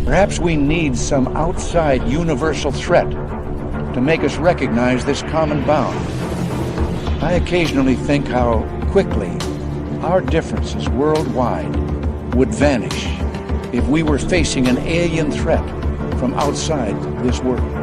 Perhaps we need some outside universal threat to make us recognize this common bound. I occasionally think how quickly our differences worldwide would vanish if we were facing an alien threat from outside this world.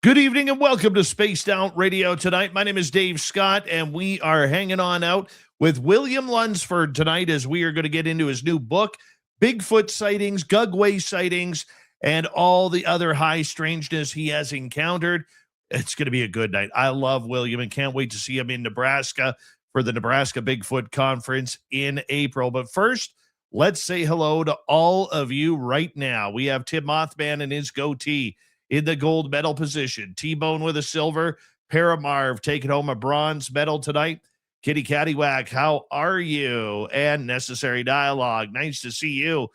Good evening and welcome to Spaced Out Radio tonight. My name is Dave Scott, and we are hanging on out with William Lunsford tonight as we are going to get into his new book, Bigfoot sightings, gugwe sightings, and all the other high strangeness he has encountered. It's going to be a good night. I love William and can't wait to see him in Nebraska for the Nebraska Bigfoot Conference in April. But first, let's say hello to all of you right now. We have Tim Mothman and his goatee in the gold medal position. T-Bone with a silver. Paramarv taking home a bronze medal tonight. Kitty Cattywhack, how are you? And Necessary Dialogue, nice to see you.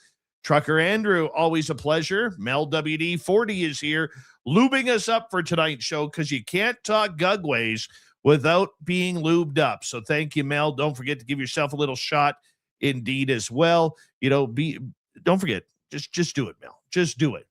Trucker Andrew, always a pleasure. Mel WD40 is here, lubing us up for tonight's show because you can't talk gugways without being lubed up. So thank you, Mel. Don't forget to give yourself a little shot indeed as well. You know, don't forget, just do it, Mel. Just do it.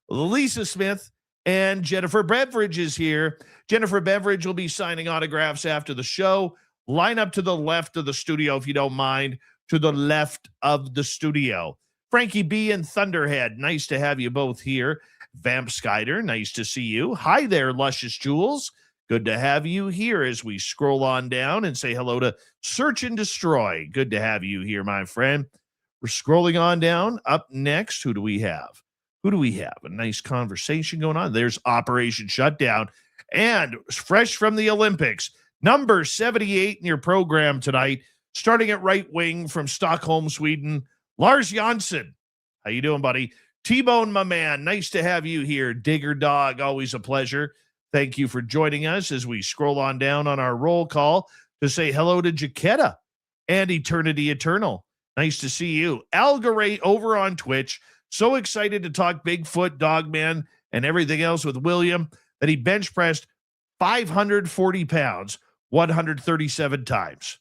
Lisa Smith and Jennifer Beveridge is here. Jennifer Beveridge will be signing autographs after the show. Line up to the left of the studio, if you don't mind, to the left of the studio. Frankie B and Thunderhead, nice to have you both here. Vamp Skyder, nice to see you. Hi there, Luscious Jewels. Good to have you here as we scroll on down and say hello to Search and Destroy. Good to have you here, my friend. We're scrolling on down. Up next, who do we have? A nice conversation going on. There's Operation Shutdown. And fresh from the Olympics, number 78 in your program tonight, starting at right wing from Stockholm, Sweden, Lars Jansson. How you doing, buddy? T-Bone, my man, nice to have you here. Digger Dog, always a pleasure. Thank you for joining us as we scroll on down on our roll call to say hello to Jaquetta and Eternity Eternal. Nice to see you. Algaray over on Twitch. So excited to talk Bigfoot, Dogman, and everything else with William that he bench pressed 540 pounds 137 times.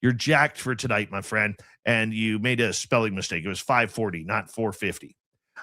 You're jacked for tonight, my friend, and you made a spelling mistake. It was 540, not 450.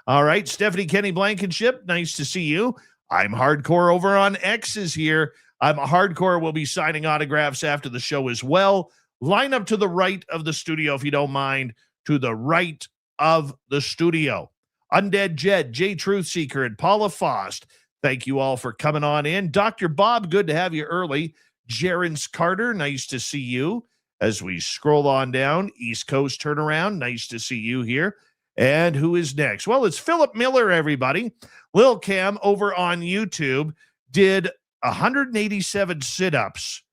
All right, Stephanie Kenny Blankenship, nice to see you. I'm Hardcore over on X is here. I'm Hardcore. Will be signing autographs after the show as well. Line up to the right of the studio, if you don't mind, to the right of the studio. Undead Jed, J Truth Seeker, and Paula Fost, thank you all for coming on in. Dr. Bob, good to have you early. Jerence Carter, nice to see you. As we scroll on down, East Coast turnaround, nice to see you here. And who is next? Well, it's Philip Miller, everybody. Lil Cam over on YouTube did 187 sit-ups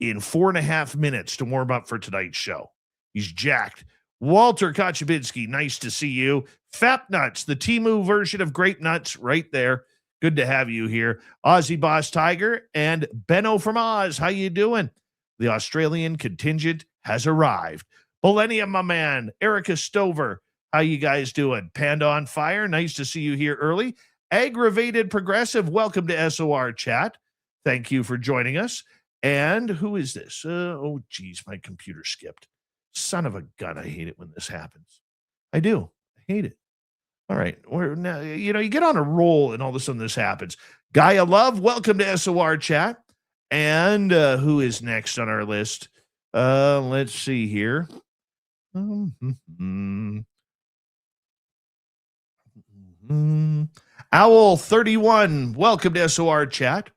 in 4.5 minutes to warm up for tonight's show. He's jacked. Walter Kochabinski, nice to see you. Fap Nuts, the Temu version of Grape Nuts, right there. Good to have you here. Aussie Boss Tiger and Benno from Oz, how you doing? The Australian contingent has arrived. Millennium, my man. Erica Stover, how you guys doing? Panda on Fire, nice to see you here early. Aggravated Progressive, welcome to SOR Chat. Thank you for joining us. And who is this? Oh, geez, my computer skipped. Son of a gun, I hate it when this happens. I do. I hate it. All right. We're now, you get on a roll and all of a sudden this happens. Gaia Love, welcome to SOR Chat. And who is next on our list? Let's see here. Owl 31, welcome to SOR chat.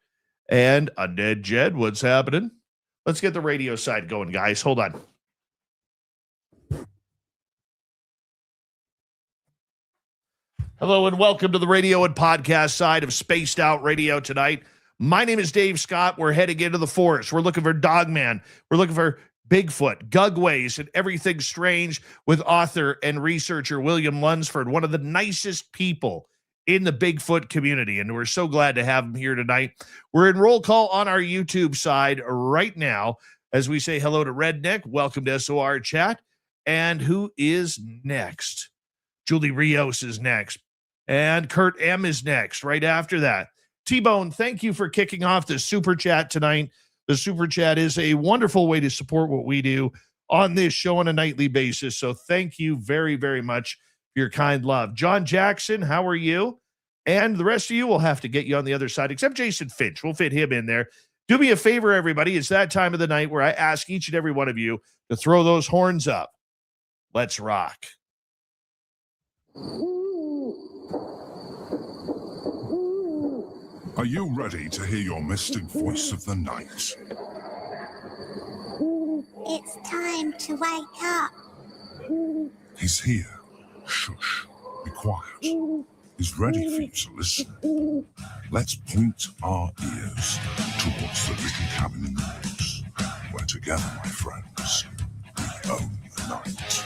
And Undead Jed, what's happening? Let's get the radio side going, guys. Hold on. Hello and welcome to the radio and podcast side of Spaced Out Radio tonight. My name is Dave Scott. We're heading into the forest. We're looking for Dogman. We're looking for Bigfoot, gugways, and everything strange with author and researcher William Lunsford, one of the nicest people in the Bigfoot community. And we're so glad to have him here tonight. We're in roll call on our YouTube side right now as we say hello to Redneck. Welcome to SOR chat. And who is next? Julie Rios is next. And Kurt M is next right after that. T-Bone, thank you for kicking off the Super Chat tonight. The Super Chat is a wonderful way to support what we do on this show on a nightly basis. So thank you very, very much for your kind love. John Jackson, how are you? And the rest of you will have to get you on the other side, except Jason Finch. We'll fit him in there. Do me a favor, everybody. It's that time of the night where I ask each and every one of you to throw those horns up. Let's rock. Are you ready to hear your mystic voice of the night? It's time to wake up. He's here. Shush. Be quiet. He's ready for you to listen. Let's point our ears towards the little cabin in the woods, where together, my friends, we own the night.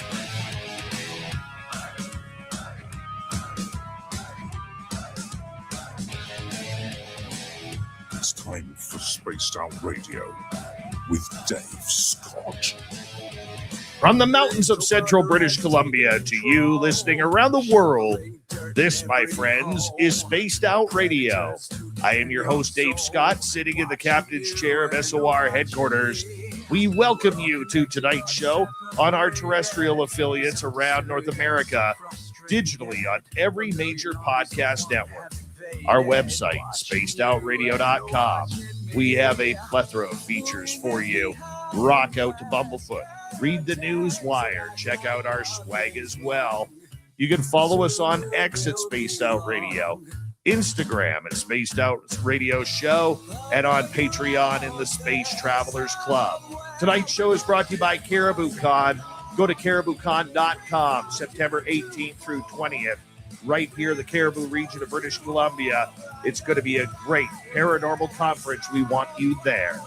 It's time for Spaced Out Radio with Dave Scott. From the mountains of central British Columbia to you listening around the world, this, my friends, is Spaced Out Radio. I am your host, Dave Scott, sitting in the captain's chair of SOR headquarters. We welcome you to tonight's show on our terrestrial affiliates around North America, digitally on every major podcast network. Our website, spacedoutradio.com. We have a plethora of features for you. Rock out to Bumblefoot. Read the news wire. Check out our swag as well. You can follow us on X at Spaced Out Radio, Instagram at Spaced Out Radio Show, and on Patreon in the Space Travelers Club. Tonight's show is brought to you by Caribou Con. Go to cariboucon.com, September 18th through 20th. Right here in the Caribou region of British Columbia. It's going to be a great paranormal conference. We want you there.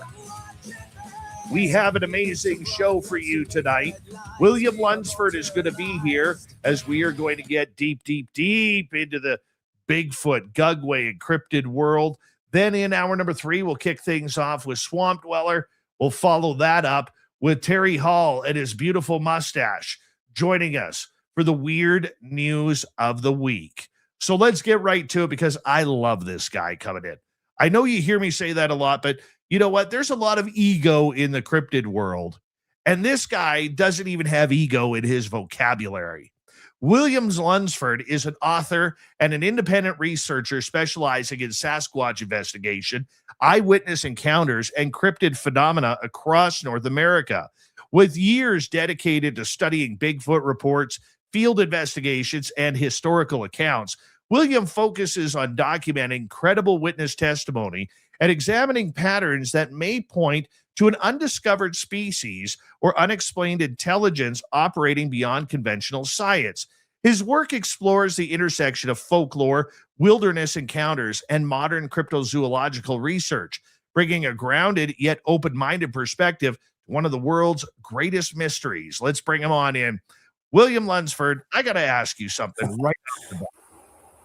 We have an amazing show for you tonight. William Lunsford is going to be here as we are going to get deep, deep, deep into the Bigfoot, gugwe, and cryptid world. Then in hour number 3, we'll kick things off with Swamp Dweller. We'll follow that up with Terry Hall and his beautiful mustache joining us for the weird news of the week. So let's get right to it because I love this guy coming in. I know you hear me say that a lot, but you know what? There's a lot of ego in the cryptid world, and this guy doesn't even have ego in his vocabulary. William Lunsford is an author and an independent researcher specializing in Sasquatch investigation, eyewitness encounters, and cryptid phenomena across North America. With years dedicated to studying Bigfoot reports, field investigations, and historical accounts, William focuses on documenting credible witness testimony and examining patterns that may point to an undiscovered species or unexplained intelligence operating beyond conventional science. His work explores the intersection of folklore, wilderness encounters, and modern cryptozoological research, bringing a grounded yet open-minded perspective to one of the world's greatest mysteries. Let's bring him on in. William Lunsford, I got to ask you something right off the bat.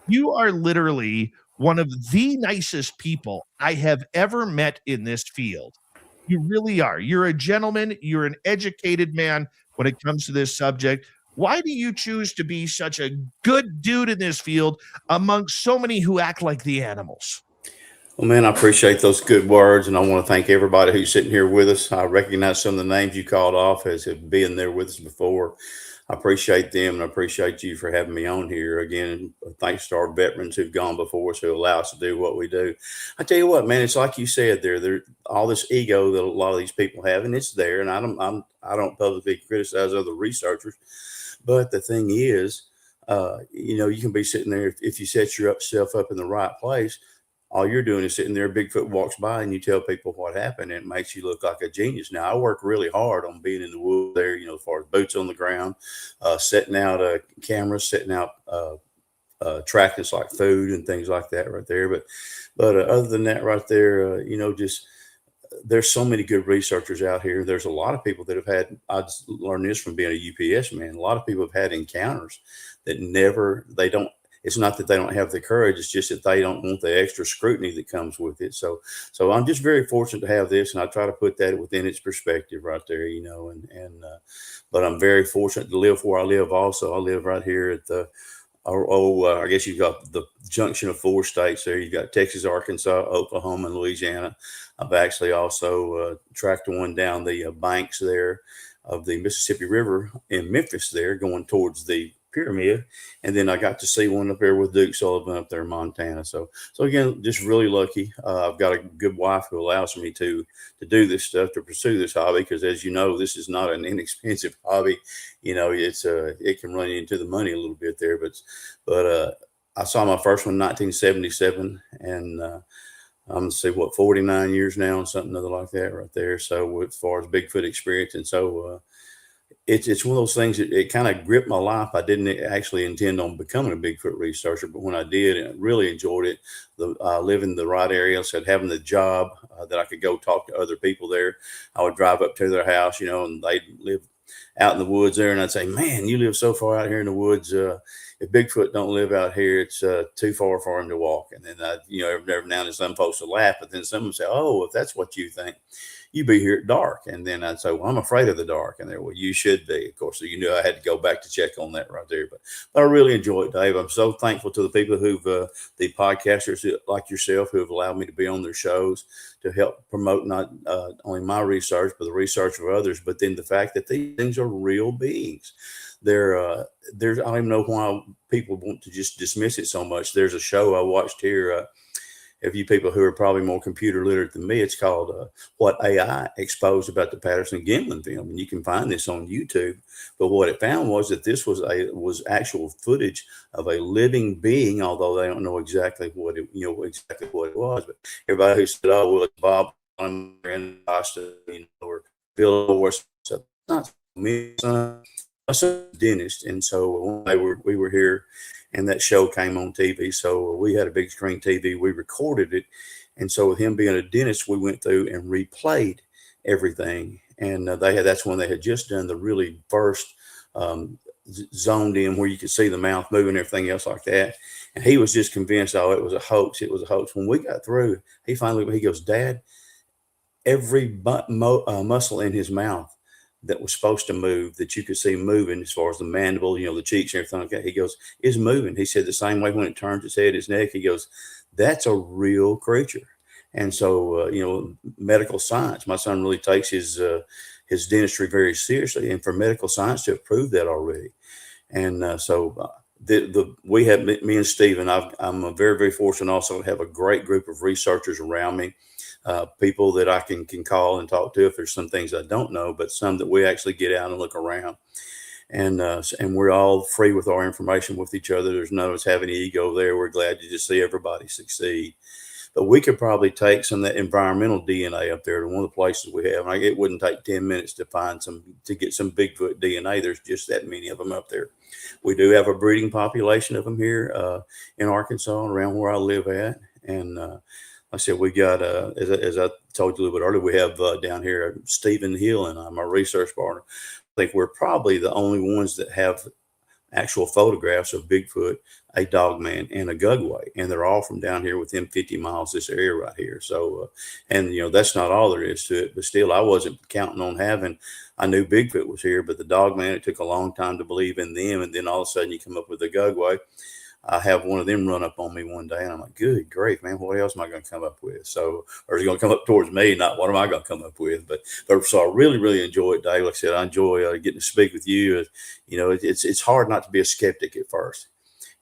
You are literally one of the nicest people I have ever met in this field. You really are. You're a gentleman. You're an educated man when it comes to this subject. Why do you choose to be such a good dude in this field amongst so many who act like the animals? Well, man, I appreciate those good words, and I want to thank everybody who's sitting here with us. I recognize some of the names you called off as have been there with us before. I appreciate them, and I appreciate you for having me on here again. Thanks to our veterans who've gone before us who allow us to do what we do. I tell you what, man, it's like you said there all this ego that a lot of these people have, and it's there. And I don't publicly criticize other researchers, but the thing is, you can be sitting there if you set yourself up in the right place. All you're doing is sitting there, Bigfoot walks by and you tell people what happened, and it makes you look like a genius. Now, I work really hard on being in the woods there, as far as boots on the ground, setting out cameras, setting out trackers like food and things like that right there. But other than that right there, just there's so many good researchers out here. There's a lot of people that have had, I just learned this from being a UPS man. A lot of people have had encounters that it's not that they don't have the courage. It's just that they don't want the extra scrutiny that comes with it. So I'm just very fortunate to have this, and I try to put that within its perspective right there, but I'm very fortunate to live where I live. Also, I live right here at I guess you've got the junction of 4 states there. You've got Texas, Arkansas, Oklahoma, and Louisiana. I've actually also tracked one down the banks there of the Mississippi River in Memphis there, going towards the pyramid. And then I got to see one up there with Duke Sullivan up there in Montana. So again, just really lucky. I've got a good wife who allows me to do this stuff, to pursue this hobby, because as you know, this is not an inexpensive hobby. It can run you into the money a little bit there, but I saw my first one in 1977, and I'm gonna say 49 years now and something other like that right there. So as far as Bigfoot experience, and so it's one of those things that it kind of gripped my life. I didn't actually intend on becoming a Bigfoot researcher, but when I did, and I really enjoyed it. Living in the right area, so having the job that I could go talk to other people there. I would drive up to their house, and they'd live out in the woods there, and I'd say, "Man, you live so far out here in the woods. If Bigfoot don't live out here, it's too far for him to walk." And then every now and then some folks would laugh, but then some would say, "Oh, if that's what you think, you be here at dark." And then I'd say, "Well, I'm afraid of the dark." And they're, "Well, you should be." Of course, so I had to go back to check on that right there. But I really enjoy it, Dave. I'm so thankful to the people who've the podcasters like yourself who have allowed me to be on their shows to help promote not only my research, but the research of others. But then the fact that these things are real beings. I don't even know why people want to just dismiss it so much. There's a show I watched here. If you people who are probably more computer literate than me, it's called What AI Exposed About the Patterson-Gimlin Film. And you can find this on YouTube. But what it found was that this was actual footage of a living being, although they don't know exactly what it was. But everybody who said, "Oh, well, it's Bob and Austin, or Bill Morris," so not me, son. I was a dentist, and so we were here, and that show came on TV. So we had a big screen TV. We recorded it, and so with him being a dentist, we went through and replayed everything. And that's when they had just done the really first zoned in where you could see the mouth moving and everything else like that. And he was just convinced, "Oh, it was a hoax. It was a hoax." When we got through, he goes, "Dad, every muscle in his mouth that was supposed to move, that you could see moving, as far as the mandible, the cheeks and everything like that," he goes, "is moving." He said the same way when it turns its head, its neck, he goes, "That's a real creature." And so, medical science, my son really takes his dentistry very seriously, and for medical science to have proved that already. And we have, me and Stephen, I'm very, very fortunate also to have a great group of researchers around me. People that I can call and talk to if there's some things I don't know, but some that we actually get out and look around, and we're all free with our information with each other. There's none of us have any ego there. We're glad to just see everybody succeed. But we could probably take some of that environmental DNA up there to one of the places we have. It wouldn't take 10 minutes to get some Bigfoot DNA. There's just that many of them up there. We do have a breeding population of them here in Arkansas, around where I live at, and I said, we got, as I told you a little bit earlier, we have down here, Stephen Hill and I'm a research partner. I think we're probably the only ones that have actual photographs of Bigfoot, a dogman, and a gugwe. And they're all from down here within 50 miles, this area right here. So, that's not all there is to it. But still, I wasn't counting on I knew Bigfoot was here, but the dogman, it took a long time to believe in them. And then all of a sudden you come up with a gugwe. I have one of them run up on me one day, and I'm like, good grief, man, what else am I going to come up with? So, or is it going to come up towards me? Not what am I going to come up with? But so I really, really enjoy it, Dave. Like I said, I enjoy getting to speak with you. You know, it's hard not to be a skeptic at first.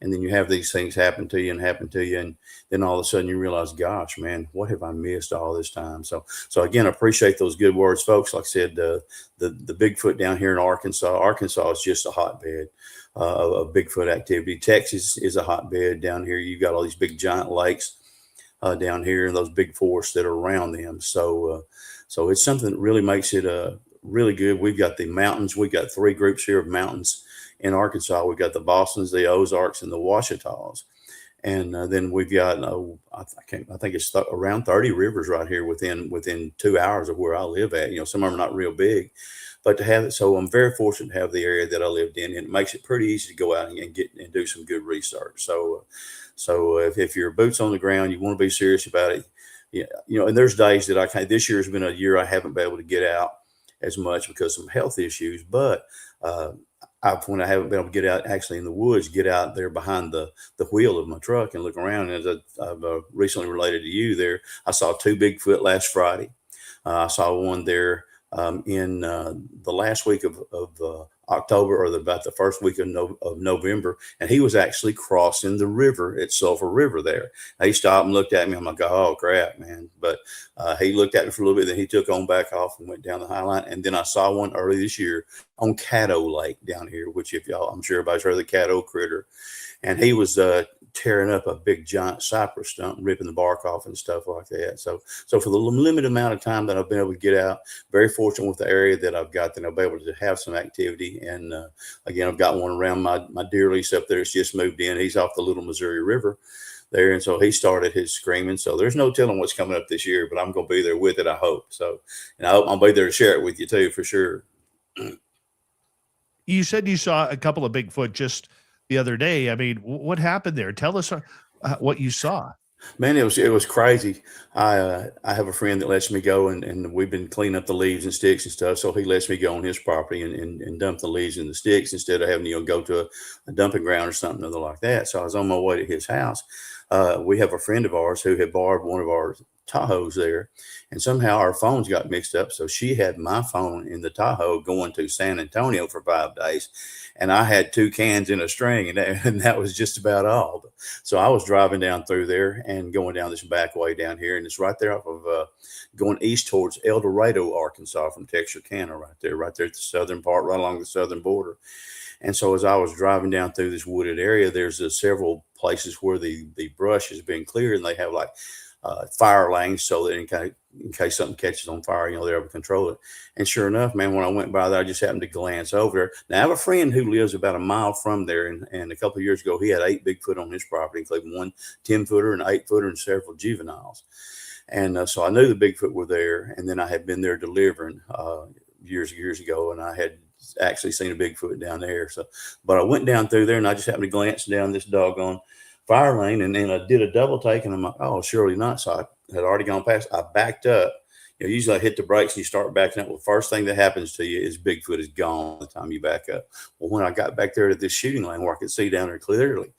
And then you have these things happen to you. And then all of a sudden you realize, gosh, man, what have I missed all this time? So again, I appreciate those good words, folks. Like I said, the Bigfoot down here in Arkansas is just a hotbed of Bigfoot activity. Texas is a hotbed down here. You've got all these big giant lakes down here and those big forests that are around them. So it's something that really makes it really good. We've got the mountains. We've got 3 groups here of mountains in Arkansas. We've got the Bostons, the Ozarks, and the Ouachitas. And then we've got, I think it's around 30 rivers right here within 2 hours of where I live at. You know, some of them are not real big, but to have it. So I'm very fortunate to have the area that I lived in, and it makes it pretty easy to go out and get and do some good research. So if you're boots on the ground, you want to be serious about it. Yeah, you know, and there's days that I can't. This year has been a year I haven't been able to get out as much because of some health issues, but when I haven't been able to get out actually in the woods, get out there behind the wheel of my truck and look around. And as I've recently related to you there, I saw 2 Bigfoot last Friday. I saw one there in the last week of October, or about the first week of November, and he was actually crossing the river at Sulphur River there. He stopped and looked at me. I'm like, oh crap, man! But he looked at me for a little bit, then he took on back off and went down the High Line. And then I saw one early this year on Caddo Lake down here, which I'm sure everybody's heard of the Caddo critter, and he was tearing up a big giant cypress stump, ripping the bark off and stuff like that. So for the limited amount of time that I've been able to get out, very fortunate with the area that I've got, that I'll be able to have some activity. And again, I've got one around my deer lease up there. It's just moved in. He's off the Little Missouri River there. And so he started his screaming. So there's no telling what's coming up this year, but I'm going to be there with it, I hope. So, and I hope I'll be there to share it with you too, for sure. You said you saw a couple of Bigfoot just the other day. I mean, what happened there? Tell us what you saw. Man, it was crazy. I have a friend that lets me go, and we've been cleaning up the leaves and sticks and stuff. So he lets me go on his property and dump the leaves and the sticks instead of having to go to a dumping ground or something other like that. So I was on my way to his house. We have a friend of ours who had borrowed one of our Tahoes there, and somehow our phones got mixed up. So she had my phone in the Tahoe going to San Antonio for 5 days, and I had 2 cans in a string, and that was just about all. So I was driving down through there and going down this back way down here, and it's right there off of going east towards El Dorado, Arkansas, from Texarkana, right there at the southern part, right along the southern border. And so as I was driving down through this wooded area, there's several places where the brush has been cleared, and they have like fire lanes, so that in case something catches on fire, they're able to control it. And sure enough, man, when I went by there, I just happened to glance over there. Now, I have a friend who lives about a mile from there, and a couple of years ago, he had 8 Bigfoot on his property, including 1 10-footer, an 8-footer, and several juveniles. And so I knew the Bigfoot were there, and then I had been there delivering years ago, and I had actually seen a Bigfoot down there. But I went down through there, and I just happened to glance down this doggone fire lane, and then I did a double take, and I'm like, oh, surely not. So I had already gone past. I backed up. Usually I hit the brakes and you start backing up. Well, the first thing that happens to you is Bigfoot is gone by the time you back up. Well, when I got back there to this shooting lane where I could see down there clearly,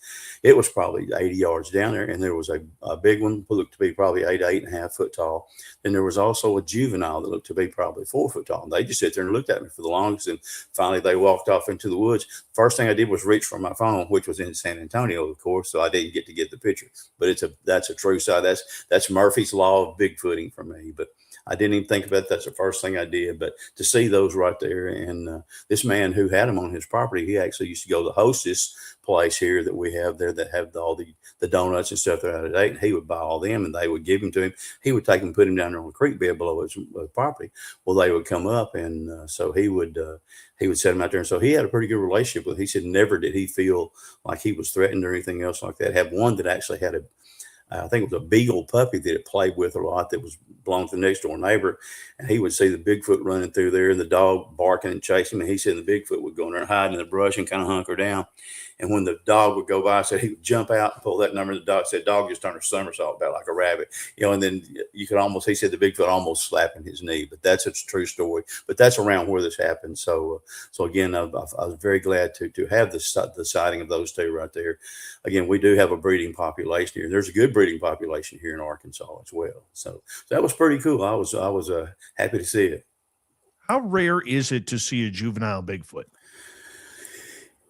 it was probably 80 yards down there, and there was a big one who looked to be probably 8 to 8.5 foot tall. Then there was also a juvenile that looked to be probably 4 foot tall. And they just sat there and looked at me for the longest, and finally they walked off into the woods. First thing I did was reach for my phone, which was in San Antonio, of course, so I didn't get to get the picture. But that's a true side. That's Murphy's Law of Bigfooting for me. But I didn't even think about it. That's the first thing I did. But to see those right there, and this man who had them on his property, he actually used to go to the Hostess place here that we have there that have all the donuts and stuff that are out of date. And he would buy all them, and they would give them to him. He would take them, put them down there on the creek bed below his property. Well, they would come up, and so he would set them out there. And so he had a pretty good relationship with. He said never did he feel like he was threatened or anything else like that. Had one that actually had I think it was a beagle puppy that it played with a lot that was belonged to the next door neighbor. And he would see the Bigfoot running through there and the dog barking and chasing him. And he said the Bigfoot would go in there and hide in the brush and kind of hunker down. And when the dog would go by, said he would jump out and pull that number. The dog said, dog just turned a somersault about like a rabbit, and then you could almost, he said the Bigfoot almost slapping his knee, but that's a true story. But that's around where this happened. So again, I was very glad to have the sighting of those two right there. Again, we do have a breeding population here. There's a good breeding population here in Arkansas as well. So that was pretty cool. I was happy to see it. How rare is it to see a juvenile Bigfoot?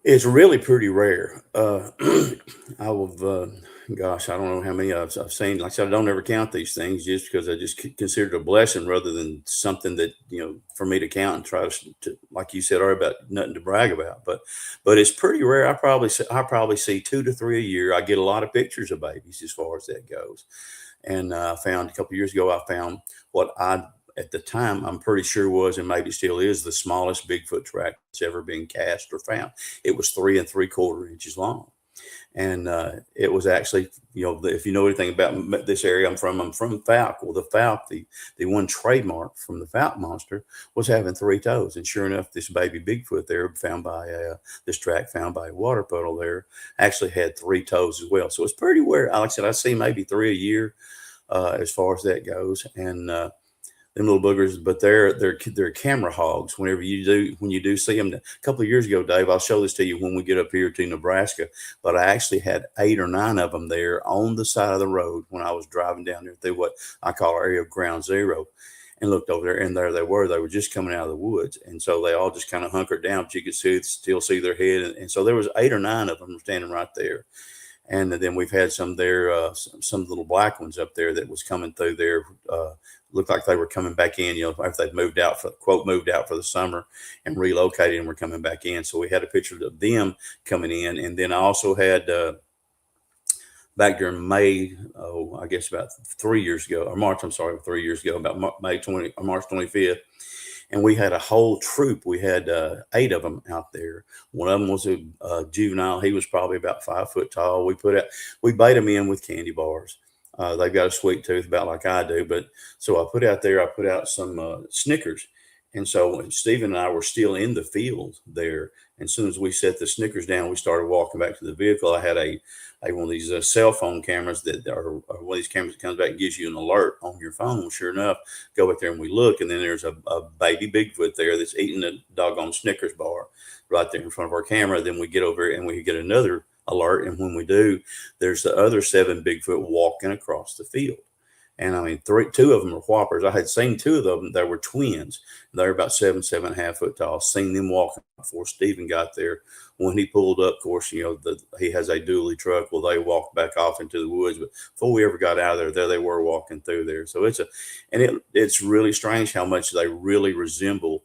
It's really pretty rare. Gosh, I don't know how many I've seen. Like I said, I don't ever count these things just because I just consider it a blessing rather than something that, for me to count and try to like you said, or about nothing to brag about. But it's pretty rare. I probably see 2 to 3 a year. I get a lot of pictures of babies as far as that goes. And I found a couple of years ago, I found what at the time, I'm pretty sure was, and maybe still is, the smallest Bigfoot track that's ever been cast or found. It was 3 3/4 inches long. And it was actually, if you know anything about this area I'm from Fouke. Well, the Fouke, the one trademark from the Fouke monster was having 3 toes. And sure enough, this baby Bigfoot there found by this track found by a water puddle there actually had 3 toes as well. So it's pretty rare. Like I said, I see maybe 3 a year as far as that goes. And them little boogers, but they're camera hogs. When you do see them, a couple of years ago, Dave, I'll show this to you when we get up here to Nebraska. But I actually had 8 or 9 of them there on the side of the road when I was driving down there through what I call our area of ground zero, and looked over there, and there they were. They were just coming out of the woods, and so they all just kind of hunkered down, but you could still see their head, and so there was 8 or 9 of them standing right there. And then we've had some there, some little black ones up there that was coming through there. Looked like they were coming back in, after they'd moved out for the summer and relocated and were coming back in. So we had a picture of them coming in. And then I also had back during May, I guess about 3 years ago, or March, I'm sorry, 3 years ago, about March 25th. And we had a whole troop. We had 8 of them out there. One of them was a juvenile. He was probably about 5 foot tall. We bait them in with candy bars. They've got a sweet tooth about like I do. But so I put out some Snickers. And so Stephen and I were still in the field there. And as soon as we set the Snickers down, we started walking back to the vehicle. I had one of these cell phone cameras that are one of these cameras that comes back and gives you an alert on your phone. Sure enough, go back there and we look, and then there's a baby Bigfoot there that's eating a doggone Snickers bar right there in front of our camera. Then we get over and we get another alert. And when we do, there's the other 7 Bigfoot walking across the field. And I mean, 2 of them are whoppers. I had seen 2 of them that were twins. They're about 7.5 foot tall. Seen them walking before Stephen got there. When he pulled up, of course, he has a dually truck. Well, they walked back off into the woods. But before we ever got out of there they were walking through there. So it's really strange how much they really resemble,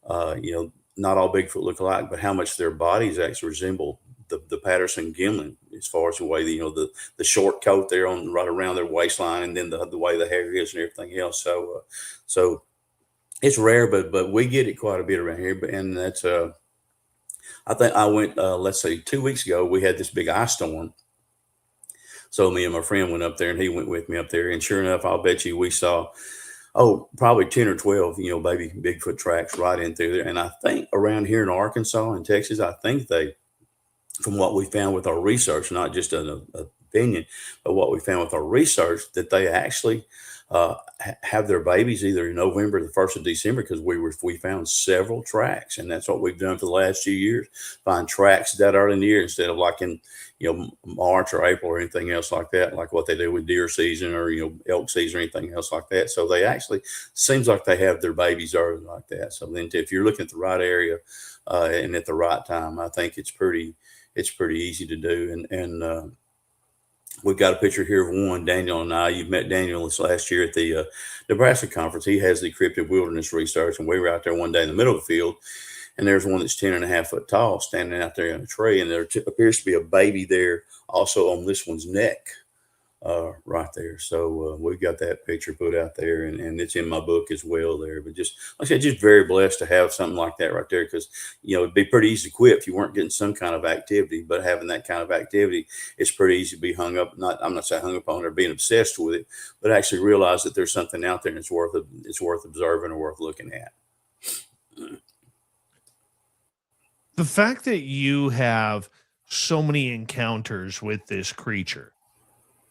not all Bigfoot look alike, but how much their bodies actually resemble the Patterson Gimlin, as far as the way the short coat there on right around their waistline, and then the way the hair is and everything else. So it's rare, but we get it quite a bit around here. And that's I think I went let's say 2 weeks ago, we had this big ice storm. So me and my friend went up there, and he went with me up there, and sure enough, I'll bet you we saw probably 10 or 12 baby Bigfoot tracks right in through there. And I think around here in Arkansas and Texas, I think from what we found with our research, not just an opinion, but what we found with our research, that they actually have their babies either in November or the 1st of December, because we found several tracks, and that's what we've done for the last few years, find tracks that early in the year instead of like in March or April or anything else like that, like what they do with deer season or elk season or anything else like that. So they actually seems like they have their babies early like that. So then if you're looking at the right area and at the right time, I think it's pretty easy to do. And we've got a picture here of one, Daniel and I. You've met Daniel this last year at the Nebraska conference. He has the cryptid wilderness research, and we were out there one day in the middle of the field, and there's one that's 10.5 foot tall standing out there in a tree, and there appears to be a baby there also on this one's neck. right there. So we got that picture put out there, and it's in my book as well there. But just like I said, just very blessed to have something like that right there, because it'd be pretty easy to quit if you weren't getting some kind of activity. But having that kind of activity, it's pretty easy to be hung up. I'm not saying hung up on it or being obsessed with it, but actually realize that there's something out there and it's worth observing or worth looking at. The fact that you have so many encounters with this creature,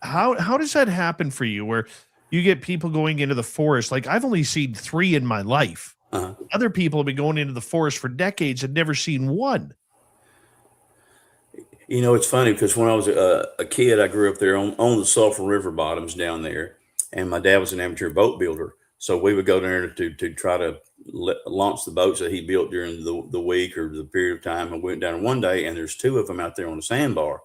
how does that happen for you, where you get people going into the forest? Like, I've only seen 3 in my life. Uh-huh. Other people have been going into the forest for decades and never seen one. It's funny because when I was a kid, I grew up there on the Sulphur River bottoms down there, and my dad was an amateur boat builder. So we would go there to try to launch the boats that he built during the week or the period of time. I went down one day, and there's 2 of them out there on the sandbar.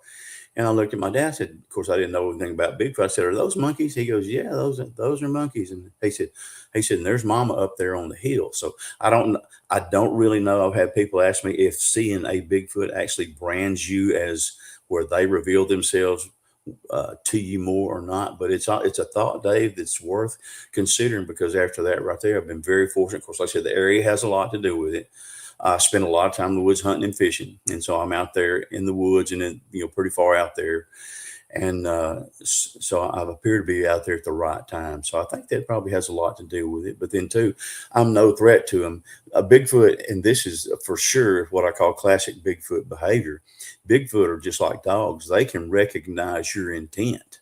And I looked at my dad. I said, of course, I didn't know anything about Bigfoot. I said, "Are those monkeys?" He goes, "Yeah, those are monkeys." And he said, "And there's Mama up there on the hill." So I don't really know. I've had people ask me if seeing a Bigfoot actually brands you as where they reveal themselves to you more or not. But it's a thought, Dave, that's worth considering, because after that right there, I've been very fortunate. Of course, like I said, the area has a lot to do with it. I spend a lot of time in the woods hunting and fishing. And so I'm out there in the woods and pretty far out there. And so I've appeared to be out there at the right time. So I think that probably has a lot to do with it. But then too, I'm no threat to them. A Bigfoot, and this is for sure what I call classic Bigfoot behavior. Bigfoot are just like dogs. They can recognize your intent.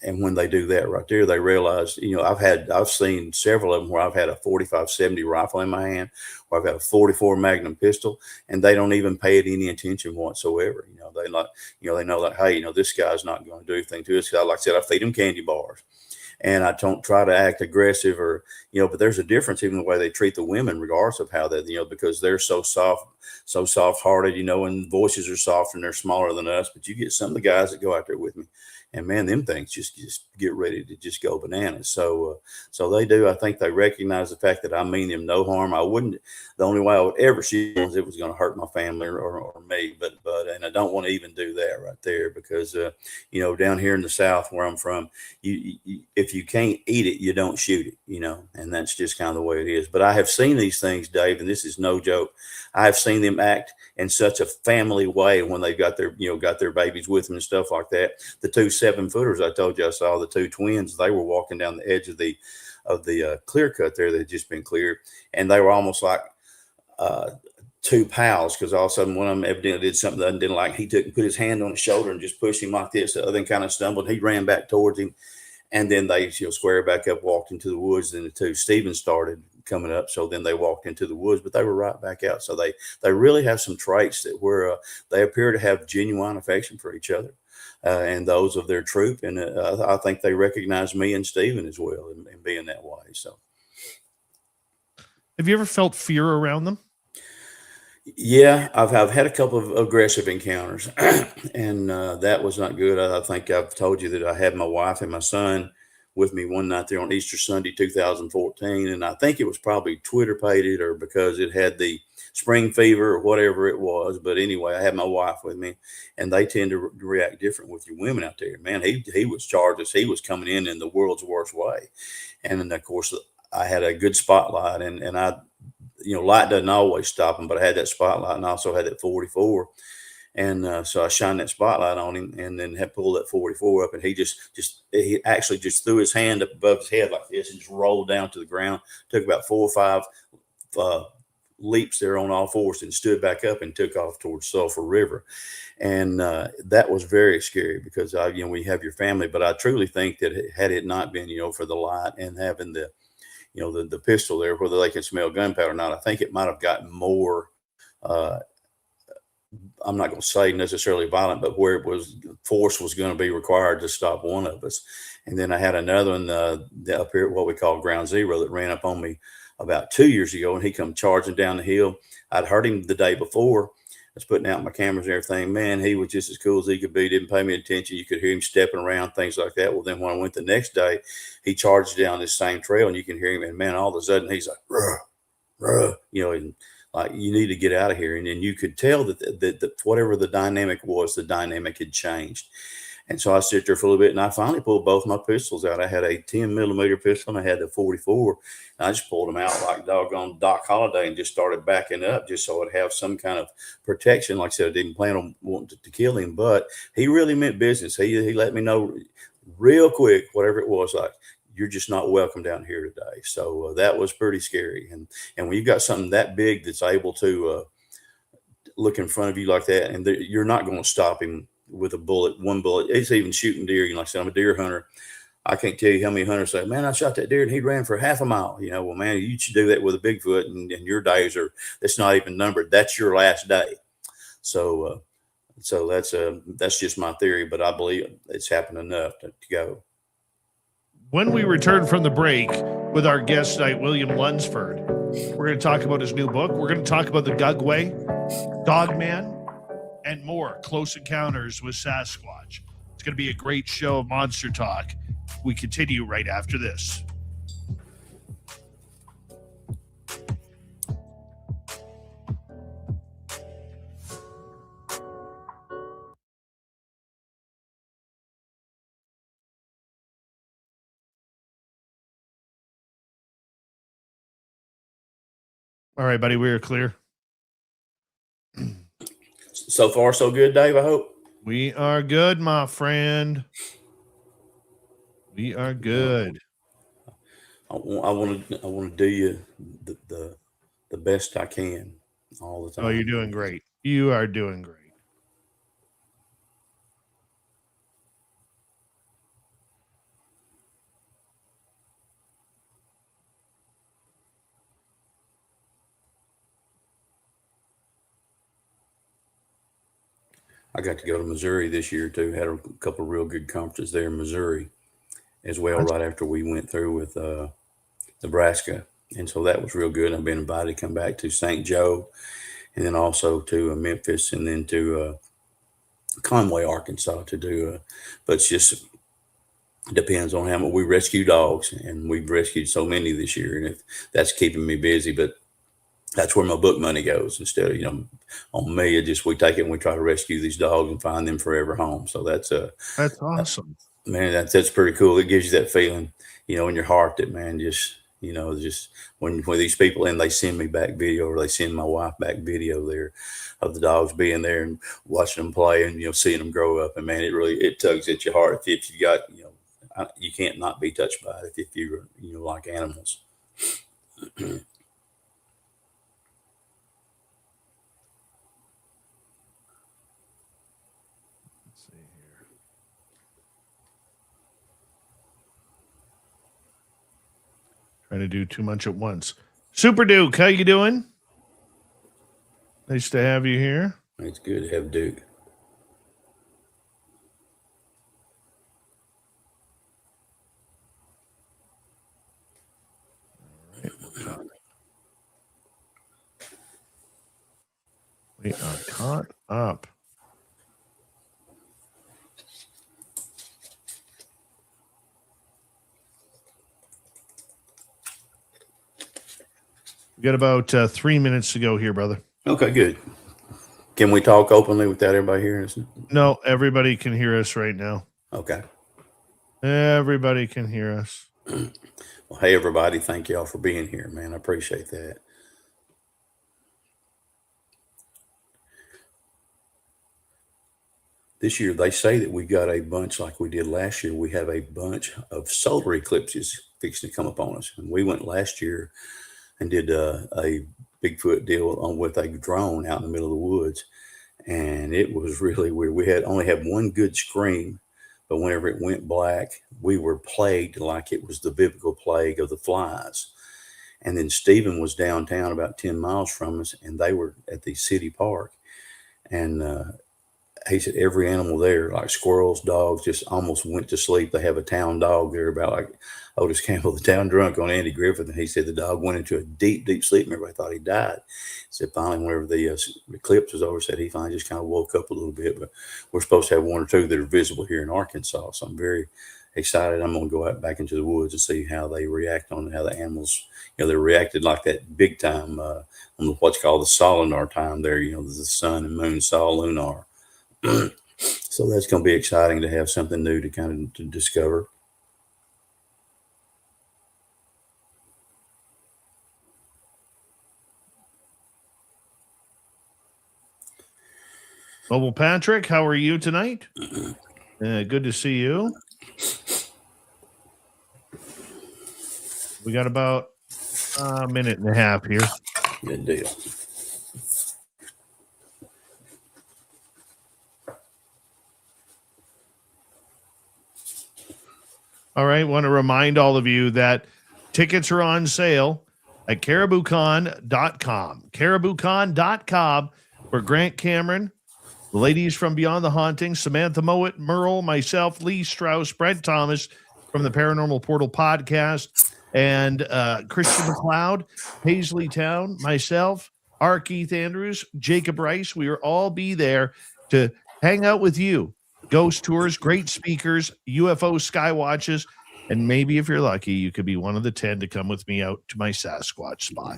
And when they do that right there, they realize, I've seen several of them where I've had a 45-70 rifle in my hand, or I've got a 44 Magnum pistol, and they don't even pay it any attention whatsoever. They know that, hey, this guy's not going to do anything to us. Like I said, I feed them candy bars, and I don't try to act aggressive but there's a difference even the way they treat the women, regardless of how they, because they're so soft-hearted, and voices are soft and they're smaller than us. But you get some of the guys that go out there with me, and man, them things just get ready to just go bananas. So they do. I think they recognize the fact that I mean them no harm. The only way I would ever shoot them is if it was going to hurt my family or me. But I don't want to even do that right there, because down here in the South where I'm from, if you can't eat it, you don't shoot it. And that's just kind of the way it is. But I have seen these things, Dave, and this is no joke. I have seen them act in such a family way when they've got their babies with them and stuff like that. The 2 7-footers I told you I saw, the 2 twins, they were walking down the edge of the clear cut there that had just been cleared, and they were almost like 2 pals, because all of a sudden one of them evidently did something the other didn't like. He took and put his hand on his shoulder and just pushed him like this. The other one kind of stumbled. He ran back towards him, and then they squared back up, walked into the woods. And the 2 Stevens started coming up, so then they walked into the woods, but they were right back out. So they really have some traits that where they appear to have genuine affection for each other. And those of their troop. And I think they recognize me and Stephen as well in being that way. So, have you ever felt fear around them? Yeah, I've had a couple of aggressive encounters, and that was not good. I think I've told you that I had my wife and my son with me one night there on Easter Sunday, 2014. And I think it was probably Twitter pated or because it had the spring fever or whatever it was. But anyway, I had my wife with me, and they tend to react different with your women out there. Man, he was charged as he was coming in the world's worst way. And then, of course, I had a good spotlight, and I, light doesn't always stop him, but I had that spotlight and also had that 44. And so I shined that spotlight on him, and then had pulled that 44 up, and he actually just threw his hand up above his head like this and just rolled down to the ground. Took about 4 or 5 leaps there on all fours and stood back up and took off towards Sulphur River. And that was very scary because when you have your family, but I truly think that had it not been, for the light and having the pistol there, whether they can smell gunpowder or not, I think it might have gotten more, I'm not going to say necessarily violent, but where it was force was going to be required to stop one of us. And then I had another one up here at what we call Ground Zero that ran up on me about 2 years ago, and he come charging down the hill. I'd heard him the day before. I was putting out my cameras and everything. Man, he was just as cool as he could be. Didn't pay me attention. You could hear him stepping around, things like that. Well, then when I went the next day, he charged down this same trail, and you can hear him. And man, all of a sudden he's like, ruh, ruh, and like, you need to get out of here. And then you could tell that whatever the dynamic was, the dynamic had changed. And so I sit there for a little bit, and I finally pulled both my pistols out. I had a 10 millimeter pistol, and I had the 44. And I just pulled them out like doggone Doc Holliday and just started backing up just so I'd have some kind of protection. Like I said, I didn't plan on wanting to kill him, but he really meant business. He let me know real quick, whatever it was, like, you're just not welcome down here today. So that was pretty scary. And when you've got something that big that's able to look in front of you like that, and you're not going to stop him with one bullet. It's even shooting deer. Like I said, I'm a deer hunter. I can't tell you how many hunters say, man, I shot that deer and he ran for half a mile. Well, man, you should do that with a Bigfoot, and your days that's not even numbered. That's your last day. So that's just my theory, but I believe it's happened enough to go. When we return from the break with our guest tonight, William Lunsford, we're going to talk about his new book. We're going to talk about the gugwe, Dogman, and more. Close Encounters with Sasquatch. It's going to be a great show of Monster Talk. We continue right after this. All right, buddy, we are clear. So far, so good, Dave, I hope. We are good, my friend. We are good. I want to do you the best I can all the time. Oh, you're doing great. You are doing great. I got to go to Missouri this year too. Had a couple of real good conferences there in Missouri as well. Right after we went through with Nebraska, and so that was real good. I've been invited to come back to St. Joe, and then also to Memphis, and then to Conway, Arkansas to do. But it's just depends on how much we rescue dogs, and we've rescued so many this year, and if that's keeping me busy. But that's where my book money goes. Instead of, on me, we take it and we try to rescue these dogs and find them forever home. So that's awesome, man. That's pretty cool. It gives you that feeling, in your heart that, man, just when these people, and they send me back video, or they send my wife back video there of the dogs being there and watching them play, and, seeing them grow up. And man, it tugs at your heart. If you got, you can't not be touched by it if you like animals. Trying to do too much at once. Super Duke, how you doing? Nice to have you here. It's good to have Duke. All right, we are caught up. We got about 3 minutes to go here, brother. Okay, good. Can we talk openly without everybody hearing us? No, everybody can hear us right now. Okay. Everybody can hear us. Well, hey, everybody. Thank y'all for being here, man. I appreciate that. This year, they say that we got a bunch, like we did last year. We have a bunch of solar eclipses fixing to come upon us. And we went last year and did a Bigfoot deal with a drone out in the middle of the woods. And it was really weird. We only had one good scream, but whenever it went black, we were plagued like it was the biblical plague of the flies. And then Stephen was downtown about 10 miles from us, and they were at the city park. And he said every animal there, like squirrels, dogs, just almost went to sleep. They have a town dog there, about like Otis Campbell, the town drunk, on Andy Griffith. And he said the dog went into a deep, deep sleep, and everybody thought he died. He said finally, whenever the eclipse was over, said he finally just kind of woke up a little bit. But we're supposed to have one or two that are visible here in Arkansas. So I'm very excited. I'm going to go out back into the woods and see how they react on how the animals, they reacted like that big time on what's called the Solinar time there, the sun and moon, sol, lunar. So that's going to be exciting to have something new to kind of to discover. Well, Patrick, how are you tonight? Good to see you. We got about a minute and a half here. Good deal. All right. Want to remind all of you that tickets are on sale at cariboucon.com. Cariboucon.com for Grant Cameron, the ladies from Beyond the Haunting, Samantha Mowat, Merle, myself, Lee Strauss, Brent Thomas from the Paranormal Portal podcast, and Christian McLeod, Paisley Town, myself, R. Keith Andrews, Jacob Rice. We will all be there to hang out with you. Ghost tours, great speakers, UFO sky watches, and maybe if you're lucky, you could be one of the 10 to come with me out to my Sasquatch spot.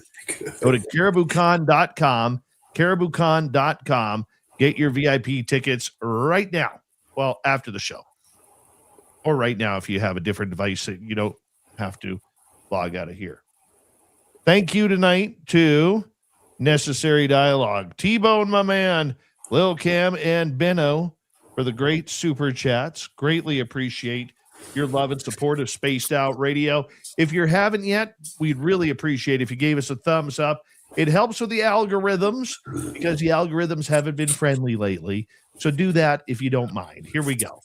Go to cariboucon.com, cariboucon.com. Get your VIP tickets right now. Well, after the show. Or right now if you have a different device that you don't have to log out of here. Thank you tonight to Necessary Dialogue, T-Bone, my man, Lil Cam, and Benno for the great super chats. Greatly appreciate your love and support of Spaced Out Radio. If you haven't yet, we'd really appreciate if you gave us a thumbs up. It helps with the algorithms because the algorithms haven't been friendly lately. So do that if you don't mind. Here we go.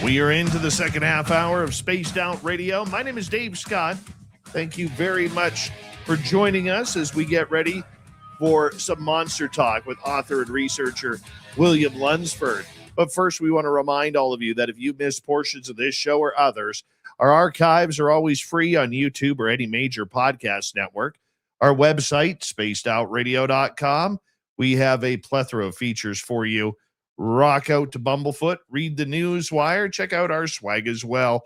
We are into the second half hour of Spaced Out Radio. My name is Dave Scott. Thank you very much for joining us as we get ready for some monster talk with author and researcher William Lunsford. But first, we want to remind all of you that if you missed portions of this show or others, our archives are always free on YouTube or any major podcast network. Our website, spacedoutradio.com. We have a plethora of features for you. Rock out to Bumblefoot, read the news wire, check out our swag as well.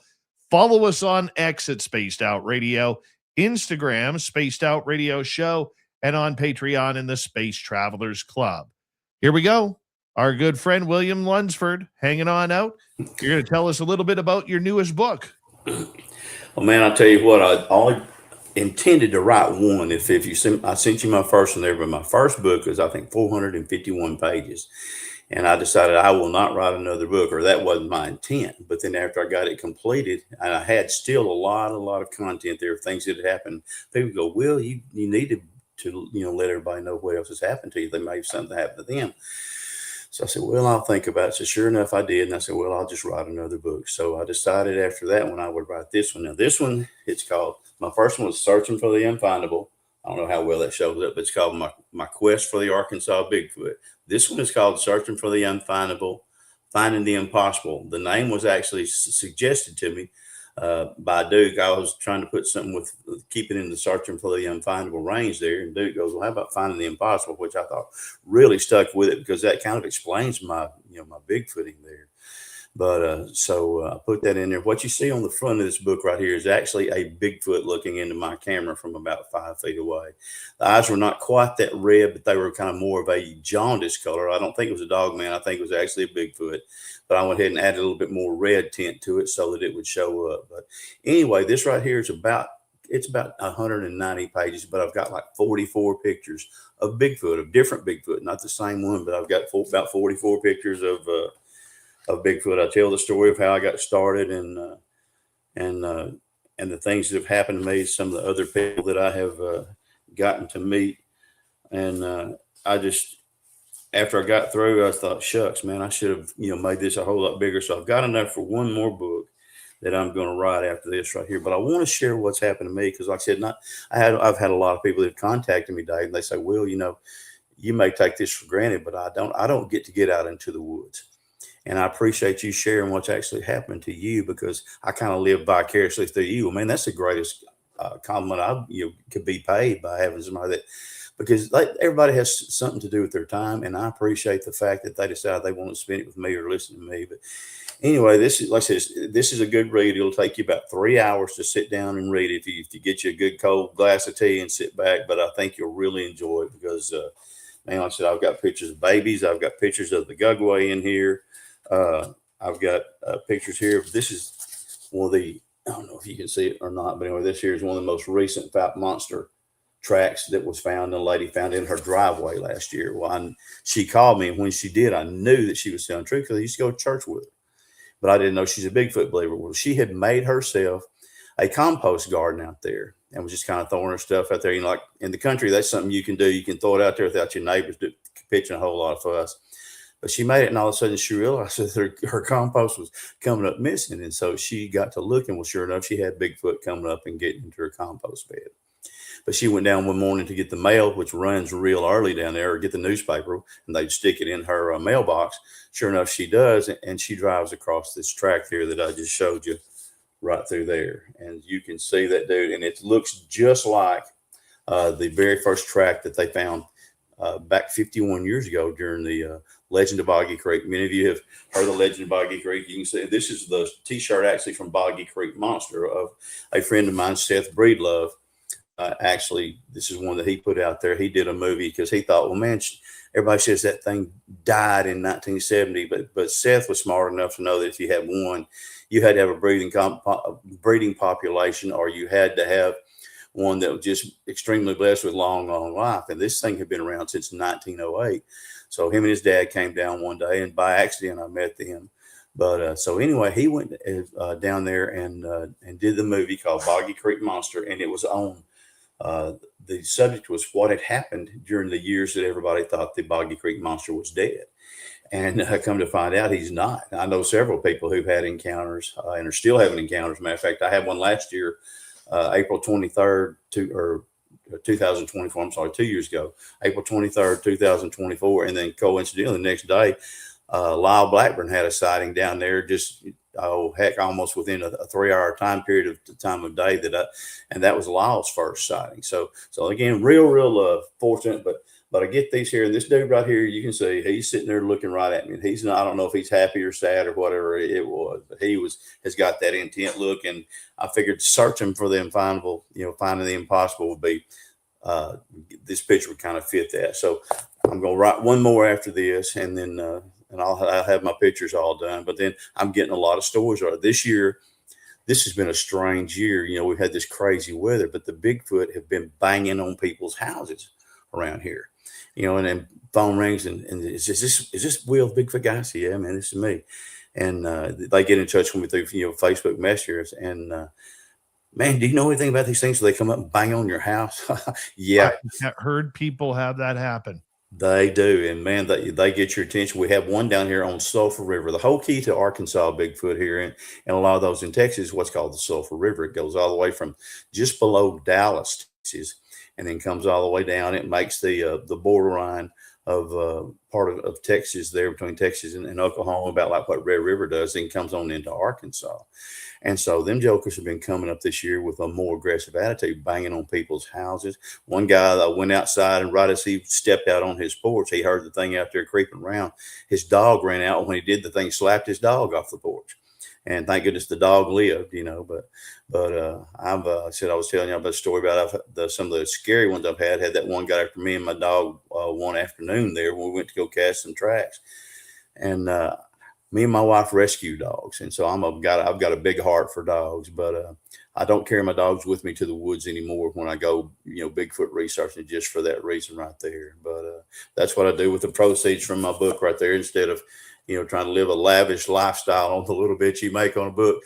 Follow us on X at Spaced Out Radio, Instagram, Spaced Out Radio Show, and on Patreon in the Space Travelers Club. Here we go. Our good friend William Lunsford hanging on out. You're going to tell us a little bit about your newest book. Well, man, I'll tell you what, I only intended to write one. If you sent, I sent you my first one there, but my first book is, I think, 451 pages. And I decided I will not write another book, or that wasn't my intent. But then after I got it completed, and I had still a lot of content there of things that had happened. People go, "Well, you needed to let everybody know what else has happened to you. They may have something happen to them." So I said, "Well, I'll think about it." So sure enough, I did. And I said, "Well, I'll just write another book." So I decided after that one, I would write this one. Now, this one, it's called, my first one was Searching for the Unfindable. I don't know how well that shows up, but it's called my Quest for the Arkansas Bigfoot. This one is called Searching for the Unfindable, Finding the Impossible. The name was actually suggested to me by Duke. I was trying to put something with keeping in the Searching for the Unfindable range there. And Duke goes, "Well, how about Finding the Impossible?" Which I thought really stuck with it because that kind of explains my Bigfooting there. But so I put that in there. What you see on the front of this book right here is actually a Bigfoot looking into my camera from about 5 feet away. The eyes were not quite that red, but they were kind of more of a jaundice color. I don't think it was a dog man. I think it was actually a Bigfoot. But I went ahead and added a little bit more red tint to it so that it would show up. But anyway, this right here is about 190 pages, but I've got like 44 pictures of Bigfoot, of different Bigfoot, not the same one, but I've got about 44 pictures of Bigfoot. I tell the story of how I got started and the things that have happened to me, some of the other people that I have gotten to meet. And I just, after I got through, I thought, shucks, man, I should have, made this a whole lot bigger. So I've got enough for one more book that I'm going to write after this right here. But I want to share what's happened to me because, like I said, I've had a lot of people that have contacted me, Dave, and they say, "Well, you may take this for granted, but I don't get out into the woods." And I appreciate you sharing what's actually happened to you because I kind of live vicariously through you. I mean, that's the greatest compliment I could be paid by having somebody because everybody has something to do with their time. And I appreciate the fact that they decide they want to spend it with me or listen to me. But anyway, this is, like I said, this is a good read. It'll take you about 3 hours to sit down and read it if you get you a good cold glass of tea and sit back. But I think you'll really enjoy it because, man, like I said, I've got pictures of babies. I've got pictures of the gugwe in here. I've got pictures here. This is one of the, I don't know if you can see it or not, but anyway, this here is one of the most recent fat monster tracks that was found. A lady found in her driveway last year. Well, she called me, and when she did, I knew that she was telling the truth because I used to go to church with her. But I didn't know she's a Bigfoot believer. Well, she had made herself a compost garden out there and was just kind of throwing her stuff out there. You know, like in the country, that's something you can do. You can throw it out there without your neighbors pitching a whole lot of fuss. But she made it, and all of a sudden she realized that her compost was coming up missing. And so she got to looking. Well, sure enough, she had Bigfoot coming up and getting into her compost bed. But she went down one morning to get the mail, which runs real early down there, or get the newspaper, and they'd stick it in her mailbox. Sure enough, she does, and she drives across this track here that I just showed you right through there. And you can see that dude, and it looks just like the very first track that they found back 51 years ago during the Legend of Boggy Creek. Many of you have heard the Legend of Boggy Creek. You can see this is the T-shirt actually from Boggy Creek Monster of a friend of mine, Seth Breedlove. Actually, this is one that he put out there. He did a movie because he thought, well, man, everybody says that thing died in 1970, but Seth was smart enough to know that if you had one, you had to have a breeding population, or you had to have one that was just extremely blessed with long life. And this thing had been around since 1908. So him and his dad came down one day, and by accident, I met them. But so anyway, he went down there and did the movie called Boggy Creek Monster, and it was on. The subject was what had happened during the years that everybody thought the Boggy Creek Monster was dead. And come to find out, he's not. I know several people who've had encounters and are still having encounters. Matter of fact, I had one last year, April 23rd, 2024. I'm sorry, 2 years ago, April 23rd, 2024. And then coincidentally, the next day, Lyle Blackburn had a sighting down there, just almost within a 3-hour time period of the time of day and that was Lyle's first sighting. So again, real fortunate, but I get these here, and this dude right here, you can see he's sitting there looking right at me, and he's not, I don't know if he's happy or sad or whatever it was, but has got that intent look, and I figured searching for the imfindable, finding the impossible would be, this picture would kind of fit that. So I'm going to write one more after this, and then, and I'll have my pictures all done. But then I'm getting a lot of stories. This year, this has been a strange year. We've had this crazy weather, but the Bigfoot have been banging on people's houses around here. And then phone rings, and is this Will, Bigfoot guy? I say, yeah, man, this is me. And they get in touch with me through Facebook messengers. And man, do you know anything about these things? So they come up and bang on your house. Yeah, I've heard people have that happen. They do, and man, they get your attention. We have one down here on Sulphur River. The whole key to Arkansas Bigfoot here, and a lot of those in Texas, what's called the Sulphur River. It goes all the way from just below Dallas, Texas, and then comes all the way down. It makes the borderline of part of Texas there, between Texas and Oklahoma, about like what Red River does, then comes on into Arkansas. And so them jokers have been coming up this year with a more aggressive attitude, banging on people's houses. One guy that went outside, and right as he stepped out on his porch, he heard the thing out there creeping around. His dog ran out. When he did the thing, slapped his dog off the porch. And thank goodness the dog lived, but I've said, I was telling you about a story about some of the scary ones I've had that one got after me and my dog one afternoon there when we went to go cast some tracks. And me and my wife rescue dogs. And so I've got a big heart for dogs, but I don't carry my dogs with me to the woods anymore when I go, Bigfoot researching, just for that reason right there. But that's what I do with the proceeds from my book right there. Instead of, trying to live a lavish lifestyle on the little bit you make on a book,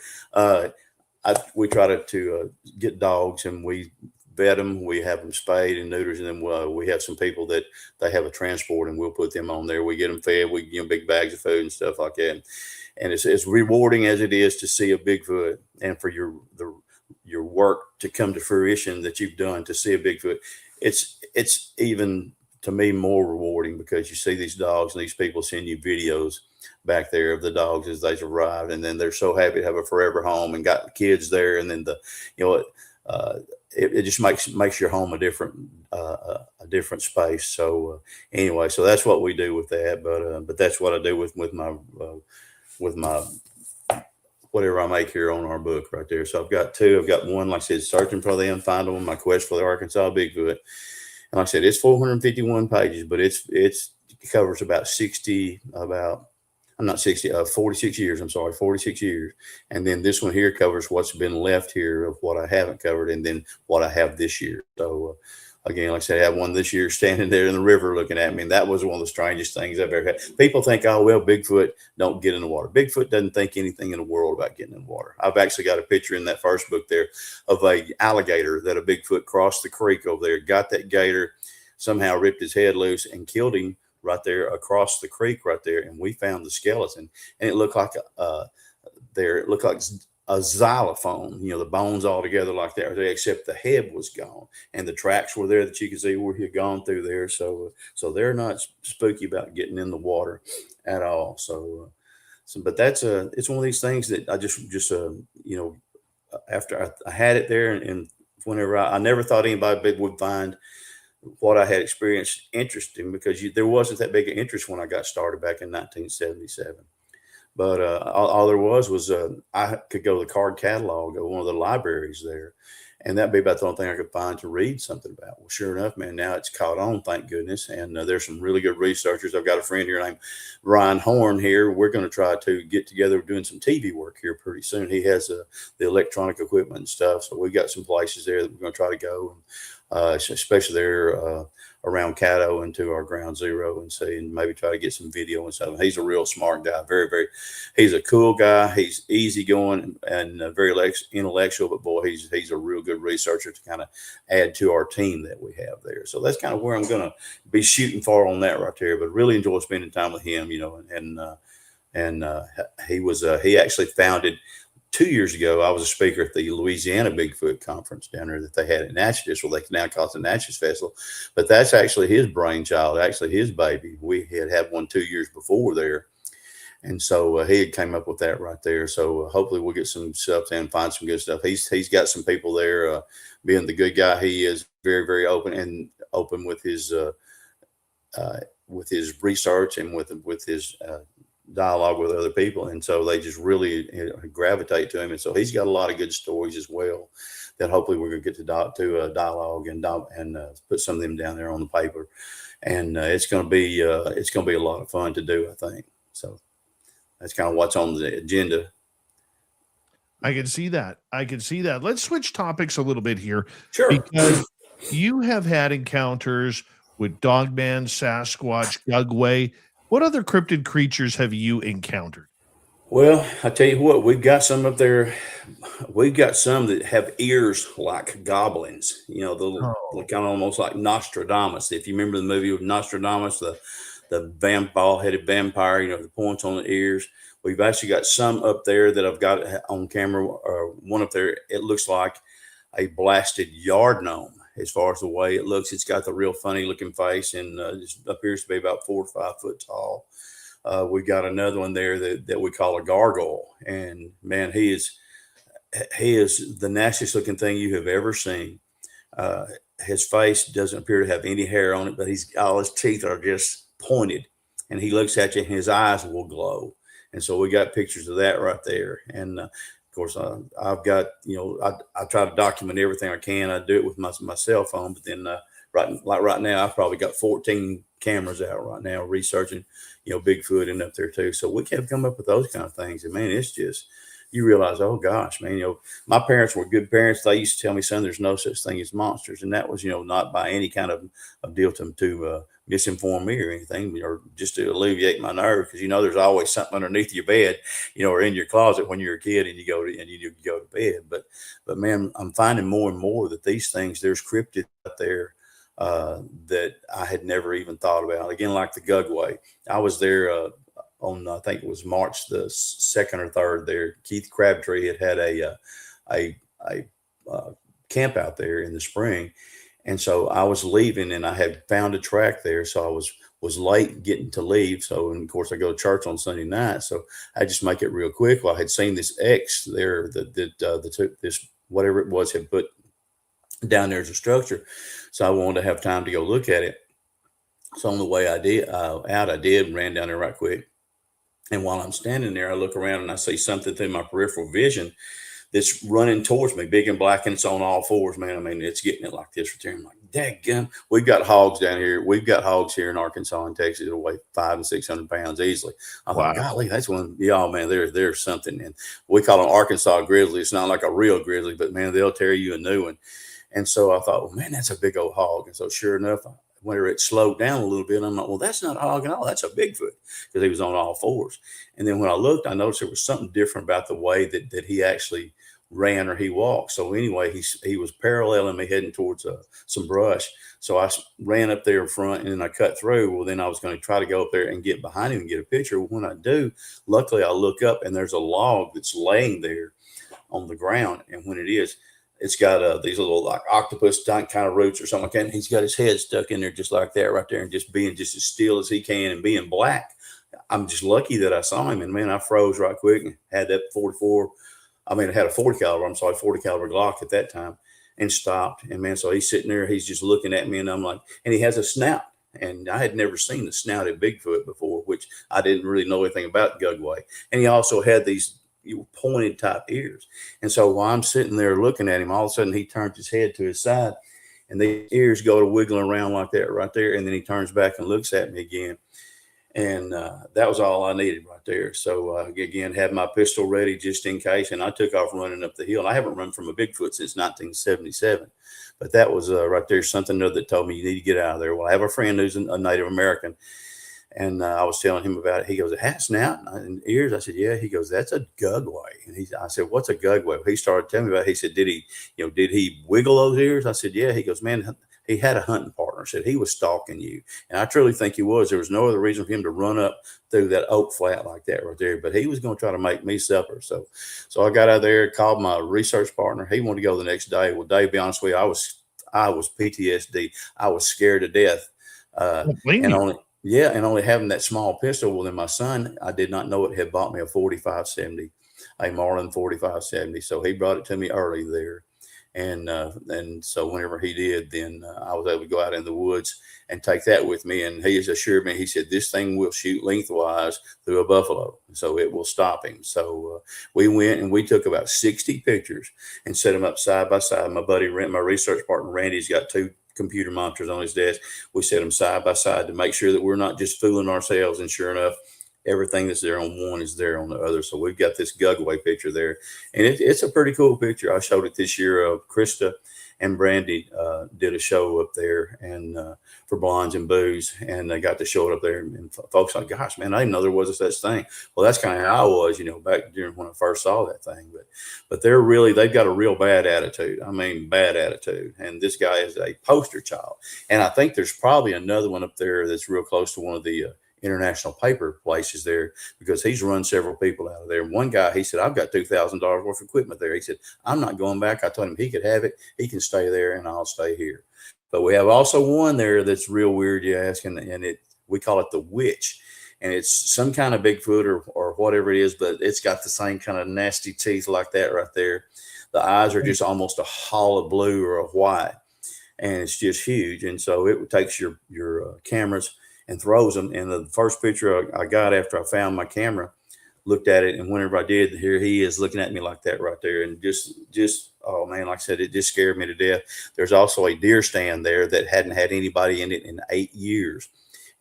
we try to get dogs, and we vet them. We have them spayed and neuters, and then we have some people that they have a transport, and we'll put them on there. We get them fed. We give them big bags of food and stuff like that. And it's rewarding as it is to see a Bigfoot, and for your work to come to fruition that you've done to see a Bigfoot. It's even to me more rewarding, because you see these dogs and these people send you videos back there of the dogs as they've arrived, and then they're so happy to have a forever home and got kids there. And then it just makes your home a different space. So anyway, so that's what we do with that. But that's what I do with my whatever I make here on our book right there. So I've got two. I've got one, like I said, Searching for Them, Find Them, My Quest for the Arkansas Bigfoot. And like I said, it's 451 pages, but it covers about 46 years. I'm sorry, 46 years. And then this one here covers what's been left here of what I haven't covered, and then what I have this year. So again, like I said, I have one this year standing there in the river looking at me. And that was one of the strangest things I've ever had. People think, oh, well, Bigfoot don't get in the water. Bigfoot doesn't think anything in the world about getting in the water. I've actually got a picture in that first book there of a alligator that a Bigfoot crossed the creek over there, got that gator, somehow ripped his head loose and killed him right there across the creek right there. And we found the skeleton, and it looked like a xylophone, the bones all together like that, except the head was gone, and the tracks were there that you could see where he had gone through there. So they're not spooky about getting in the water at all. But that's it's one of these things that I just after I had it there, and whenever I never thought anybody would find what I had experienced interesting, because there wasn't that big an interest when I got started back in 1977. But all there was I could go to the card catalog of one of the libraries there, and that'd be about the only thing I could find to read something about. Well, sure enough, man, now it's caught on, thank goodness. And there's some really good researchers. I've got a friend here named Ryan Horn here. We're going to try to get together doing some TV work here pretty soon. He has the electronic equipment and stuff. So we got some places there that we're going to try to go, especially there around Caddo and to our ground zero, and see, and maybe try to get some video and stuff. He's a real smart guy, he's a cool guy. He's easygoing and very intellectual, but boy, he's a real good researcher to kind of add to our team that we have there. So that's kind of where I'm going to be shooting for on that right there. But really enjoy spending time with him, and he actually founded. 2 years ago, I was a speaker at the Louisiana Bigfoot conference down there that they had at Natchez. Well, they now call it the Natchez Festival, but that's actually his brainchild, actually his baby. We had one 2 years before there. And so he had came up with that right there. So hopefully we'll get some stuff and find some good stuff. He's got some people there, being the good guy he is, very, very open with his research and with his dialogue with other people, and so they just really gravitate to him. And so he's got a lot of good stories as well that hopefully we're going to get to dialogue and put some of them down there on the paper, and it's going to be a lot of fun to do, I think. So that's kind of what's on the agenda. I can see that. Let's switch topics a little bit here. Sure. Because you have had encounters with Dogman, Sasquatch, Gugwe. What other cryptid creatures have you encountered? Well, I tell you what, we've got some up there. We've got some that have ears like goblins, kind of almost like Nostradamus. If you remember the movie with Nostradamus, the bald-headed vampire, the points on the ears. We've actually got some up there that I've got on camera. One up there, it looks like a blasted yard gnome. As far as the way it looks, it's got the real funny looking face, and it appears to be about 4 to 5 foot tall. We got another one there that we call a gargoyle, and man, he is the nastiest looking thing you have ever seen. His face doesn't appear to have any hair on it, but all his teeth are just pointed, and he looks at you and his eyes will glow. And so we got pictures of that right there. And of course, I've got, I try to document everything I can. I do it with my cell phone, but then right now, I've probably got 14 cameras out right now researching, Bigfoot and up there too. So we can come up with those kind of things. And man, it's just, you realize, oh gosh, man, my parents were good parents. They used to tell me, son, there's no such thing as monsters. And that was, not by any kind of deal to misinform me or anything, or just to alleviate my nerve. Because, there's always something underneath your bed, or in your closet when you're a kid and you go to bed. But man, I'm finding more and more that these things, there's cryptids out there that I had never even thought about. Again, like the Gugwe. I was there on, I think it was March the 2nd or 3rd there. Keith Crabtree had a camp out there in the spring. And so I was leaving and I had found a track there. So I was late getting to leave. So, and of course I go to church on Sunday night. So I just make it real quick. Well, I had seen this X there that this, whatever it was, had put down there as a structure. So I wanted to have time to go look at it. So on the way I did and ran down there right quick. And while I'm standing there, I look around and I see something through my peripheral vision that's running towards me, big and black, and it's on all fours, man. I mean, it's getting it like this right there. I'm like, daggum. We've got hogs down here. We've got hogs here in Arkansas and Texas that weigh 500 and 600 pounds easily. I thought, golly, that's one. Yeah, man, there's something. And we call them Arkansas grizzly. It's not like a real grizzly, but man, they'll tear you a new one. And so I thought, well, man, that's a big old hog. And so sure enough, whenever it slowed down a little bit, I'm like, well, that's not a hog at all. That's a Bigfoot, because he was on all fours. And then when I looked, I noticed there was something different about the way that he actually ran or he walked. So anyway, he was paralleling me heading towards some brush. So I ran up there in front and then I cut through. Well, then I was going to try to go up there and get behind him and get a picture. When I do, luckily I look up and there's a log that's laying there on the ground. And when it is, it's got these little like octopus kind of roots or something like that. And he's got his head stuck in there just like that right there, and just being just as still as he can and being black. I'm just lucky that I saw him. And man, I froze right quick and had that 44. I mean, I had a 40 caliber, 40 caliber Glock at that time, and stopped. And man, so he's sitting there, he's just looking at me, and I'm like, and he has a snout. And I had never seen the snouted Bigfoot before, which I didn't really know anything about gugwe. And he also had these pointed type ears. And so while I'm sitting there looking at him, all of a sudden he turns his head to his side and the ears go to wiggling around like that right there. And then he turns back and looks at me again. And that was all I needed right there. So again, had my pistol ready just in case. And I took off running up the hill. I haven't run from a Bigfoot since 1977. But that was right there, something that told me you need to get out of there. Well, I have a friend who's a Native American. And I was telling him about it. He goes, it has snout and ears. I said, yeah. He goes, that's a gugwe. And I said, what's a gugwe? He started telling me about it. He said, did he wiggle those ears? I said, yeah. He goes, man, he had a hunting partner. Said he was stalking you. And I truly think he was. There was no other reason for him to run up through that oak flat like that right there. But he was going to try to make me suffer. So I got out there, called my research partner. He wanted to go the next day. Well, Dave, be honest with you, I was PTSD. I was scared to death. And only having that small pistol. Well, then my son, I did not know it, had bought me a 45-70, a Marlin 45-70. So he brought it to me early there. And so whenever he did, then I was able to go out in the woods and take that with me. And he has assured me, he said, this thing will shoot lengthwise through a buffalo. So it will stop him. So we went and we took about 60 pictures and set them up side by side. My buddy, my research partner, Randy's got 2 computer monitors on his desk. We set them side by side to make sure that we're not just fooling ourselves. And sure enough, everything that's there on one is there on the other. So we've got this gugwe picture there, and it's a pretty cool picture. I showed it this year. Krista and Brandy did a show up there and for Blondes and Booze, and they got to show it up there. And folks like, gosh, man, I didn't know there was such thing. Well, that's kind of how I was, back during when I first saw that thing. But they've got a real bad attitude. I mean, bad attitude. And this guy is a poster child. And I think there's probably another one up there that's real close to one of the international paper places there, because he's run several people out of there. And one guy, he said, I've got $2,000 worth of equipment there. He said, I'm not going back. I told him he could have it. He can stay there and I'll stay here. But we have also one there that's real weird, you ask, and we call it the witch. And it's some kind of Bigfoot or whatever it is, but it's got the same kind of nasty teeth like that right there. The eyes are just almost a hollow blue or a white, and it's just huge. And so it takes your cameras and throws them. And the first picture I got after I found my camera, looked at it, and whenever I did, here he is looking at me like that right there. And just oh man, like I said, it just scared me to death. There's also a deer stand there that hadn't had anybody in it in 8 years.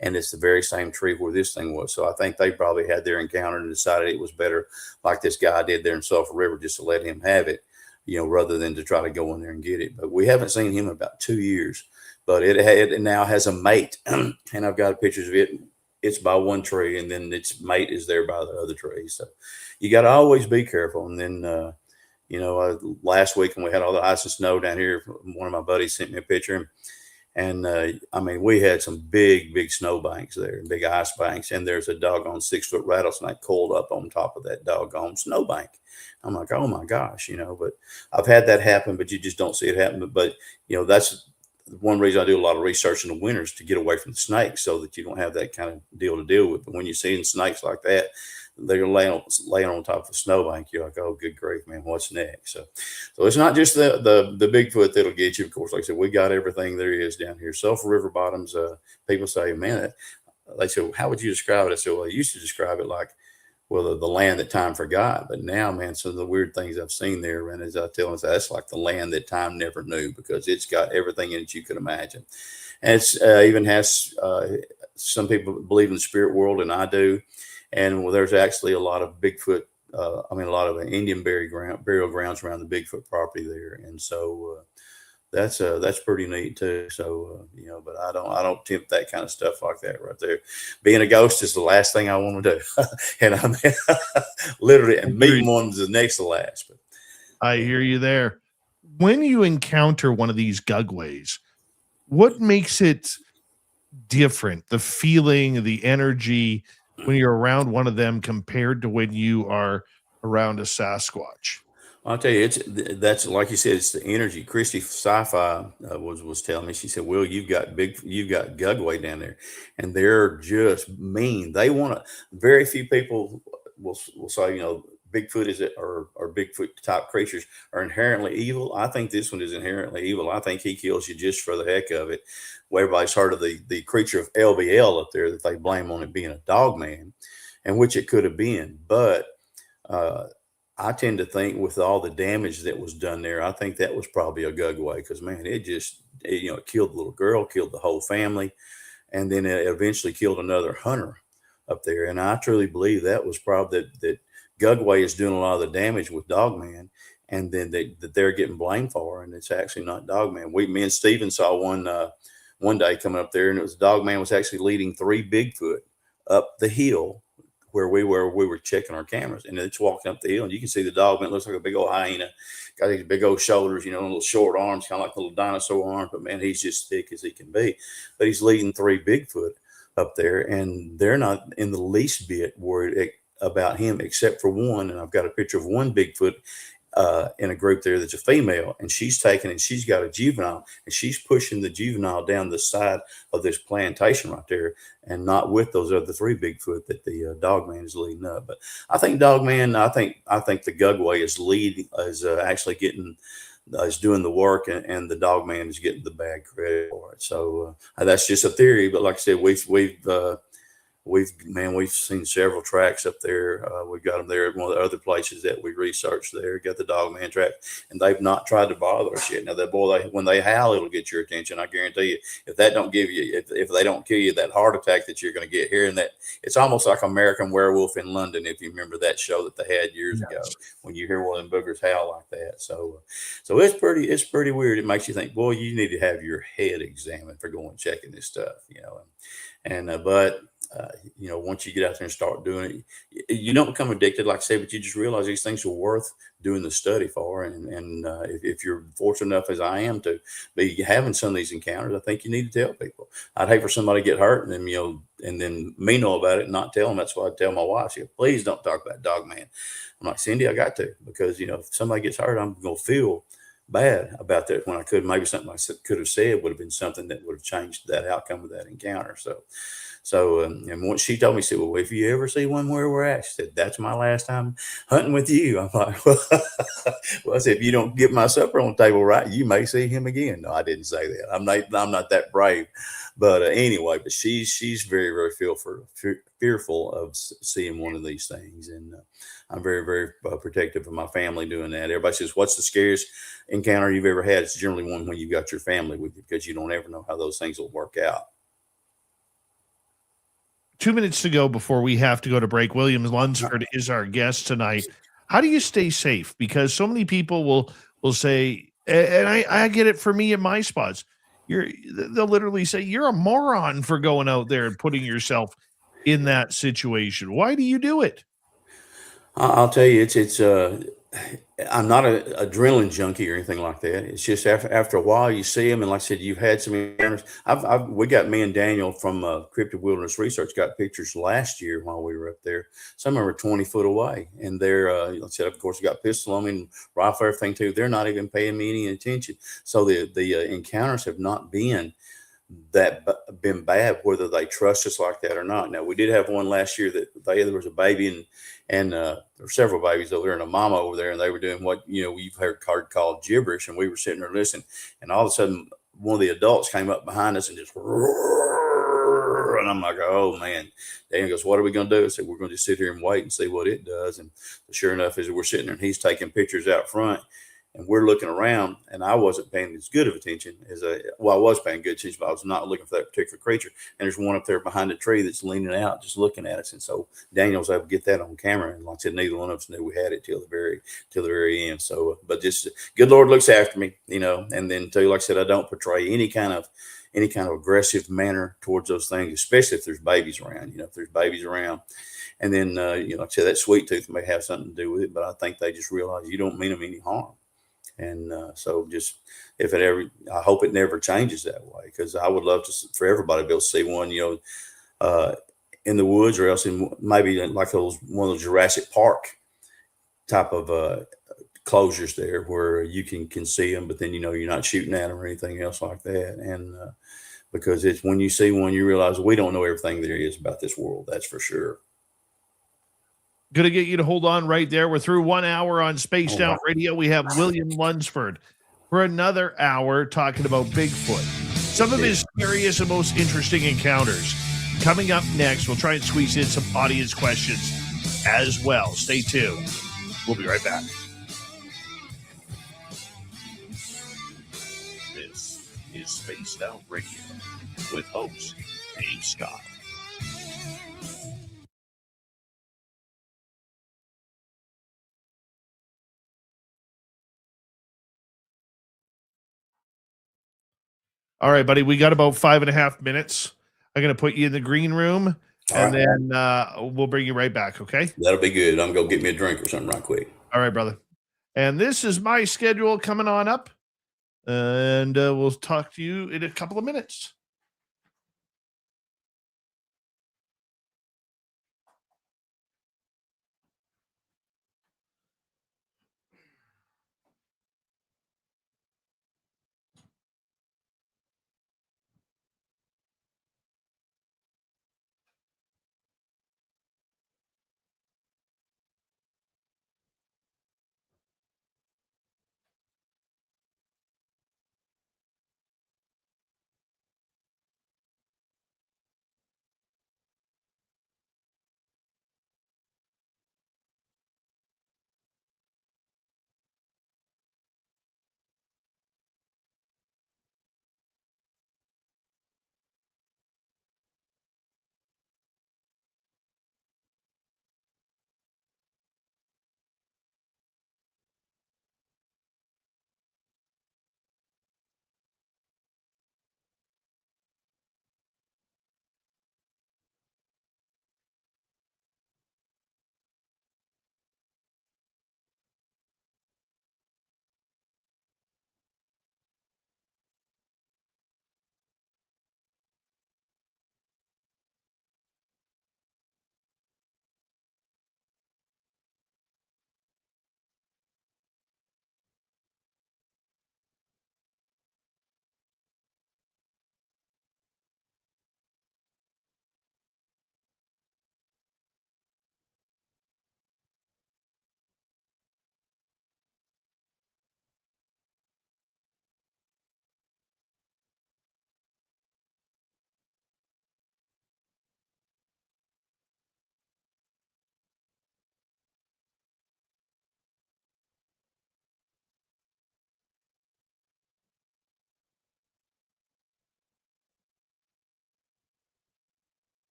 And it's the very same tree where this thing was. So I think they probably had their encounter and decided it was better, like this guy did there in Sulphur River, just to let him have it, rather than to try to go in there and get it. But we haven't seen him in about 2 years. But it now has a mate, and I've got pictures of it. It's by one tree, and then its mate is there by the other tree. So you got to always be careful. And then, last week when we had all the ice and snow down here, one of my buddies sent me a picture. And we had some big snow banks there, big ice banks. And there's a doggone 6-foot rattlesnake coiled up on top of that doggone snow bank. I'm like, oh my gosh, but I've had that happen, but you just don't see it happen. But that's one reason I do a lot of research in the winters to get away from the snakes so that you don't have that kind of deal to deal with. But when you're seeing snakes like that, they're laying on top of a snowbank. You're like, oh, good grief, man, what's next? So it's not just the Bigfoot that'll get you. Of course, like I said, we got everything there is down here. Sulphur River bottoms. People say, man, they said, well, how would you describe it? I said, well, I used to describe it like, well, the land that time forgot. But now, man, some of the weird things I've seen there, and as I tell them, that's like the land that time never knew, because it's got everything in it you could imagine. And it's even has some people believe in the spirit world, and I do. And well, there's actually a lot of Bigfoot. A lot of Indian burial grounds around the Bigfoot property there, and so that's pretty neat too. So but I don't tempt that kind of stuff like that right there. Being a ghost is the last thing I want to do, and I mean, literally, and meeting one is the next to last. But I hear you there. When you encounter one of these gugways, what makes it different? The feeling, the energy when you're around one of them compared to when you are around a Sasquatch? I'll tell you, that's like you said, it's the energy. Christy Sci-Fi was telling me. She said, "Will, you've got gugwe down there, and they're just mean. They want to. Very few people will say, Bigfoot or Bigfoot type creatures are inherently evil. I think this one is inherently evil. I think he kills you just for the heck of it. Well, everybody's heard of the creature of LBL up there that they blame on it being a dog man, and which it could have been. But I tend to think with all the damage that was done there, I think that was probably a gugwe, because man, it killed the little girl, killed the whole family, and then it eventually killed another hunter up there. And I truly believe that was probably that gugwe is doing a lot of the damage with Dogman, and then that they're getting blamed for, and it's actually not Dogman. Me and Steven saw one day coming up there, and it was Dogman was actually leading 3 Bigfoot up the hill where we were checking our cameras, and it's walking up the hill, and you can see the Dogman. It looks like a big old hyena, got these big old shoulders, little short arms, kind of like little dinosaur arms, but man, he's just thick as he can be. But he's leading 3 Bigfoot up there, and they're not in the least bit worried about him, except for one. And I've got a picture of one Bigfoot in a group there that's a female, and she's got a juvenile, and she's pushing the juvenile down the side of this plantation right there, and not with those other 3 Bigfoot that the Dogman is leading up. But I think Dogman, I think the gugwe is actually is doing the work, and the Dogman is getting the bad credit for it. So that's just a theory, but like I said, we've seen several tracks up there. We've got them there at one of the other places that we researched there. Got the Dogman track, and they've not tried to bother us yet. Now that when they howl, it'll get your attention. I guarantee you. If that don't give you, if they don't kill you, that heart attack that you're going to get hearing that, it's almost like American Werewolf in London. If you remember that show that they had years ago, when you hear one of them boogers howl like that. So it's pretty weird. It makes you think, boy, you need to have your head examined for going checking this stuff, but once you get out there and start doing it, you don't become addicted, like I say, but you just realize these things are worth doing the study for. And if you're fortunate enough, as I am, to be having some of these encounters, I think you need to tell people. I'd hate for somebody to get hurt and then, and then me know about it and not tell them. That's why I tell my wife, she goes, please don't talk about Dogman. I'm like, Cindy, I got to, because, if somebody gets hurt, I'm going to feel bad about that, when I could. Maybe something I could have said would have been something that would have changed that outcome of that encounter. So, and once she told me, she said, well, if you ever see one where we're at, she said, that's my last time hunting with you. I'm like, well, I said, if you don't get my supper on the table right, you may see him again. No, I didn't say that. I'm not that brave. But anyway, but she's very, very fearful of seeing one of these things. And I'm very, very protective of my family doing that. Everybody says, what's the scariest encounter you've ever had? It's generally one when you've got your family with you, because you don't ever know how those things will work out. 2 minutes to go before we have to go to break. William Lunsford is our guest tonight. How do you stay safe? Because so many people will say, and I get it for me in my spots, they'll literally say, you're a moron for going out there and putting yourself in that situation. Why do you do it? I'll tell you, I'm not an adrenaline junkie or anything like that. It's just after a while you see them, and like I said, you've had some encounters. We got me and Daniel from Cryptid Wilderness Research got pictures last year while we were up there. Some of them are 20 foot away, and they're like I said, of course, you got pistol on me and rifle, everything too. They're not even paying me any attention. So the encounters have not been bad, whether they trust us like that or not. Now we did have one last year that there was a baby and there were several babies over there and a mama over there, and they were doing what we've heard called gibberish, and we were sitting there listening, and all of a sudden one of the adults came up behind us and just roar, and I'm like, oh man. Dan goes, what are we going to do? I said, we're going to just sit here and wait and see what it does. And sure enough, as we're sitting there and he's taking pictures out front, and we're looking around, and I wasn't paying as good of attention I was paying good attention, but I was not looking for that particular creature. And there's one up there behind the tree that's leaning out, just looking at us. And so Daniel was able to get that on camera. And like I said, neither one of us knew we had it till the very end. So, but just good Lord looks after me, and then too, like I said, I don't portray any kind of aggressive manner towards those things, especially if there's babies around, if there's babies around. And then, like I said, that sweet tooth may have something to do with it, but I think they just realize you don't mean them any harm. And so just I hope it never changes that way, because I would love for everybody to be able to see one, in the woods, or else in maybe like one of those Jurassic Park type of closures there where you can see them, but then, you're not shooting at them or anything else like that. And because it's when you see one, you realize we don't know everything there is about this world. That's for sure. Going to get you to hold on right there. We're through 1 hour on Spaced Out Wow. Radio. We have William Lunsford for another hour talking about Bigfoot. Some of his scariest and most interesting encounters. Coming up next, we'll try and squeeze in some audience questions as well. Stay tuned. We'll be right back. This is Spaced Out Radio with host Dave Scott. All right, buddy. We got about 5.5 minutes. I'm going to put you in the green room, and then we'll bring you right back, okay? That'll be good. I'm going to get me a drink or something right quick. All right, brother. And this is my schedule coming on up, and we'll talk to you in a couple of minutes.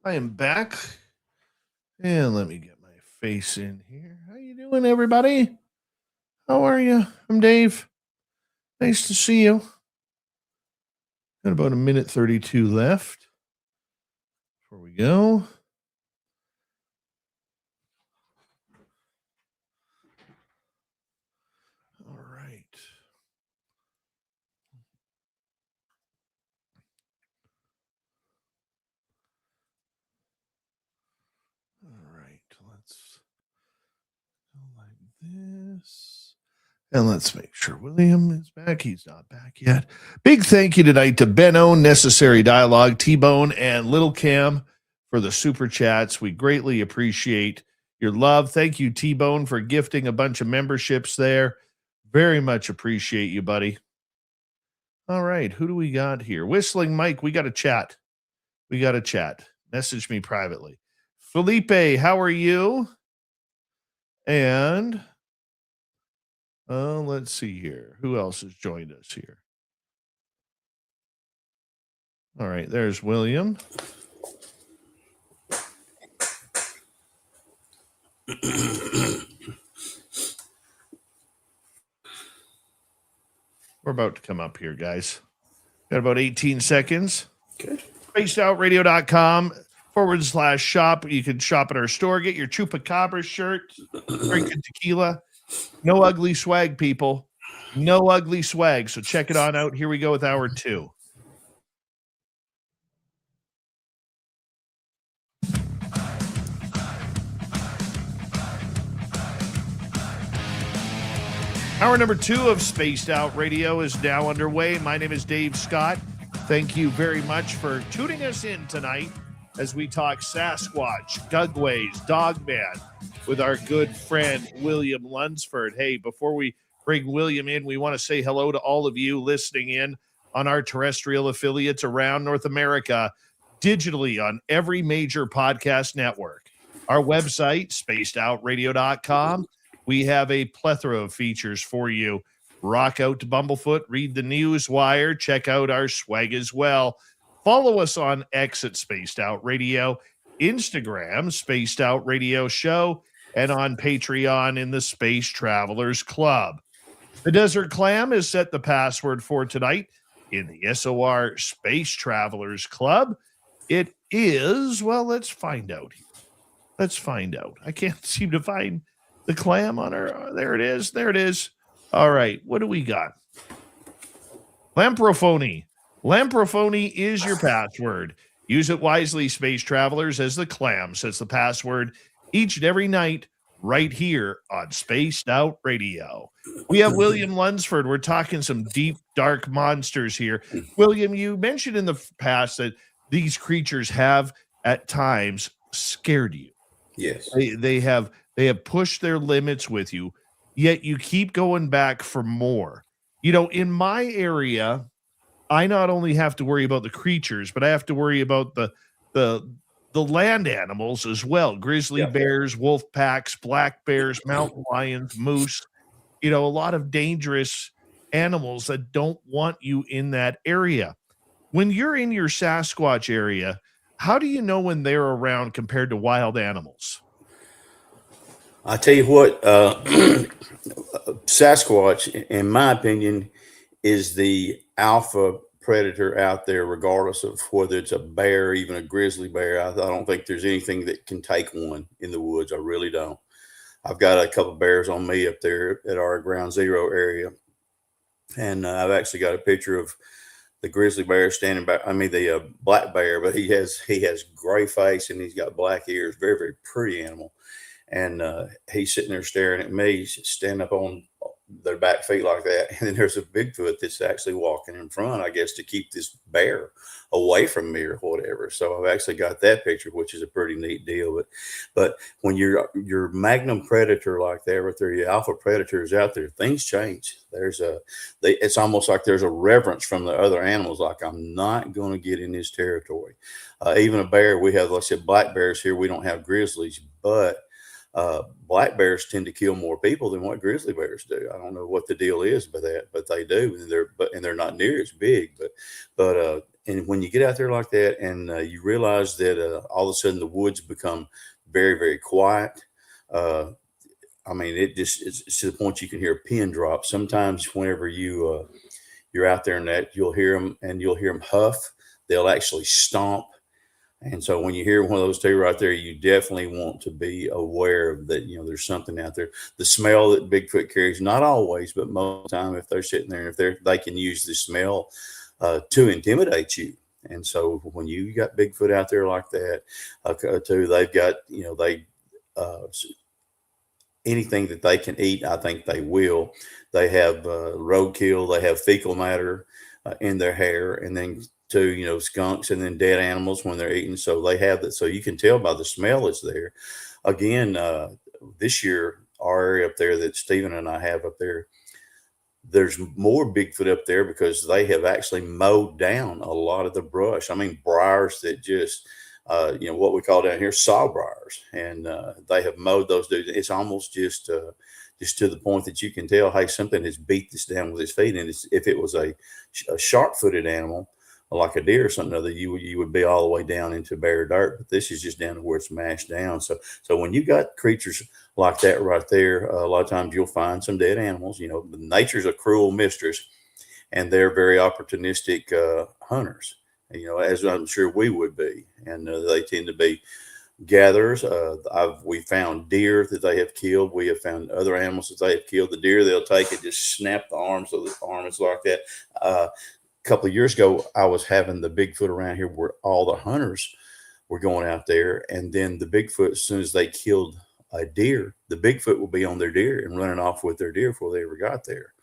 I am back. And let me get my face in here. How you doing, everybody? How are you? I'm Dave. Nice to see you. Got about a minute 32 left before we go. All right. All right. Let's go like this. And let's make sure William is back. He's not back yet. Big thank you tonight to Benno, Necessary Dialogue, T-Bone, and Little Cam for the super chats. We greatly appreciate your love. Thank you, T-Bone, for gifting a bunch of memberships there. Very much appreciate you, buddy. All right. Who do we got here? Whistling Mike, we got a chat. Message me privately. Felipe, how are you? And let's see here. Who else has joined us here? All right, there's William. We're about to come up here, guys. Got about 18 seconds. Okay. Spacedoutradio.com/shop. You can shop at our store. Get your Chupacabra shirt. Drinking tequila. No ugly swag, people. No ugly swag. So check it on out. Here we go with hour 2. Hour number 2 of Spaced Out Radio is now underway. My name is Dave Scott. Thank you very much for tuning us in tonight as we talk Sasquatch, gugways, dogman with our good friend William Lunsford. Hey, before we bring William in, we want to say hello to all of you listening in on our terrestrial affiliates around North America, digitally on every major podcast network. Our website, spacedoutradio.com. We have a plethora of features for you. Rock out to Bumblefoot, read the news wire, check out our swag as well. Follow us on X at Spaced Out Radio, Instagram, Spaced Out Radio Show, and on Patreon in the Space Travelers Club. The Desert Clam has set the password for tonight in the SOR Space Travelers Club. It is, well, let's find out here. Let's find out. I can't seem to find the clam on our, there it is. There it is. All right. What do we got? Lamprophony. Lamprophony is your password. Use it wisely, space travelers, as the clam sets the password each and every night right here on Spaced Out Radio. We have William Lunsford. We're talking some deep, dark monsters here. William, you mentioned in the past that these creatures have at times scared you. Yes. They have pushed their limits with you, yet you keep going back for more. You know, in my area, I not only have to worry about the creatures, but I have to worry about the land animals as well. Grizzly bears, wolf packs, black bears, mountain lions, moose, you know, a lot of dangerous animals that don't want you in that area. When you're in your Sasquatch area, how do you know when they're around compared to wild animals? I tell you what, Sasquatch, in my opinion, is the alpha predator out there, regardless of whether it's a bear, even a grizzly bear. I don't think there's anything that can take one in the woods. I really don't. I've got a couple of bears on me up there at our ground zero area. And I've actually got a picture of the grizzly bear standing back. I mean, the black bear, but he has gray face and he's got black ears. Very, very pretty animal. And he's sitting there staring at me. He's standing up on their back feet like that. And then there's a Bigfoot that's actually walking in front, I guess, to keep this bear away from me or whatever. So I've actually got that picture, which is a pretty neat deal. But when you're magnum predator like that, right there, your alpha predators out there, things change. It's almost like there's a reverence from the other animals. Like, I'm not going to get in this territory. Even a bear, we have, like I said, black bears here. We don't have grizzlies, but Black bears tend to kill more people than what grizzly bears do. I don't know what the deal is by that, but they do, and they're not near as big. And when you get out there like that, and you realize that all of a sudden the woods become very, very quiet. I mean, it's to the point you can hear a pin drop. Sometimes whenever you're out there and that, you'll hear them huff. They'll actually stomp. And so when you hear one of those two right there, you definitely want to be aware of that. There's something out there. The smell that Bigfoot carries, not always, but most of the time, if they're sitting there, they can use the smell to intimidate you. And so when you got Bigfoot out there like that, too, they've got, anything that they can eat, I think they will. They have roadkill, they have fecal matter in their hair, and then too, skunks and then dead animals when they're eating. So they have that. So you can tell by the smell it's there. Again, this year, our area up there that Stephen and I have up there, there's more Bigfoot up there because they have actually mowed down a lot of the brush. I mean, briars that just, what we call down here sawbriars, and they have mowed those dudes. It's almost just to the point that you can tell, hey, something has beat this down with his feet. And if it was a sharp-footed animal, like a deer or something other, you would be all the way down into bare dirt. But this is just down to where it's mashed down. So when you got creatures like that right there, a lot of times you'll find some dead animals. Nature's a cruel mistress, and they're very opportunistic hunters. As I'm sure we would be, and they tend to be gatherers. We found deer that they have killed. We have found other animals that they have killed. The deer, they'll take it, just snap the arms of the arms like that. Couple of years ago, I was having the Bigfoot around here where all the hunters were going out there. And then the Bigfoot, as soon as they killed a deer, the Bigfoot will be on their deer and running off with their deer before they ever got there.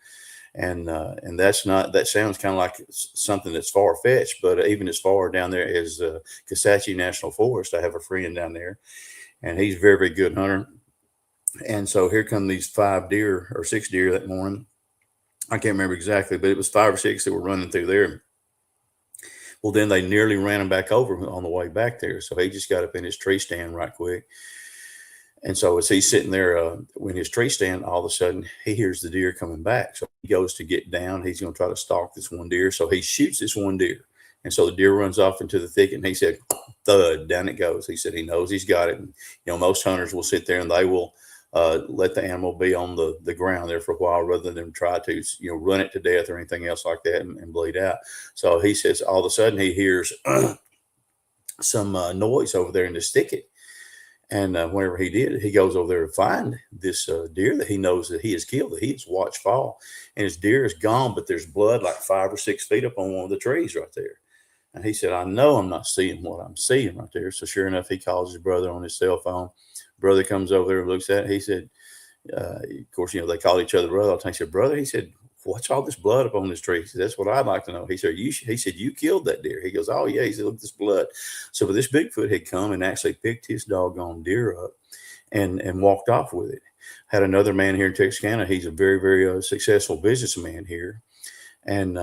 And that sounds kind of like something that's far fetched, but even as far down there as Kisatchie National Forest, I have a friend down there, and he's a very, very good hunter. And so here come these 5 deer or 6 deer that morning. I can't remember exactly, but it was 5 or 6 that were running through there. Well, then they nearly ran him back over on the way back there. So he just got up in his tree stand right quick. And so as he's sitting there in his tree stand, all of a sudden he hears the deer coming back. So he goes to get down. He's going to try to stalk this one deer. So he shoots this one deer. And so the deer runs off into the thicket, and he said, thud, down it goes. He said he knows he's got it. And, most hunters will sit there and they will let the animal be on the ground there for a while rather than try to, run it to death or anything else like that and bleed out. So he says all of a sudden he hears some noise over there in this thicket. And whenever he did, he goes over there to find this deer that he knows that he has killed, that he has watched fall. And his deer is gone, but there's blood like 5 or 6 feet up on one of the trees right there. And he said, I know I'm not seeing what I'm seeing right there. So sure enough, he calls his brother on his cell phone. Brother comes over there and looks at it. He said, of course, they called each other brother. He said, brother, he said, what's all this blood up on this tree? He said, that's what I'd like to know. He said, you killed that deer. He goes, oh yeah. He said, look at this blood. So but this Bigfoot had come and actually picked his doggone deer up and walked off with it. Had another man here in Texarkana. He's a very, very successful businessman here. And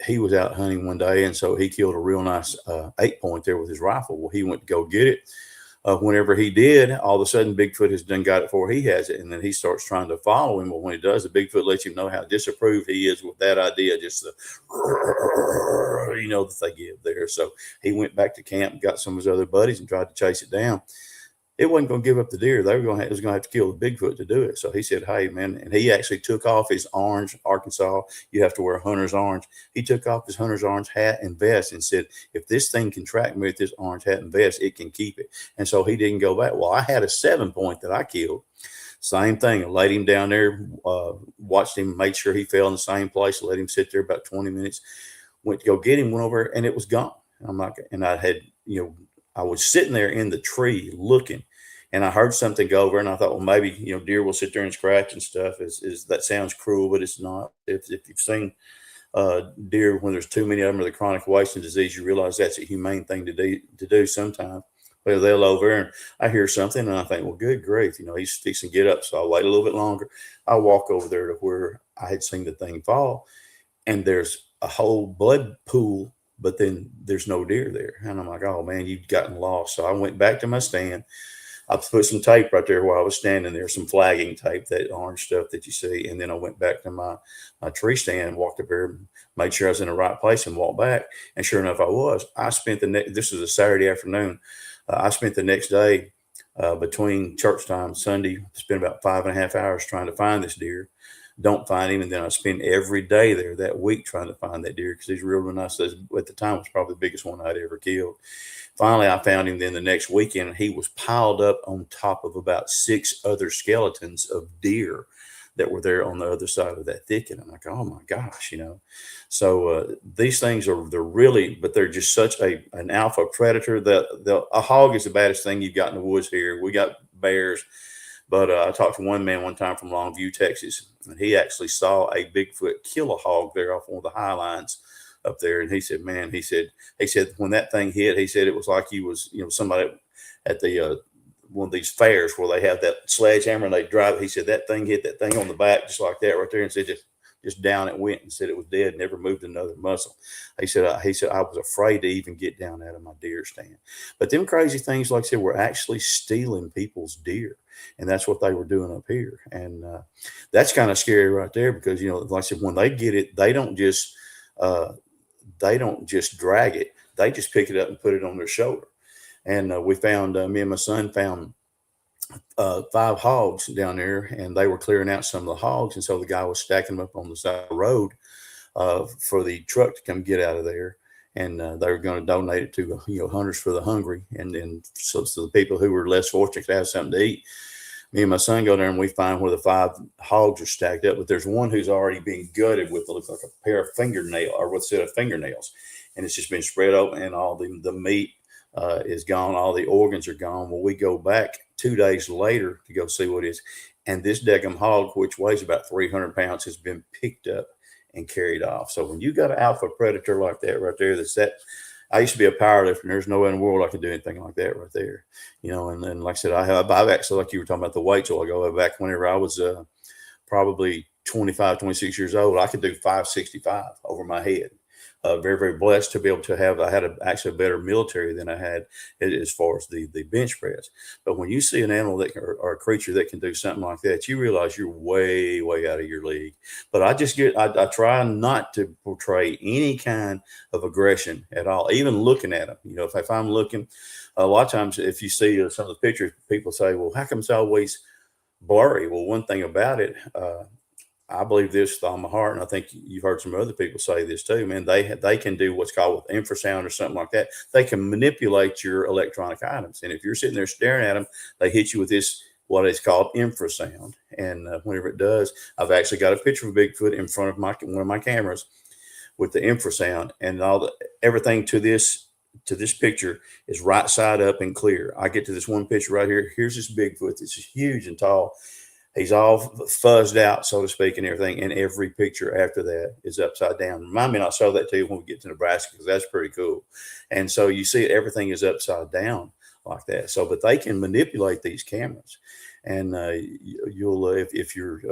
he was out hunting one day. And so he killed a real nice 8-point there with his rifle. Well, he went to go get it. Whenever he did, all of a sudden Bigfoot has done got it before he has it. And then he starts trying to follow him. But when he does, the Bigfoot lets him know how disapproved he is with that idea, just the, that they give there. So he went back to camp and got some of his other buddies and tried to chase it down. It wasn't going to give up the deer. It was going to have to kill the Bigfoot to do it. So he said, hey, man, and he actually took off his orange Arkansas. You have to wear hunter's orange. He took off his hunter's orange hat and vest and said, if this thing can track me with this orange hat and vest, it can keep it. And so he didn't go back. Well, I had a 7-point that I killed. Same thing. I laid him down there, watched him, made sure he fell in the same place, let him sit there about 20 minutes, went to go get him, went over, and it was gone. I'm like, and I had, I was sitting there in the tree looking, and I heard something go over, and I thought, well, maybe, deer will sit there and scratch and stuff. Is that sounds cruel, but it's not. If you've seen deer when there's too many of them or the chronic wasting disease, you realize that's a humane thing to do sometimes. Well, they'll over and I hear something, and I think, well, good grief, he's fixing to get up. So I'll wait a little bit longer. I walk over there to where I had seen the thing fall, and there's a whole blood pool, but then there's no deer there. And I'm like, oh man, you've gotten lost. So I went back to my stand, I put some tape right there where I was standing there, some flagging tape, that orange stuff that you see. And then I went back to my tree stand and walked up there, made sure I was in the right place, and walked back. And sure enough, I was. I spent this was a Saturday afternoon. I spent the next day between church time Sunday, spent about 5.5 hours trying to find this deer. Don't find him. And then I spent every day there that week trying to find that deer, because he's real nice. At the time, it was probably the biggest one I'd ever killed. Finally, I found him then the next weekend, and he was piled up on top of about 6 other skeletons of deer that were there on the other side of that thicket. I'm like, oh my gosh, So these things they're really, but they're just such an alpha predator. A hog is the baddest thing you've got in the woods here. We got bears, but I talked to one man one time from Longview, Texas, and he actually saw a Bigfoot kill a hog there off one of the high lines up there. And he said, man, he said when that thing hit, he said it was like he was, somebody at the one of these fairs where they have that sledgehammer and they drive. He said that thing hit that thing on the back just like that right there, and said just down it went, and said it was dead, never moved another muscle. He said I was afraid to even get down out of my deer stand. But them crazy things, like I said, were actually stealing people's deer, and that's what they were doing up here. And that's kind of scary right there, because like I said, when they get it, they don't just drag it, they just pick it up and put it on their shoulder. And we found, me and my son found 5 hogs down there, and they were clearing out some of the hogs. And so the guy was stacking them up on the side of the road for the truck to come get out of there. And they were going to donate it to, Hunters for the Hungry. And then so the people who were less fortunate to have something to eat. Me and my son go there, and we find where the 5 hogs are stacked up, but there's one who's already being gutted with what looks like a pair of fingernails, or what's it, a fingernails. And it's just been spread open, and all the meat is gone. All the organs are gone. Well, we go back 2 days later to go see what it is. And this daggum hog, which weighs about 300 pounds, has been picked up and carried off. So when you got an alpha predator like that right there, I used to be a powerlifter, and there's no way in the world I could do anything like that right there. And then, like I said, I've actually, like you were talking about the weights a while ago, back whenever I was probably 25, 26 years old, I could do 565 over my head. Very, very blessed to be able to have. I had actually a better military than I had as far as the bench press. But when you see an animal or a creature that can do something like that, you realize you're way, way out of your league. But I try not to portray any kind of aggression at all, even looking at them. If I'm looking, a lot of times if you see some of the pictures, people say, well, how come it's always blurry? Well, one thing about it, I believe this with all my heart, and I think you've heard some other people say this too, man. They can do what's called with infrasound or something like that. They can manipulate your electronic items, and if you're sitting there staring at them, they hit you with this, what is called infrasound. And whenever it does, I've actually got a picture of Bigfoot in front of one of my cameras with the infrasound, and everything to this picture is right side up and clear. I get to this one picture right here. Here's this Bigfoot. It's huge and tall. He's all fuzzed out, so to speak, and everything. And every picture after that is upside down. Remind me, and I'll show that to you when we get to Nebraska, because that's pretty cool. And so you see everything is upside down like that. So, but they can manipulate these cameras. And you'll, if you're,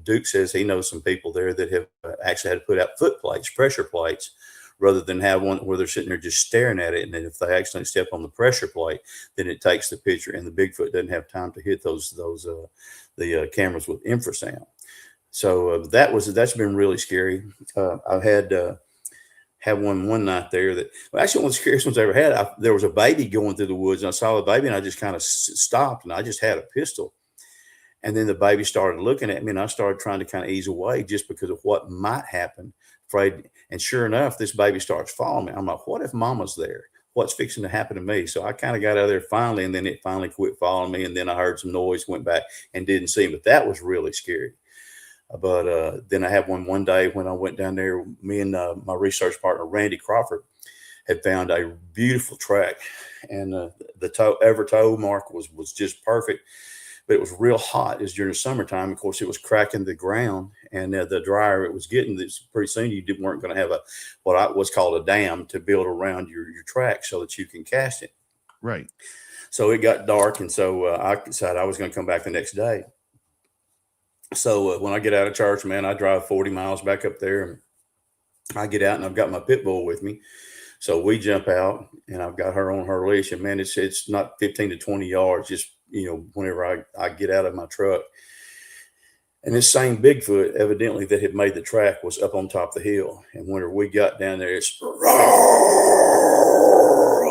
Duke says he knows some people there that have actually had to put out foot plates, pressure plates, rather than have one where they're sitting there just staring at it. And then if they actually step on the pressure plate, then it takes the picture, and the Bigfoot doesn't have time to hit the cameras with infrasound. So that's been really scary. I've had one night there that, well, actually one of the scariest ones I ever had. There was a baby going through the woods, and I saw the baby, and I just kind of stopped, and I just had a pistol. And then the baby started looking at me, and I started trying to kind of ease away just because of what might happen. Afraid. And sure enough, this baby starts following me. I'm like, what if mama's there? What's fixing to happen to me? So I kind of got out of there finally, and then it finally quit following me. And then I heard some noise, went back and didn't see him. But that was really scary. But then I had one day when I went down there, me and my research partner, Randy Crawford, had found a beautiful track. And the toe mark was just perfect. But it was real hot. It was during the summertime. Of course, it was cracking the ground, and the drier it was getting, pretty soon you weren't going to have what's called a dam to build around your track so that you can cast it. Right. So it got dark, and so I decided I was going to come back the next day. So when I get out of church, man, I drive 40 miles back up there, and I get out, and I've got my pit bull with me. So we jump out, and I've got her on her leash, and man, it's not 15 to 20 yards, just whenever I get out of my truck. And this same Bigfoot, evidently, that had made the track was up on top of the hill. And whenever we got down there, it's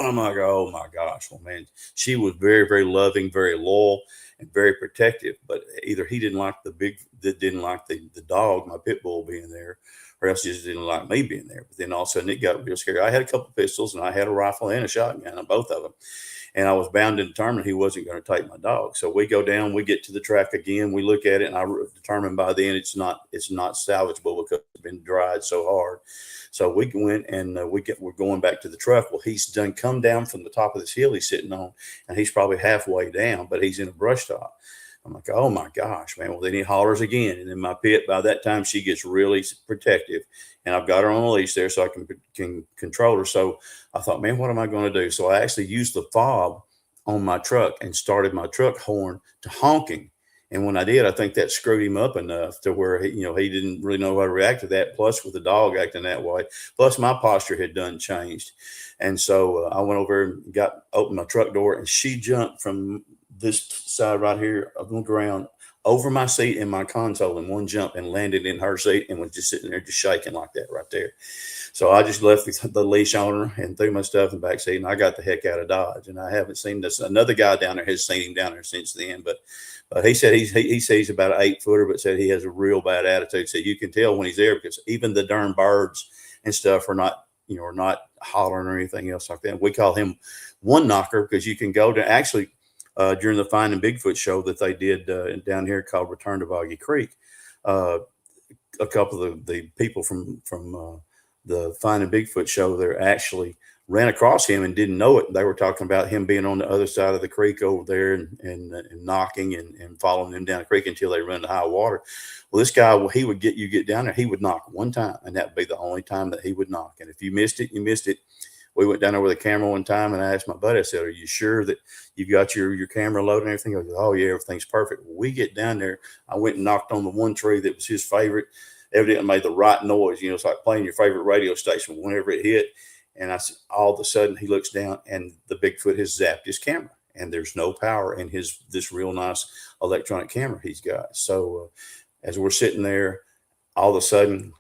I'm like, oh my gosh. Well, man, she was very, very loving, very loyal, and very protective. But either he didn't like the dog, my pit bull, being there, or else he just didn't like me being there. But then all of a sudden it got real scary. I had a couple of pistols, and I had a rifle and a shotgun on both of them. And I was bound and determined he wasn't going to take my dog. So we go down, we get to the track again, we look at it, and I determined by then it's not salvageable because it's been dried so hard. So we went and we're going back to the truck. Well, he's done come down from the top of this hill he's sitting on, and he's probably halfway down, but he's in a brush top. I'm like, oh my gosh, man. Well, then he hollers again. And in my pit, by that time, she gets really protective. And I've got her on a leash there so I can control her. So I thought, man, what am I going to do? So I actually used the fob on my truck and started my truck horn to honking. And when I did, I think that screwed him up enough to where he didn't really know how to react to that. Plus, with the dog acting that way, plus my posture had done changed. And so I went over and opened my truck door, and she jumped from this side right here on the ground over my seat in my console in one jump and landed in her seat and was just sitting there just shaking like that right there. So I just left the leash on her and threw my stuff in the back seat, and I got the heck out of Dodge. And I haven't seen this. Another guy down there has seen him down there since then, but he said he sees about an 8-footer, but said he has a real bad attitude. So you can tell when he's there because even the darn birds and stuff are not hollering or anything else like that. We call him one knocker because you can go to actually during the Finding Bigfoot show that they did down here called Return to Boggy Creek. A couple of the people from the Finding Bigfoot show there actually ran across him and didn't know it. They were talking about him being on the other side of the creek over there and knocking and following them down the creek until they run to high water. Well, this guy, he would get down there. He would knock one time, and that would be the only time that he would knock. And if you missed it, you missed it. We went down there with a camera one time, and I asked my buddy, I said, are you sure that you've got your camera loaded and everything? He goes, oh, yeah, everything's perfect. When we get down there, I went and knocked on the one tree that was his favorite. Evidently made the right noise. It's like playing your favorite radio station whenever it hit. And all of a sudden, he looks down, and the Bigfoot has zapped his camera. And there's no power in this real nice electronic camera he's got. So as we're sitting there, all of a sudden,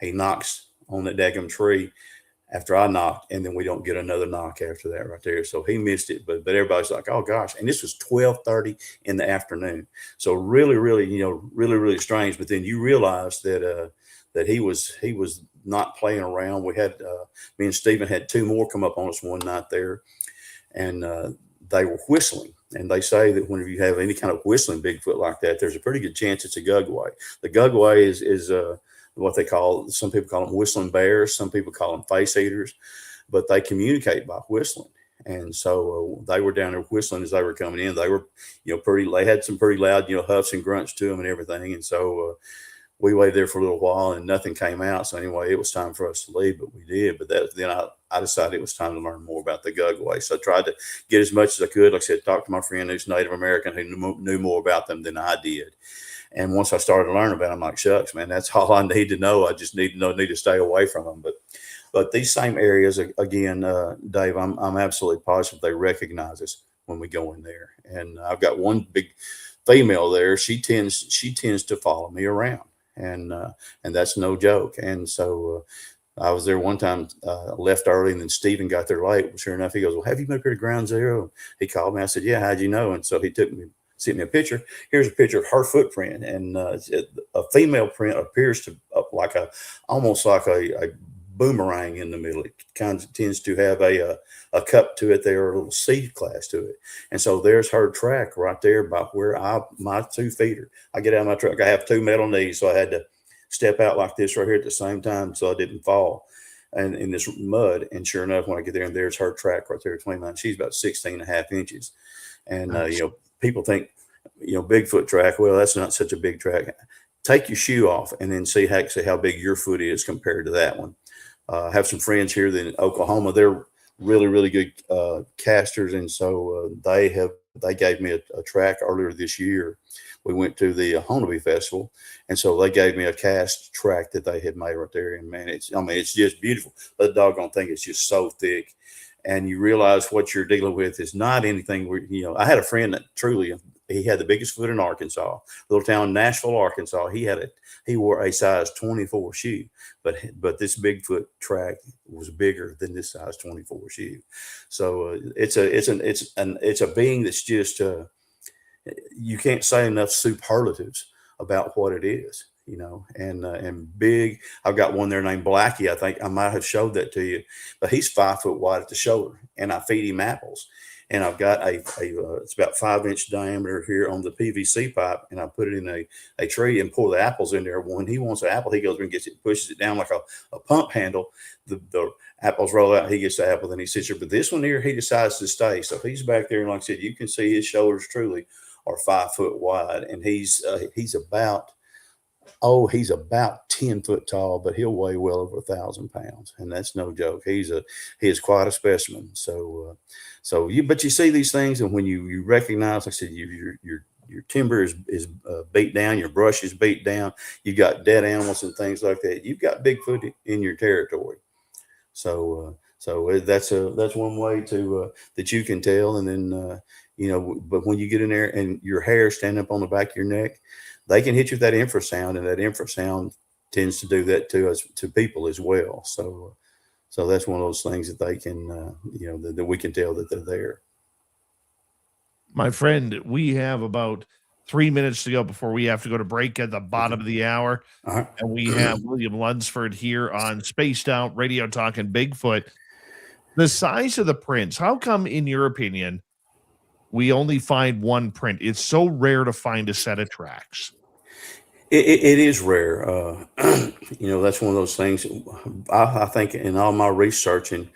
he knocks on that daggum tree after I knocked, and then we don't get another knock after that right there. So he missed it, but everybody's like, oh gosh. And this was 12:30 in the afternoon. So really, really strange. But then you realize that he was not playing around. We had me and Stephen had 2 more come up on us one night there, and they were whistling. And they say that whenever you have any kind of whistling Bigfoot like that, there's a pretty good chance it's a gugwe. The gugwe is what they call, some people call them whistling bears, some people call them face eaters, but they communicate by whistling. And so they were down there whistling as they were coming in. They were, they had some pretty loud, huffs and grunts to them and everything. And so we waited there for a little while and nothing came out. So anyway, it was time for us to leave, but we did. But then I decided it was time to learn more about the gugwe. So I tried to get as much as I could. Like I said, talk to my friend who's Native American who knew more about them than I did. And once I started to learn about them, I'm like, shucks, man, that's all I need to know. I just need to stay away from them. But these same areas, again, Dave, I'm absolutely positive they recognize us when we go in there. And I've got one big female there. She tends to follow me around, and that's no joke. And so I was there one time, left early, and then Stephen got there late. Well, sure enough, he goes, well, have you been up here to Ground Zero? He called me. I said, yeah, how'd you know? And so he sent me a picture. Here's a picture of her footprint, and a female print appears to almost like a boomerang in the middle. It kind of tends to have a cup to it there, or a little C class to it. And so there's her track right there by where my 2 feet are. I get out of my truck. I have 2 metal knees, so I had to step out like this right here at the same time so I didn't fall and in this mud. And sure enough, when I get there, and there's her track right there between mine. She's about 16.5 inches. And, people think, Bigfoot track, well, that's not such a big track. Take your shoe off and then see how big your foot is compared to that one. I have some friends here in Oklahoma. They're really, really good casters. And so they gave me a track earlier this year. We went to the Honolulu Festival. And so they gave me a cast track that they had made right there. And man, it's just beautiful. The doggone thing is just so thick. and you realize what you're dealing with is not anything where, I had a friend that truly, he had the biggest foot in Arkansas, little town, Nashville, Arkansas. He wore a size 24 shoe, but this Bigfoot track was bigger than this size 24 shoe. So it's a being that's just, you can't say enough superlatives about what it is, and big. I've got one there named Blackie. I think I might have showed that to you, but he's 5 foot wide at the shoulder, and I feed him apples. And I've got it's about 5-inch diameter here on the PVC pipe, and I put it in a tree and pour the apples in there. When he wants an apple, he goes and gets it, pushes it down like a pump handle. The apples roll out, he gets the apple, then he sits there. But this one here, he decides to stay. So he's back there, and like I said, you can see his shoulders truly are 5 foot wide, and he's about 10 foot tall, but he'll weigh well over 1,000 pounds, and that's no joke. He is quite a specimen. But you see these things, and when you recognize, like I said, your timber is beat down, your brush is beat down, you got dead animals and things like that. You've got Bigfoot in your territory. So that's one way to that you can tell. And then but when you get in there and your hair stand up on the back of your neck, they can hit you with that infrasound, and that infrasound tends to do that to people as well. So that's one of those things that they can, that we can tell that they're there. My friend, we have about 3 minutes to go before we have to go to break at the bottom of the hour. Uh-huh. And we have William Lunsford here on Spaced Out Radio talking Bigfoot. The size of the prints, how come, in your opinion, we only find one print? It's so rare to find a set of tracks. It is rare. That's one of those things. I think in all my researching,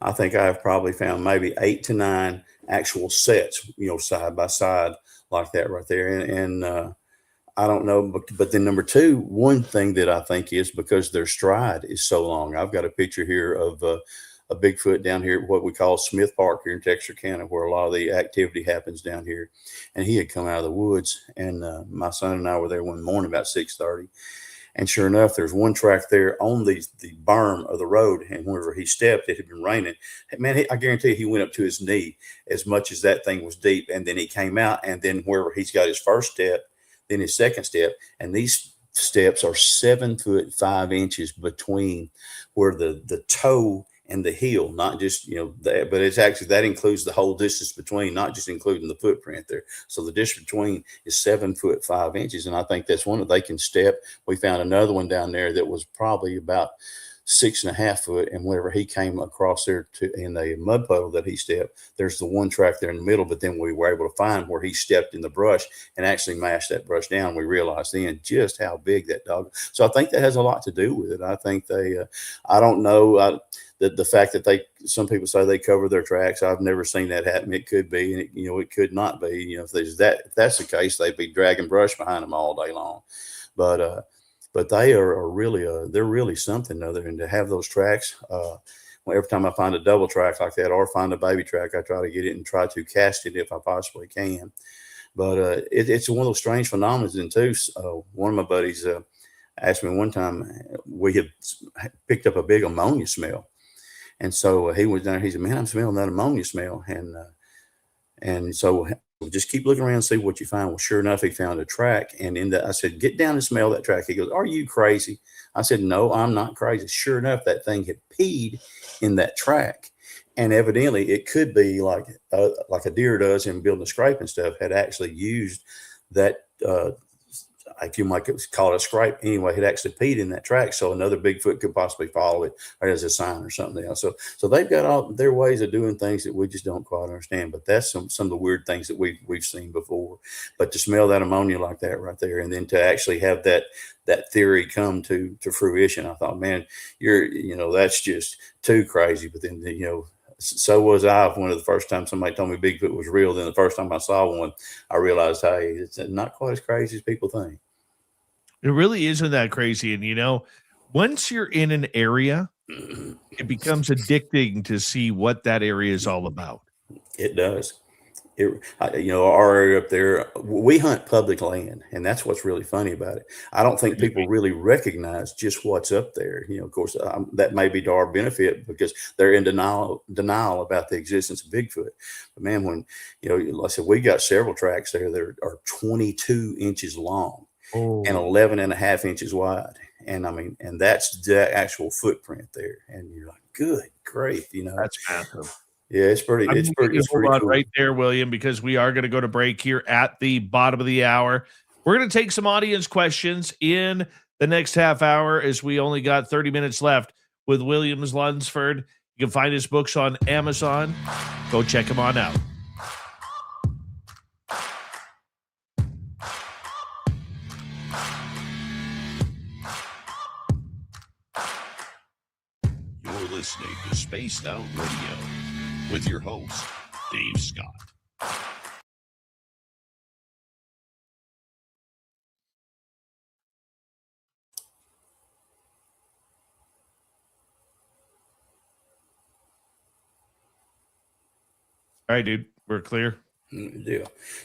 I think I have probably found maybe 8 to 9 actual sets, side by side like that right there. And I don't know, but then number two, one thing that I think is because their stride is so long. I've got a picture here of a Bigfoot down here, what we call Smith Park here in Texarkana, where a lot of the activity happens down here. And he had come out of the woods, and my son and I were there one morning about 6:30. And sure enough, there's one track there on the berm of the road. And whenever he stepped, it had been raining. Man, I guarantee he went up to his knee as much as that thing was deep. And then he came out, and then wherever he's got his first step, then his second step. And these steps are 7 foot 5 inches between where the toe and the heel, not just, but it's actually, that includes the whole distance between, not just including the footprint there. So the distance between is 7 foot 5 inches. And I think that's one that they can step. We found another one down there that was probably about 6.5 foot. And whenever he came across there in a mud puddle that he stepped, there's the one track there in the middle, but then we were able to find where he stepped in the brush and actually mashed that brush down. We realized then just how big that dog. So I think that has a lot to do with it. I think I don't know, the fact that some people say they cover their tracks. I've never seen that happen. It could be, and it could not be. If that's the case, they'd be dragging brush behind them all day long. But they are really they're really something other than to have those tracks. Every time I find a double track like that or find a baby track, I try to get it and try to cast it if I possibly can. But it's one of those strange phenomena. And too, one of my buddies asked me one time, we had picked up a big ammonia smell. And so he was down there. He said, "Man, I'm smelling that ammonia smell." And so just keep looking around and see what you find. Well, sure enough, he found a track. And I said, "Get down and smell that track." He goes, "Are you crazy?" I said, "No, I'm not crazy." Sure enough, that thing had peed in that track. And evidently it could be like a deer does in building a scrape and stuff, had actually used that, if you might call it a scrape. Anyway, it actually peed in that track. So another Bigfoot could possibly follow it or as a sign or something else. So they've got all their ways of doing things that we just don't quite understand. But that's some of the weird things that we've seen before. But to smell that ammonia like that right there, and then to actually have that theory come to fruition, I thought, man, that's just too crazy. But then, so was I. One of the first times somebody told me Bigfoot was real. Then the first time I saw one, I realized, hey, it's not quite as crazy as people think. It really isn't that crazy. And, once you're in an area, it becomes addicting to see what that area is all about. It does. Our area up there, we hunt public land, and that's what's really funny about it. I don't think people really recognize just what's up there. Of course, that may be to our benefit because they're in denial about the existence of Bigfoot. But man, when like I said, we got several tracks there that are 22 inches long and 11 and a half inches wide. And I mean, and that's the actual footprint there. And you're like, good grief, That's massive. Yeah, it's pretty Hold on cool. right there, William, because we are going to go to break here at the bottom of the hour. We're going to take some audience questions in the next half hour as we only got 30 minutes left with William Lunsford. You can find his books on Amazon. Go check him on out. You're listening to Spaced Out Radio with your host, Dave Scott. All right, dude, we're clear. Yeah.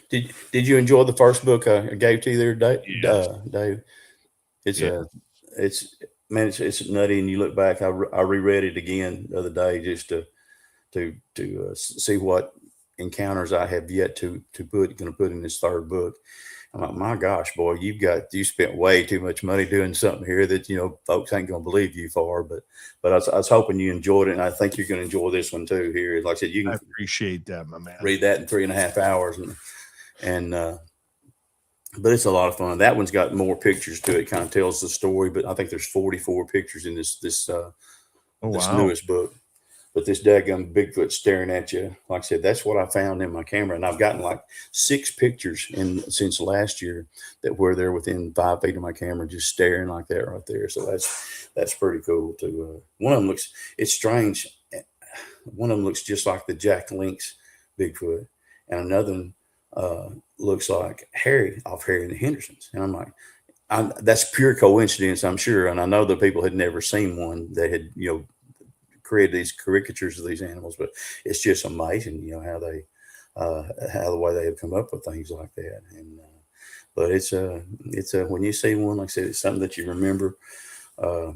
Did you enjoy the first book I gave to you there, Dave? Yes. Dave? It's nutty, and you look back. I reread it again the other day just to see what encounters I have yet to put in this third book. I'm like, my gosh, boy, you spent way too much money doing something here that folks ain't gonna believe you for. But I was hoping you enjoyed it, and I think you're gonna enjoy this one too. Here, like I said, you can appreciate that, my man. Read that in 3.5 hours, but it's a lot of fun. That one's got more pictures to it. Kind of tells the story, but I think there's 44 pictures in this newest book. But this daggum Bigfoot staring at you, like I said, that's what I found in my camera. And I've gotten like 6 pictures since last year that were there within 5 feet of my camera, just staring like that right there. So that's pretty cool too. One of them it's strange. One of them looks just like the Jack Link's Bigfoot, and another one looks like Harry and the Hendersons. And I'm like, that's pure coincidence, I'm sure. And I know the people had never seen one that had, created these caricatures of these animals, but it's just amazing, how the way they have come up with things like that. And but it's when you see one, like I said, it's something that you remember. So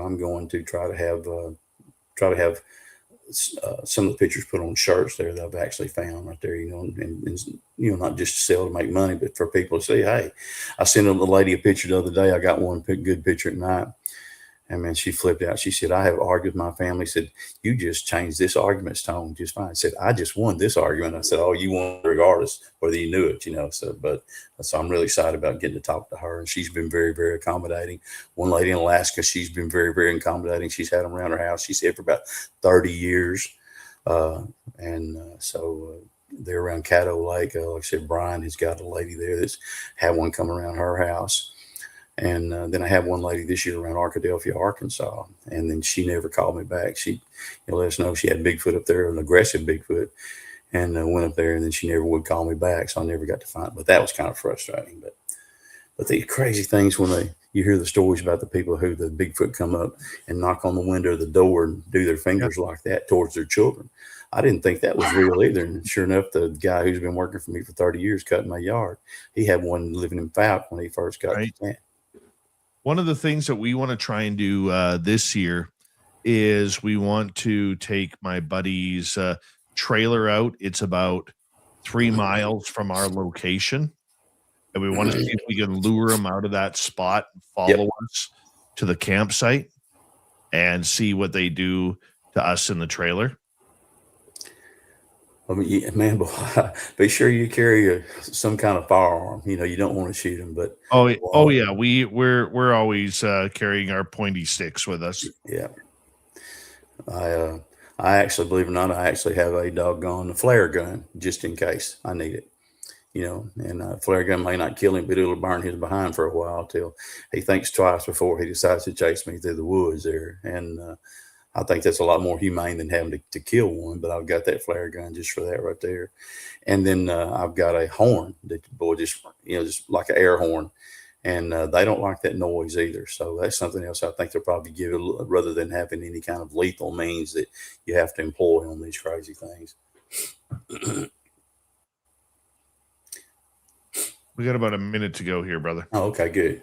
I'm going to try to have some of the pictures put on shirts there that I've actually found right there, and not just to sell to make money, but for people to see. Hey, I sent a lady a picture the other day. I got one good picture at night. And man, she flipped out. She said, I have argued with my family. Said, you just changed this argument's tone just fine. Said, I just won this argument. I said, oh, you won regardless, whether you knew it, So I'm really excited about getting to talk to her. And she's been very, very accommodating. One lady in Alaska, she's been very, very accommodating. She's had them around her house. She said for about 30 years. So they're around Caddo Lake. Like I said, Brian has got a lady there that's had one come around her house. And then I had one lady this year around Arkadelphia, Arkansas, and then she never called me back. She let us know she had Bigfoot up there, an aggressive Bigfoot, and went up there, and then she never would call me back, so I never got to find it. But that was kind of frustrating. But the crazy things when you hear the stories about the people who the Bigfoot come up and knock on the window of the door and do their fingers like that towards their children. I didn't think that was real either. And sure enough, the guy who's been working for me for 30 years cutting my yard, he had one living in Falk when he first got the tent. One of the things that we want to try and do this year is we want to take my buddy's trailer out. It's about 3 miles from our location. And we want to see if we can lure him out of that spot and follow us to the campsite and see what they do to us in the trailer. I mean, man, be sure you carry some kind of firearm. You don't want to shoot them, but yeah, we're always carrying our pointy sticks with us. Yeah, I actually, believe it or not, I actually have a doggone flare gun just in case I need it. And a flare gun may not kill him, but it'll burn his behind for a while till he thinks twice before he decides to chase me through the woods there. And I think that's a lot more humane than having to kill one, but I've got that flare gun just for that right there. And then I've got a horn that just like an air horn, and they don't like that noise either. So that's something else I think they'll probably give it rather than having any kind of lethal means that you have to employ on these crazy things. We got about a minute to go here, brother. Oh, okay, good.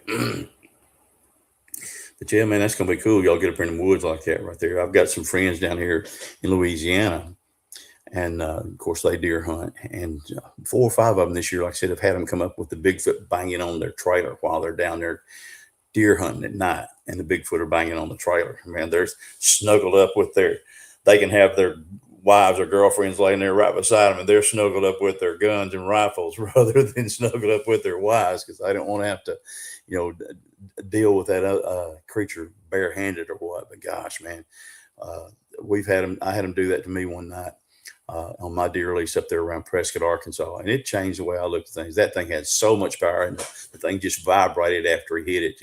But yeah, man, that's gonna be cool. Y'all get up in the woods like that right there. I've got some friends down here in Louisiana, and of course they deer hunt. And 4 or 5 of them this year, like I said, have had them come up with the Bigfoot banging on their trailer while they're down there deer hunting at night, and the Bigfoot are banging on the trailer. Man, they're snuggled up with they can have their wives or girlfriends laying there right beside them, and they're snuggled up with their guns and rifles rather than snuggled up with their wives, because they don't want to have to, deal with that creature barehanded or what. But gosh, man, I had them do that to me one night on my deer release up there around Prescott, Arkansas, and it changed the way I looked at things. That thing had so much power, and the thing just vibrated after he hit it.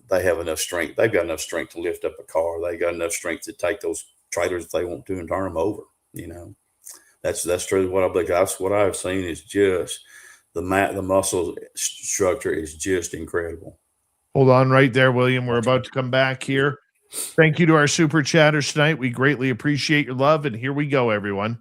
They have enough strength. They've got enough strength to lift up a car. They got enough strength to take those trailers if they want to and turn them over. That's true. What I've seen is just the muscle structure is just incredible. Hold on right there, William. We're about to come back here. Thank you to our super chatters tonight. We greatly appreciate your love. And here we go, everyone.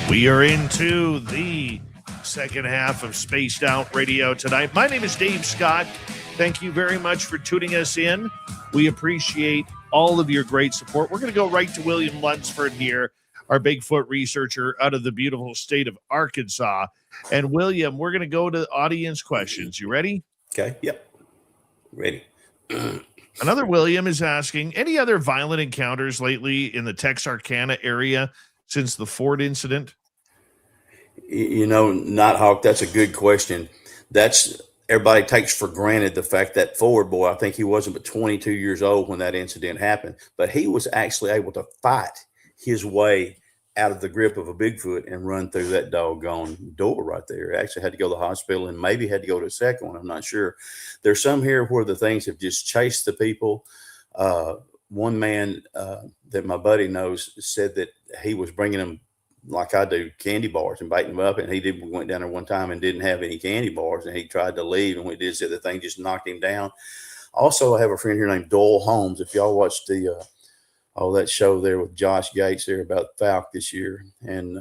We are into the second half of Spaced Out Radio tonight. My name is Dave Scott. Thank you very much for tuning us in. We appreciate all of your great support. We're going to go right to William Lunsford here, our Bigfoot researcher out of the beautiful state of Arkansas. And William, we're going to go to audience questions. You ready? Okay. Yep. Ready. Another William is asking, any other violent encounters lately in the Texarkana area since the Ford incident? Nighthawk, that's a good question. Everybody takes for granted the fact that Ford boy, I think he wasn't but 22 years old when that incident happened, but he was actually able to fight his way out of the grip of a Bigfoot and run through that doggone door right there. Actually had to go to the hospital and maybe had to go to a second one. I'm not sure. There's some here where the things have just chased the people. One man that my buddy knows said that he was bringing them, like I do, candy bars and biting them up. And we went down there one time and didn't have any candy bars, and he tried to leave. And we did say the thing just knocked him down. Also, I have a friend here named Doyle Holmes. If y'all watched that show there with Josh Gates there about Falk this year, and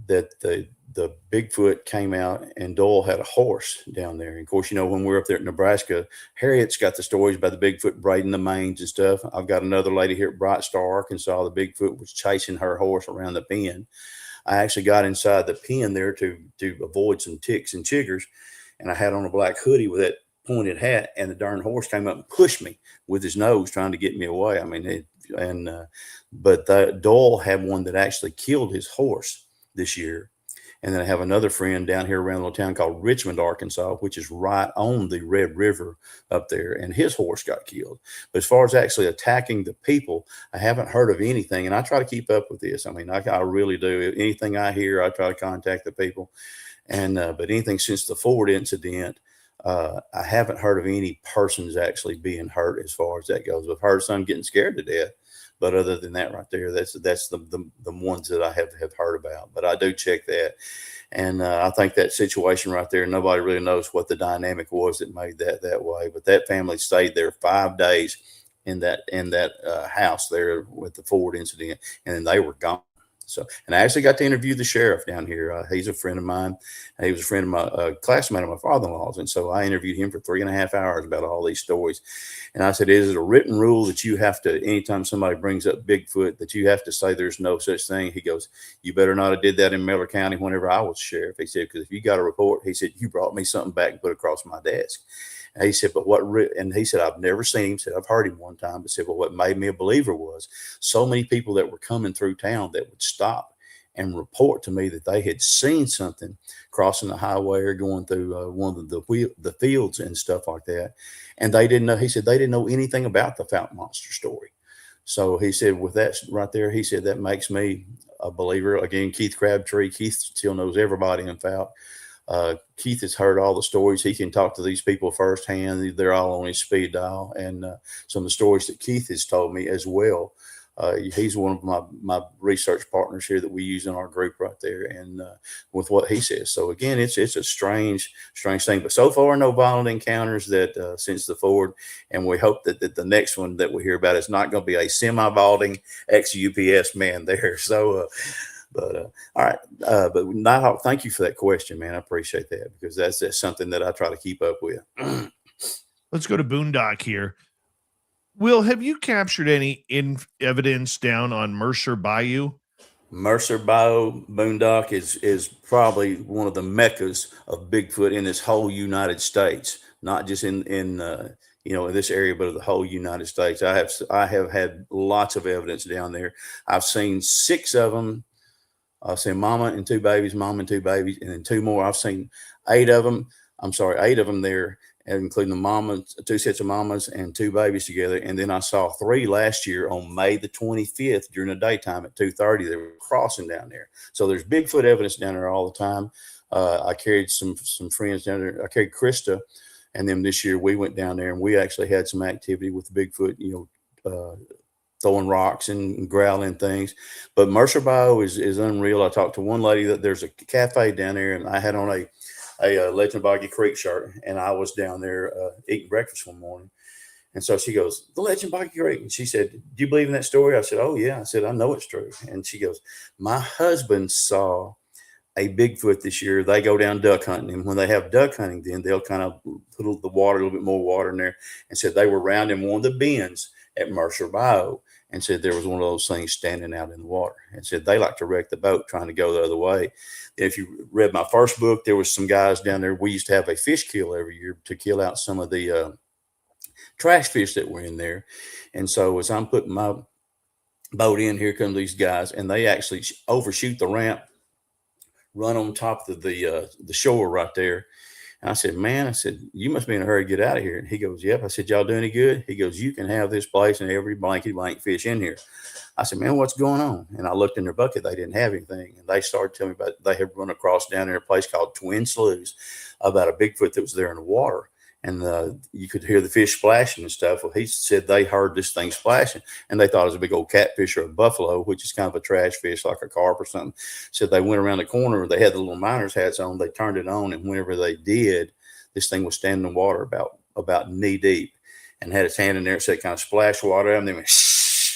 that the Bigfoot came out and Doyle had a horse down there. And of course, when we're up there at Nebraska, Harriet's got the stories about the Bigfoot braiding the manes and stuff. I've got another lady here at Bright Star, Arkansas. The Bigfoot was chasing her horse around the pen. I actually got inside the pen there to avoid some ticks and chiggers. And I had on a black hoodie with that pointed hat, and the darn horse came up and pushed me with his nose trying to get me away. I mean, but Doyle had one that actually killed his horse this year. And then I have another friend down here around a little town called Richmond, Arkansas, which is right on the Red River up there, and his horse got killed. But as far as actually attacking the people, I haven't heard of anything, and I try to keep up with this. I mean, I really do. Anything I hear, I try to contact the people. And but anything since the Ford incident, I haven't heard of any persons actually being hurt as far as that goes. I've heard some getting scared to death. But other than that right there, that's the ones that I have heard about. But I do check that. And I think that situation right there, nobody really knows what the dynamic was that made that way. But that family stayed there 5 days in that house there with the Ford incident, and then they were gone. So, and I actually got to interview the sheriff down here. He's a friend of mine. He was a friend of my classmate of my father-in-law's. And so I interviewed him for 3.5 hours about all these stories. And I said, is it a written rule that you have to, anytime somebody brings up Bigfoot, that you have to say there's no such thing? He goes, you better not have did that in Miller County whenever I was sheriff. He said, because if you got a report, he said, you brought me something back and put it across my desk. And he said, but and he said, I've never seen him. Said, I've heard him one time, but said, well, what made me a believer was so many people that were coming through town that would stop and report to me that they had seen something crossing the highway or going through one of the fields and stuff like that. And they didn't know, he said, they didn't know anything about the Falk monster story. So he said, with that right there, he said, that makes me a believer. Again, Keith Crabtree, Keith still knows everybody in Falk. Keith has heard all the stories. He can talk to these people firsthand. They're all on his speed dial. And some of the stories that Keith has told me as well He's one of my research partners here that we use in our group right there, and with what he says. So again, it's a strange thing. But so far, no violent encounters that since the Ford, and we hope that the next one that we hear about is not going to be a semi-balding ex-UPS man there. So. All right. But Nighthawk, thank you for that question, man. I appreciate that, because that's something that I try to keep up with. Let's go to Boondock here. Will, have you captured any evidence down on Mercer Bayou? Mercer Bayou, Boondock is probably one of the meccas of Bigfoot in this whole United States, not just in this area, but of the whole United States. I have had lots of evidence down there. I've seen 6 of them. I've seen mama and 2 babies, and then 2 more. I've seen 8 of them. 8 of them there, including the mamas, 2 sets of mamas and 2 babies together. And then I saw 3 last year on May the 25th during the daytime at 2:30. They were crossing down there. So there's Bigfoot evidence down there all the time. I carried some friends down there. I carried Krista, and then this year we went down there and we actually had some activity with Bigfoot, throwing rocks and growling things. But Mercer Bayou is unreal. I talked to one lady that there's a cafe down there, and I had on a Legend of Boggy Creek shirt, and I was down there eating breakfast one morning. And so she goes, the Legend of Boggy Creek. And she said, do you believe in that story? I said, oh yeah. I said, I know it's true. And she goes, my husband saw a Bigfoot this year. They go down duck hunting, and when they have duck hunting, then they'll kind of put a little bit more water in there, and said they were rounding one of the bends at Mercer Bayou, and said there was one of those things standing out in the water, and said they like to wreck the boat trying to go the other way. If you read my first book, there was some guys down there. We used to have a fish kill every year to kill out some of the trash fish that were in there. And so as I'm putting my boat in, here come these guys, and they actually overshoot the ramp, run on top of the shore right there. And I said, man, you must be in a hurry to get out of here. And he goes, yep. I said, y'all do any good? He goes, you can have this place and every blanket fish in here. I said, man, what's going on? And I looked in their bucket. They didn't have anything. And they started telling me about, they had run across down there a place called Twin Sloughs, about a Bigfoot that was there in the water. And you could hear the fish splashing and stuff. Well, he said they heard this thing splashing, and they thought it was a big old catfish or a buffalo, which is kind of a trash fish, like a carp or something. Said they went around the corner. They had the little miner's hats on. They turned it on, and whenever they did, this thing was standing in the water about knee deep, and had its hand in there. So it kind of splashed water at them. They went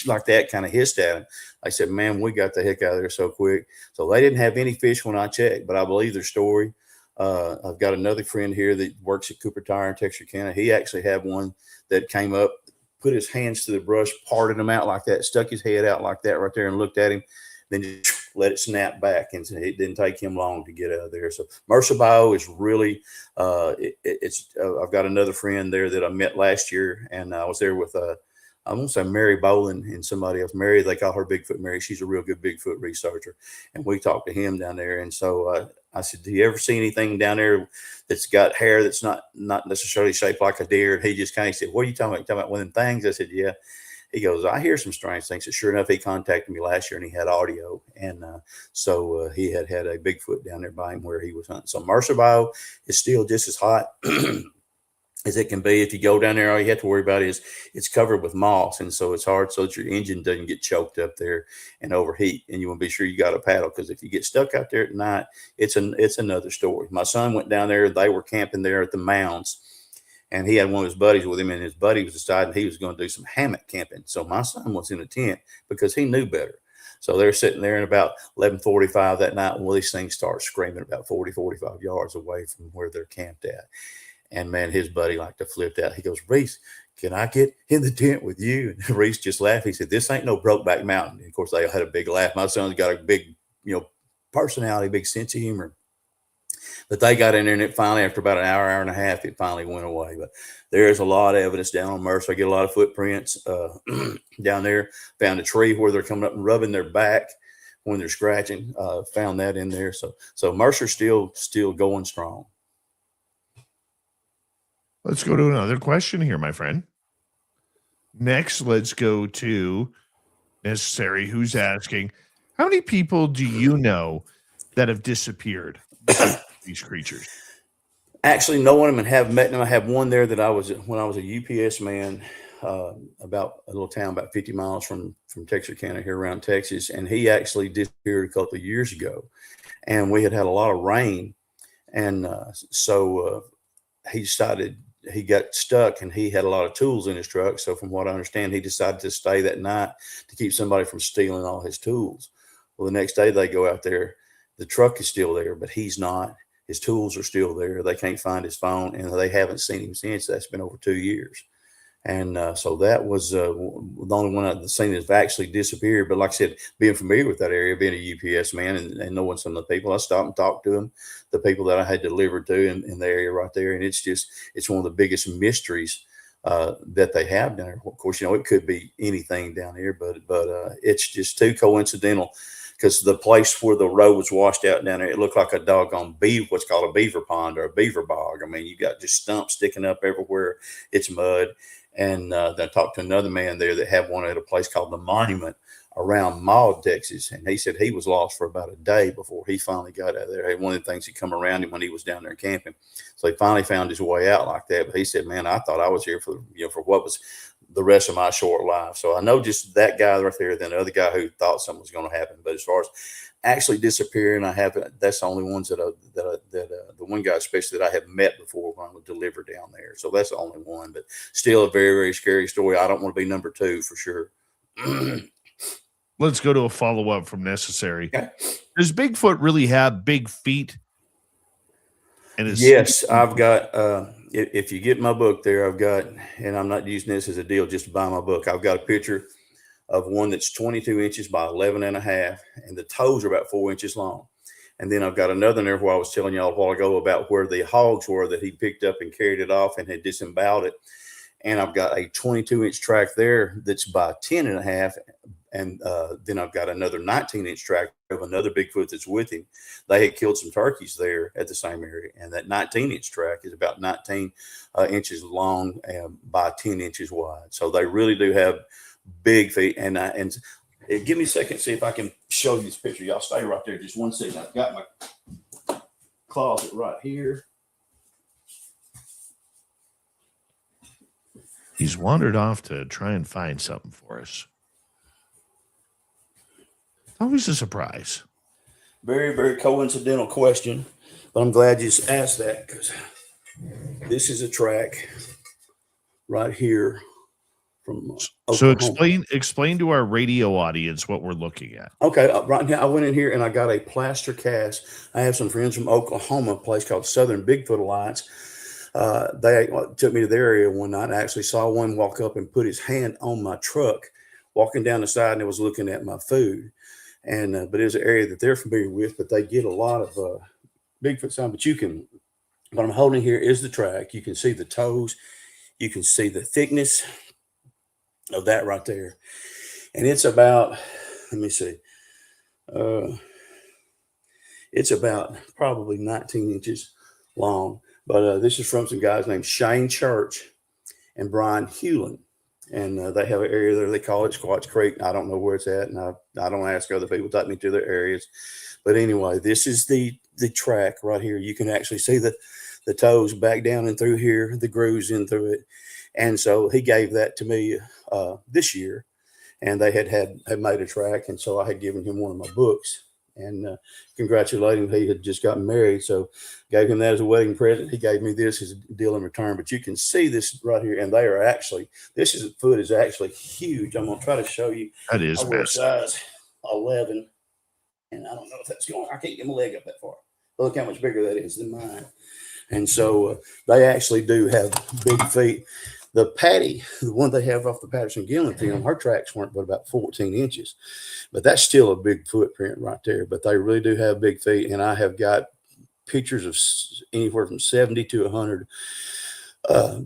like that, kind of hissed at him. I said, man, we got the heck out of there so quick. So they didn't have any fish when I checked, but I believe their story. I've got another friend here that works at Cooper Tire in Texarkana. He actually had one that came up, put his hands to the brush, parted them out like that, stuck his head out like that right there, and looked at him, then just let it snap back. And it didn't take him long to get out of there. So Mercer Bayou is really, I've got another friend there that I met last year, and I was there with I won't say Mary Boland and somebody else. Mary, they call her Bigfoot Mary. She's a real good Bigfoot researcher. And we talked to him down there. And so I said, do you ever see anything down there that's got hair that's not necessarily shaped like a deer? And he just kind of said, what are you talking about? You talking about one of them things? I said, yeah. He goes, I hear some strange things. So sure enough, he contacted me last year, and he had audio. And so he had a Bigfoot down there by him where he was hunting. So Mercer Bayou is still just as hot as it can be. If you go down there, all you have to worry about is it's covered with moss, and so it's hard so that your engine doesn't get choked up there and overheat. And you want to be sure you got a paddle, because if you get stuck out there at night, it's another story. My son went down there. They were camping there at the mounds, and he had one of his buddies with him, and his buddy was deciding he was going to do some hammock camping. So my son was in a tent because he knew better. So they're sitting there, and about 11:45 that night, well, these things start screaming about 45 yards away from where they're camped at. And man, his buddy like to flipped out. He goes, Reese, can I get in the tent with you? And Reese just laughed. He said, this ain't no Brokeback Mountain. And of course, they had a big laugh. My son's got a big, personality, big sense of humor. But they got in there, and it finally, after about an hour and a half, it finally went away. But there is a lot of evidence down on Mercer. I get a lot of footprints down there. Found a tree where they're coming up and rubbing their back when they're scratching. Found that in there. So Mercer's still going strong. Let's go to another question here, my friend. Next, let's go to Necessary, who's asking, how many people do you know that have disappeared with these creatures? Actually, no one of them have met them. I have one there that when I was a UPS man about a little town about 50 miles from Texarkana here around Texas. And he actually disappeared a couple of years ago. And we had a lot of rain. And so he decided he got stuck, and he had a lot of tools in his truck. So from what I understand, he decided to stay that night to keep somebody from stealing all his tools. Well, the next day they go out there. The truck is still there, but he's not. His tools are still there. They can't find his phone, and they haven't seen him since. That's been over 2 years. And so that was the only one I've seen that's actually disappeared. But like I said, being familiar with that area, being a UPS man and knowing some of the people, I stopped and talked to them, the people that I had delivered to in the area right there. And it's one of the biggest mysteries that they have down there. Of course, it could be anything down here, but it's just too coincidental, because the place where the road was washed out down there, it looked like a doggone what's called a beaver pond or a beaver bog. I mean, you got just stumps sticking up everywhere. It's mud. And I talked to another man there that had one at a place called the Monument around Maud, Texas. And he said he was lost for about a day before he finally got out of there. One of the things that come around him when he was down there camping. So he finally found his way out like that. But he said, man, I thought I was here for what was the rest of my short life. So I know just that guy right there, then the other guy who thought something was going to happen. But as far as actually disappearing, that's the only ones that the one guy especially that I have met before when I would deliver down there. So that's the only one, but still a very, very scary story. I don't want to be number 2 for sure. Let's go to a follow-up from Necessary. Okay. Does Bigfoot really have big feet? Yes, I've got, if you get my book there, I've got, and I'm not using this as a deal just to buy my book. I've got a picture of one that's 22 inches by 11 and a half, and the toes are about 4 inches long. And then I've got another there where I was telling y'all a while ago about where the hogs were that he picked up and carried it off and had disemboweled it. And I've got a 22-inch track there that's by 10 and a half. And then I've got another 19-inch track of another Bigfoot that's with him. They had killed some turkeys there at the same area. And that 19-inch track is about 19 inches long and by 10 inches wide. So they really do have big feet. And give me a second, see if I can show you this picture. Y'all stay right there just one second. I've got my closet right here. He's wandered off to try and find something for us. Always a surprise. Very, very coincidental question, but I'm glad you asked that, because this is a track right here from Oklahoma. So explain to our radio audience what we're looking at. Okay, right now I went in here and I got a plaster cast. I have some friends from Oklahoma, a place called Southern Bigfoot Alliance. They took me to their area one night. I actually saw one walk up and put his hand on my truck, walking down the side, and it was looking at my food. And but it was an area that they're familiar with, but they get a lot of Bigfoot sound. But what I'm holding here is the track. You can see the toes. You can see the thickness of that right there. And it's about, let me see, it's about probably 19 inches long. But this is from some guys named Shane Church and Brian Hewlin. And they have an area there. They call it Squatch Creek. I don't know where it's at. And I don't ask other people to take me to their areas. But anyway, this is the track right here. You can actually see the toes back down and through here, the grooves in through it. And so he gave that to me this year. And they had made a track. And so I had given him one of my books. And congratulating him. He had just gotten married. So gave him that as a wedding present. He gave me this as a deal in return. But you can see this right here. And they are actually, foot is actually huge. I'm going to try to show you. That is I wear size 11. And I don't know if that's going, I can't get my leg up that far. But look how much bigger that is than mine. And so they actually do have big feet. The Patty, the one they have off the Patterson-Gillen film, her tracks weren't but about 14 inches. But that's still a big footprint right there. But they really do have big feet. And I have got pictures of anywhere from 70 to 100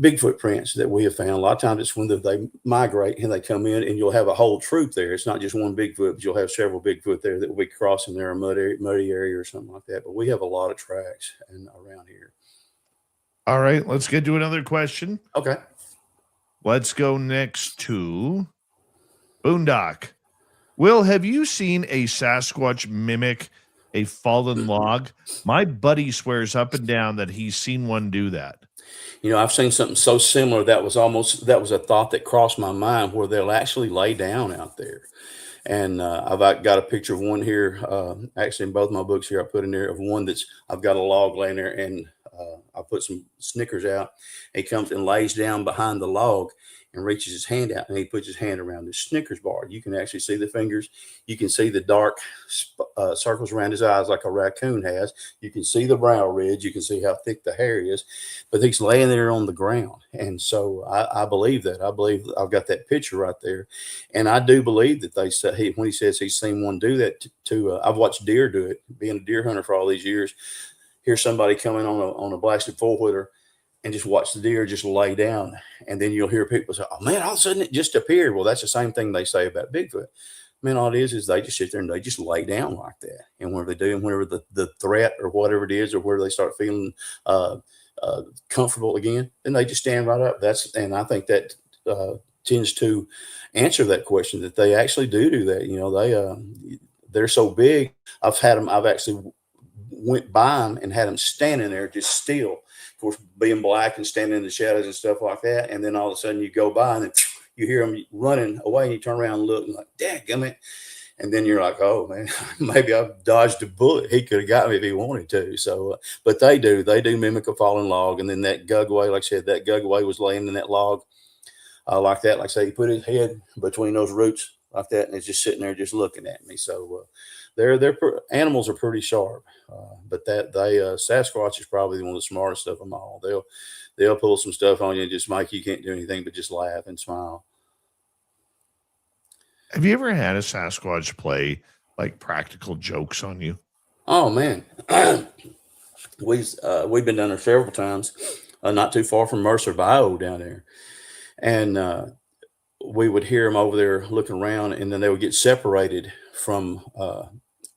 big footprints that we have found. A lot of times it's when they migrate and they come in, and you'll have a whole troop there. It's not just one Bigfoot, but you'll have several Bigfoot there that will be crossing there, a muddy area or something like that. But we have a lot of tracks around here. All right, let's get to another question. Okay. Let's go next to Boondock. Will, have you seen a Sasquatch mimic a fallen log. My buddy swears up and down that he's seen one do that. You know, I've seen something so similar that was a thought that crossed my mind where they'll actually lay down out there. And I've got a picture of one here. Actually, in both my books here, I put in there of one that's I've got a log laying there, and I put some Snickers out. He comes and lays down behind the log and reaches his hand out, and he puts his hand around the Snickers bar. You can actually see the fingers. You can see the dark circles around his eyes like a raccoon has. You can see the brow ridge. You can see how thick the hair is. But he's laying there on the ground. And so I believe that. I believe I've got that picture right there. And I do believe that they say, when he says he's seen one do that to I've watched deer do it, being a deer hunter for all these years. Hear somebody coming on a blasted four-wheeler and just watch the deer just lay down. And then you'll hear people say, oh man, all of a sudden it just appeared. Well, that's the same thing they say about Bigfoot. Man, all it is they just sit there and they just lay down like that. And whenever they do, and whenever the threat or whatever it is, or where they start feeling comfortable again, then they just stand right up. And I think that tends to answer that question, that they actually do that. You know, they're so big. I've actually went by them and had them standing there just still, of course, being black and standing in the shadows and stuff like that. And then all of a sudden you go by and then you hear them running away, and you turn around and look and like, dadgummit. And then you're like, oh man, maybe I've dodged a bullet. He could have got me if he wanted to. So, but they do mimic a fallen log. And then that gugwe, like I said, that gugwe was laying in that log like that. Like I say, he put his head between those roots like that, and it's just sitting there just looking at me. So animals are pretty sharp, but Sasquatch is probably one of the smartest of them all. They'll pull some stuff on you and just make you can't do anything but just laugh and smile. Have you ever had a Sasquatch play like practical jokes on you? Oh man, we've been down there several times, not too far from Mercer Bayou down there, and we would hear them over there looking around, and then they would get separated from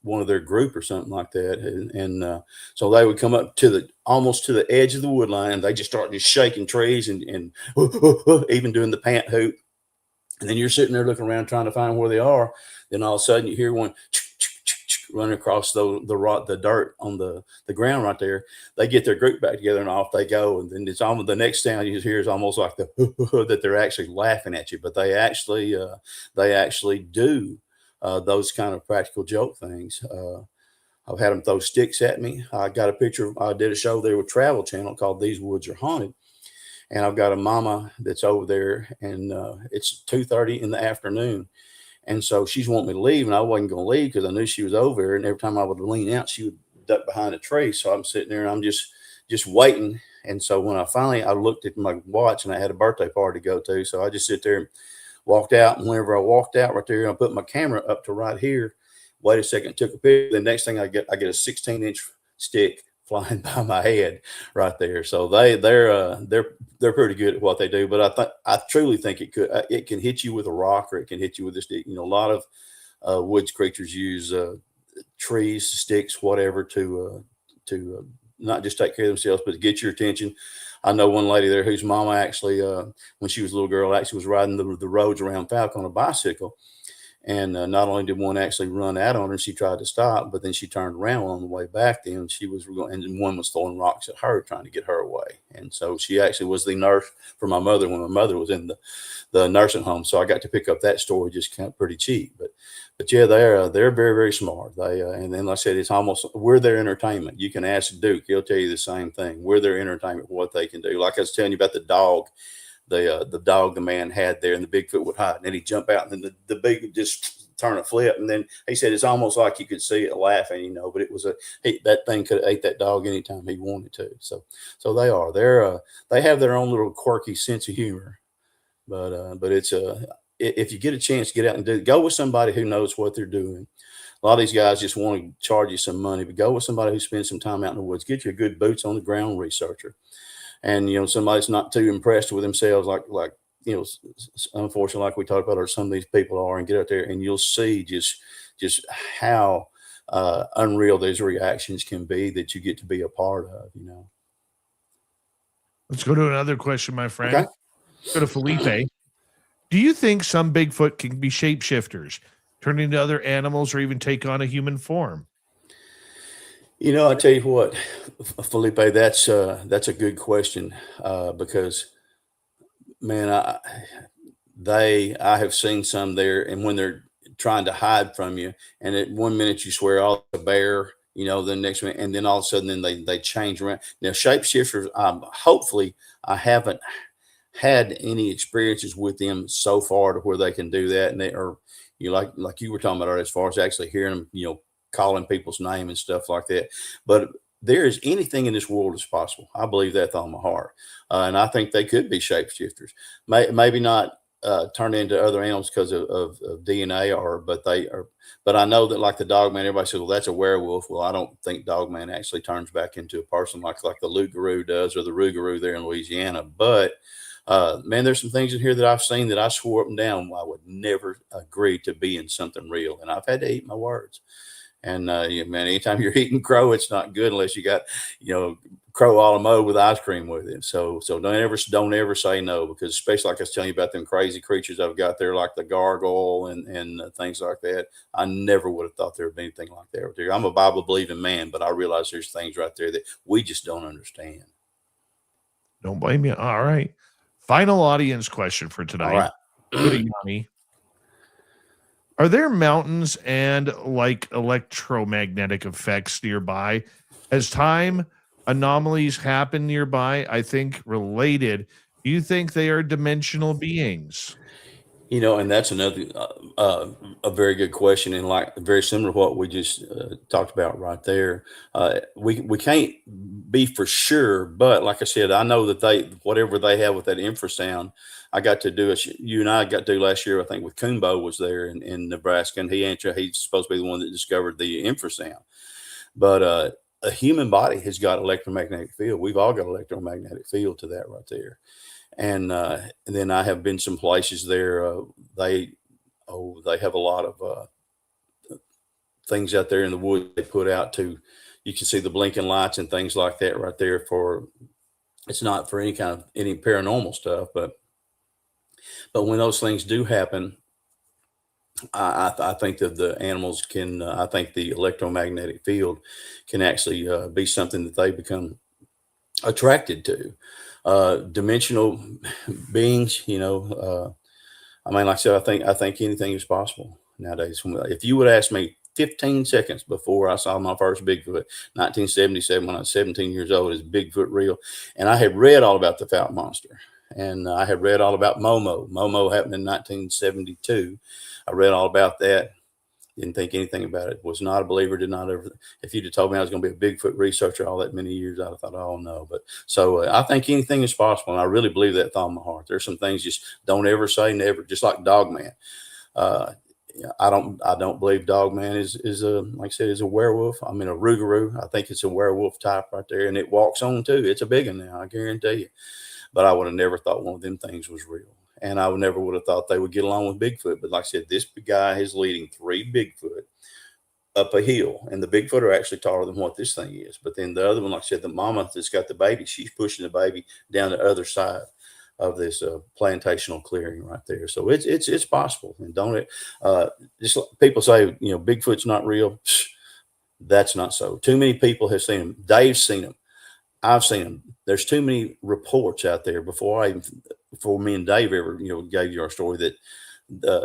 one of their group or something like that. And so they would come up to almost to the edge of the wood line, and they just start just shaking trees and even doing the pant hoop. And then you're sitting there looking around trying to find where they are. Then all of a sudden you hear one running across the dirt on the ground right there. Do get their group back together and off they go. And then it's almost the next sound you hear is almost like that they're actually laughing at you, but they actually do those kind of practical joke things. I've had them throw sticks at me. I got a picture. I did a show there with Travel Channel called These Woods Are Haunted. And I've got a mama that's over there, and it's 2:30 in the afternoon. And so she's wanting me to leave, and I wasn't going to leave because I knew she was over there. And every time I would lean out, she would duck behind a tree. So I'm sitting there and I'm just waiting. And so when I looked at my watch, and I had a birthday party to go to. So I just sit there and walked out. And whenever I walked out right there, I put my camera up to right here. Wait a second, took a picture. The next thing I get a 16-inch stick flying by my head right there. So they're pretty good at what they do. But I truly think it can hit you with a rock, or it can hit you with a stick. You know, a lot of woods creatures use trees, sticks, whatever to not just take care of themselves, but to get your attention. I know one lady there whose mama actually, when she was a little girl, actually was riding the roads around Falcon on a bicycle. And not only did one actually run out on her, she tried to stop, but then she turned around on the way back. Then and one was throwing rocks at her, trying to get her away. And so she actually was the nurse for my mother when my mother was in the nursing home. So I got to pick up that story just kind of pretty cheap. But yeah, they're very, very smart. And then like I said, we're their entertainment. You can ask Duke; he'll tell you the same thing. We're their entertainment, what they can do. Like I was telling you about the dog. The dog the man had there, and the Bigfoot would hide, and then he'd jump out, and then the big would just turn a flip, and then he said it's almost like you could see it laughing, you know. But it was that thing could have ate that dog anytime he wanted to. So they have their own little quirky sense of humor, but it's if you get a chance to get out and go with somebody who knows what they're doing. A lot of these guys just want to charge you some money, but go with somebody who spends some time out in the woods. Get you a good boots on the ground researcher. And, you know, somebody's not too impressed with themselves, like, you know, unfortunately, like we talked about, or some of these people are, and get out there and you'll see just how unreal those reactions can be that you get to be a part of, you know. Let's go to another question, my friend. Okay. Go to Felipe. Do you think some Bigfoot can be shapeshifters, turn into other animals, or even take on a human form? I tell you what, Felipe, that's a good question, because man, I have seen some there, and when they're trying to hide from you, and at one minute you swear, oh, it's a bear, the next minute, and then all of a sudden, then they change around. Now, shapeshifters, hopefully, I haven't had any experiences with them so far to where they can do that, and they are, like you were talking about, as far as actually hearing them, calling people's name and stuff like that. But there is anything in this world is possible. I believe that with all my heart, and I think they could be shapeshifters. Maybe not turn into other animals because of DNA, but they are. But I know that, like the dog man, everybody says, "Well, that's a werewolf." Well, I don't think dog man actually turns back into a person like the Lougarou does, or the Rougarou there in Louisiana. But man, there's some things in here that I've seen that I swore up and down I would never agree to be in something real, and I've had to eat my words. And yeah, man, anytime you're eating crow, it's not good unless you got, crow a la mode with ice cream with it. So don't ever say no, because especially like I was telling you about them crazy creatures I've got there, like the gargoyle and things like that. I never would have thought there would be anything like that right there. I'm a Bible believing man, but I realize there's things right there that we just don't understand. Don't blame me. All right. Final audience question for All tonight. right. Go to Yanni. Are there mountains and like electromagnetic effects nearby? As time anomalies happen nearby, I think related. Do you think they are dimensional beings? And that's another a very good question, and like very similar to what we just talked about right there. We can't be for sure, but like I said, I know that whatever they have with that infrasound, I got to do you and I got to do last year. I think with Coonbo was there in Nebraska, and he's supposed to be the one that discovered the infrasound. But a human body has got electromagnetic field. We've all got electromagnetic field to that right there. And then I have been some places there. They have a lot of things out there in the woods they put out to. You can see the blinking lights and things like that right there. It's not for any paranormal stuff, but when those things do happen, I think that the animals can. I think the electromagnetic field can actually be something that they become attracted to. Dimensional beings, I mean, like I said, I think anything is possible nowadays. If you would ask me 15 seconds before I saw my first Bigfoot, 1977, when I was 17 years old, is Bigfoot real? And I had read all about the Fount Monster, and I had read all about Momo. Momo happened in 1972. I read all about that. Didn't think anything about it. Was not a believer. Did not ever. If you'd have told me I was going to be a Bigfoot researcher all that many years, I'd have thought, oh no. But so I think anything is possible, and I really believe that with all my heart. There's some things just don't ever say never. Just like Dogman. I don't believe Dogman is a, like I said, is a werewolf. I mean, a Rougarou. I think it's a werewolf type right there, and it walks on too. It's a big one now, I guarantee you. But I would have never thought one of them things was real. And I never would have thought they would get along with Bigfoot. But like I said, this guy is leading 3 Bigfoot up a hill. And the Bigfoot are actually taller than what this thing is. But then the other one, like I said, the mama that's got the baby, she's pushing the baby down the other side of this plantational clearing right there. So it's possible. And don't it, just like people say, Bigfoot's not real. That's not so. Too many people have seen him. Dave's seen him. I've seen them. There's too many reports out there before me and Dave ever, gave you our story that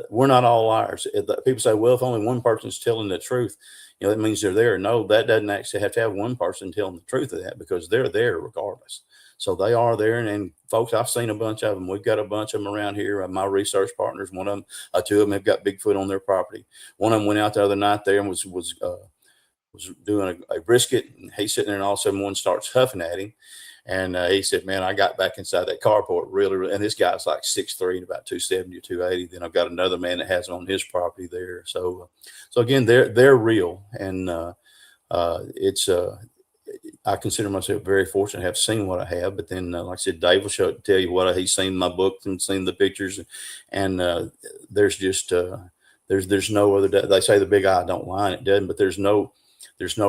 we're not all liars. People say, well, if only one person's telling the truth, that means they're there. No, that doesn't actually have to have one person telling the truth of that, because they're there regardless. So they are there. And folks, I've seen a bunch of them. We've got a bunch of them around here. My research partners, one of them, 2 of them have got Bigfoot on their property. One of them went out the other night there and was doing a brisket, and he's sitting there, and all of a sudden one starts huffing at him. And he said, man, I got back inside that carport really, and this guy's like 6'3" and about 270 or 280. Then I've got another man that has it on his property there. So again, they're real. And I consider myself very fortunate to have seen what I have. But then, like I said, Dave will tell you what he's seen in my book and seen the pictures. And there's just, there's no other, they say the big eye don't lie, and it doesn't, but there's no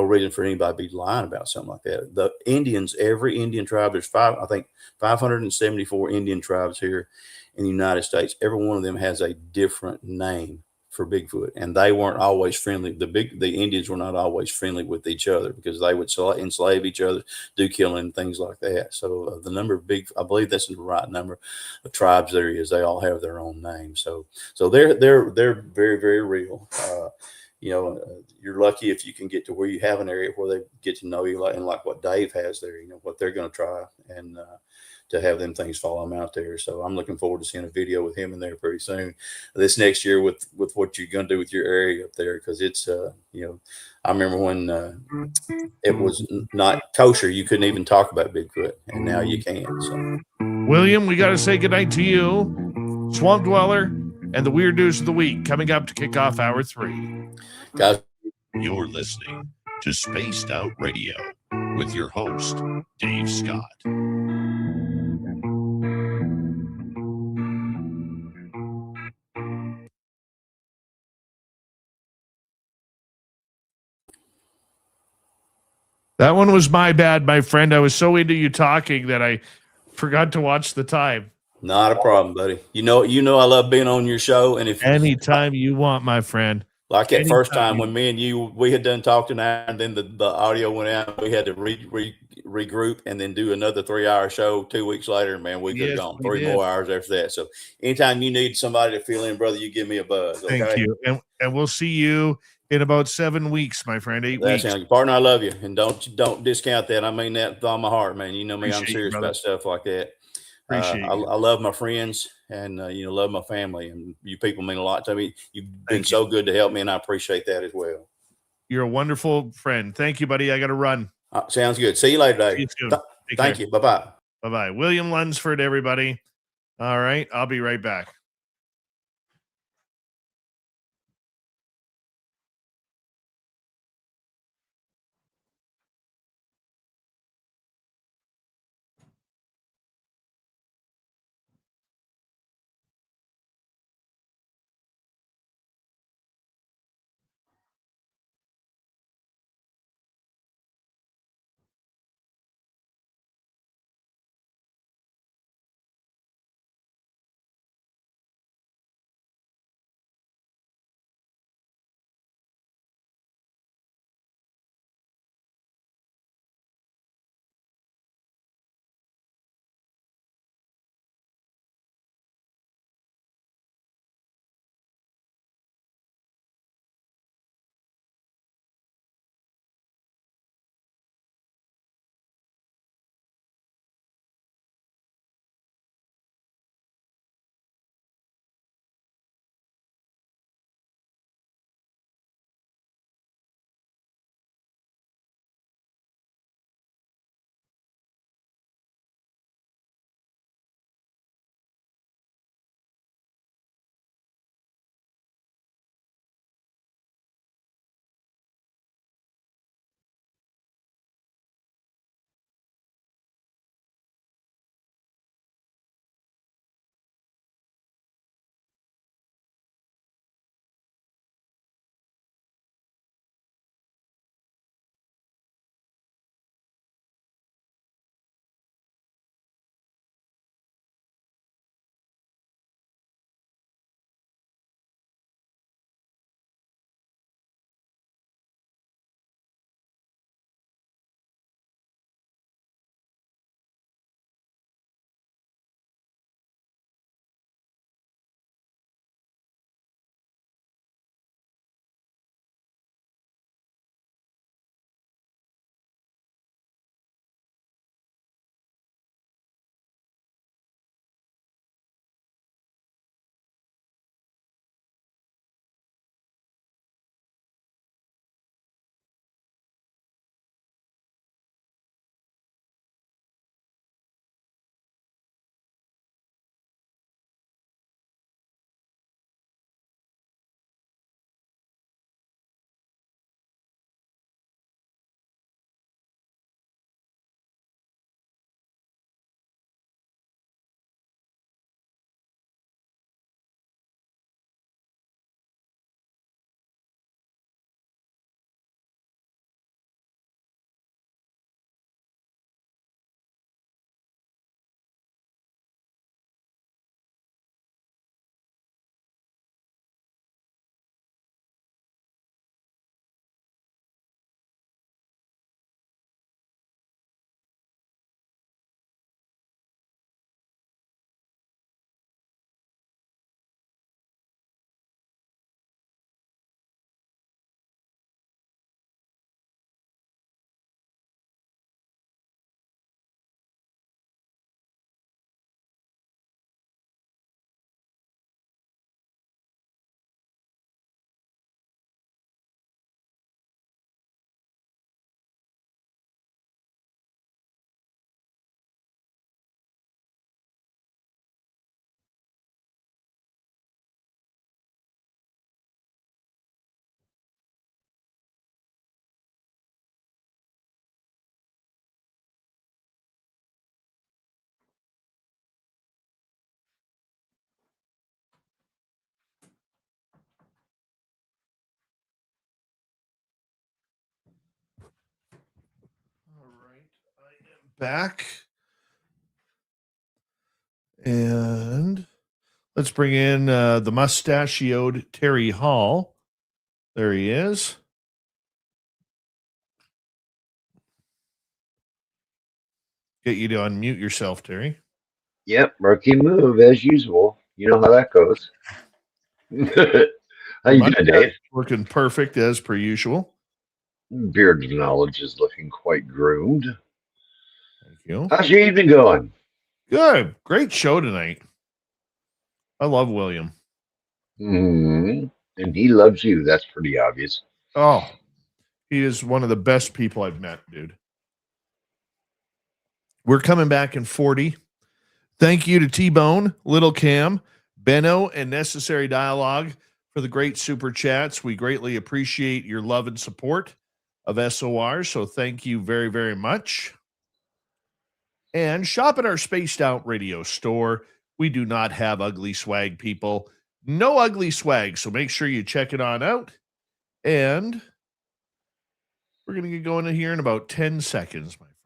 reason for anybody to be lying about something like that. The Indians, every Indian tribe, there's 574 Indian tribes here in the United States. Every one of them has a different name for Bigfoot, and they weren't always friendly. The Indians were not always friendly with each other because they would enslave each other, do killing and things like that. So the number of I believe that's the right number of tribes there is. They all have their own name. So they're very, very real. You're lucky if you can get to where you have an area where they get to know you, like what Dave has there. What they're going to try and. To have them things follow them out there. So I'm looking forward to seeing a video with him in there pretty soon this next year with what you're going to do with your area up there. Cause it's, I remember when it was not kosher, you couldn't even talk about Bigfoot, and now you can. So William, we got to say goodnight to you, Swamp Dweller, and the Weird News of the Week coming up to kick off hour 3. guys, You're listening to Spaced Out Radio with your host, Dave Scott. That one was my bad, my friend. I was so into you talking that I forgot to watch the time. not a problem, buddy. I love being on your show. And if Anytime you want, my friend. like that Anytime first time when me and we had done talking, and then the audio went out, we had to regroup and then do another 3-hour show 2 weeks later. Man, we could have gone 3 more hours after that. So anytime you need somebody to fill in, brother, you give me a buzz. Okay? Thank you. And we'll see you in about 7 weeks, my friend. 8 weeks. Partner, I love you. And don't discount that. I mean that with all my heart, man. You know me, I'm serious about stuff like that. Appreciate I love my friends and, love my family, and you people mean a lot to me. You've been so good to help me, and I appreciate that as well. You're a wonderful friend. Thank you, buddy. I got to run. Sounds good. See you later, Dave. See you soon. Thank you. Bye-bye. Bye-bye. William Lunsford, everybody. All right. I'll be right back. back. And let's bring in the mustachioed Terry Hall. There he is. Get you to unmute yourself, Terry. Yep, rookie move as usual. You know how that goes. How you doing, Dave? Looking perfect as per usual. Bearded knowledge is looking quite groomed. Thank you. How's your evening going? Good. Great show tonight. I love William. And he loves you. That's pretty obvious. Oh, he is one of the best people I've met, dude. We're coming back in 40. Thank you to T-Bone, Little Cam, Benno, and Necessary Dialogue for the great super chats. We greatly appreciate your love and support of SOR, so thank you very, very much. And shop at our Spaced Out Radio store. We do not have ugly swag, people. No ugly swag, so make sure you check it on out. And we're going to get going in here in about 10 seconds, my friend.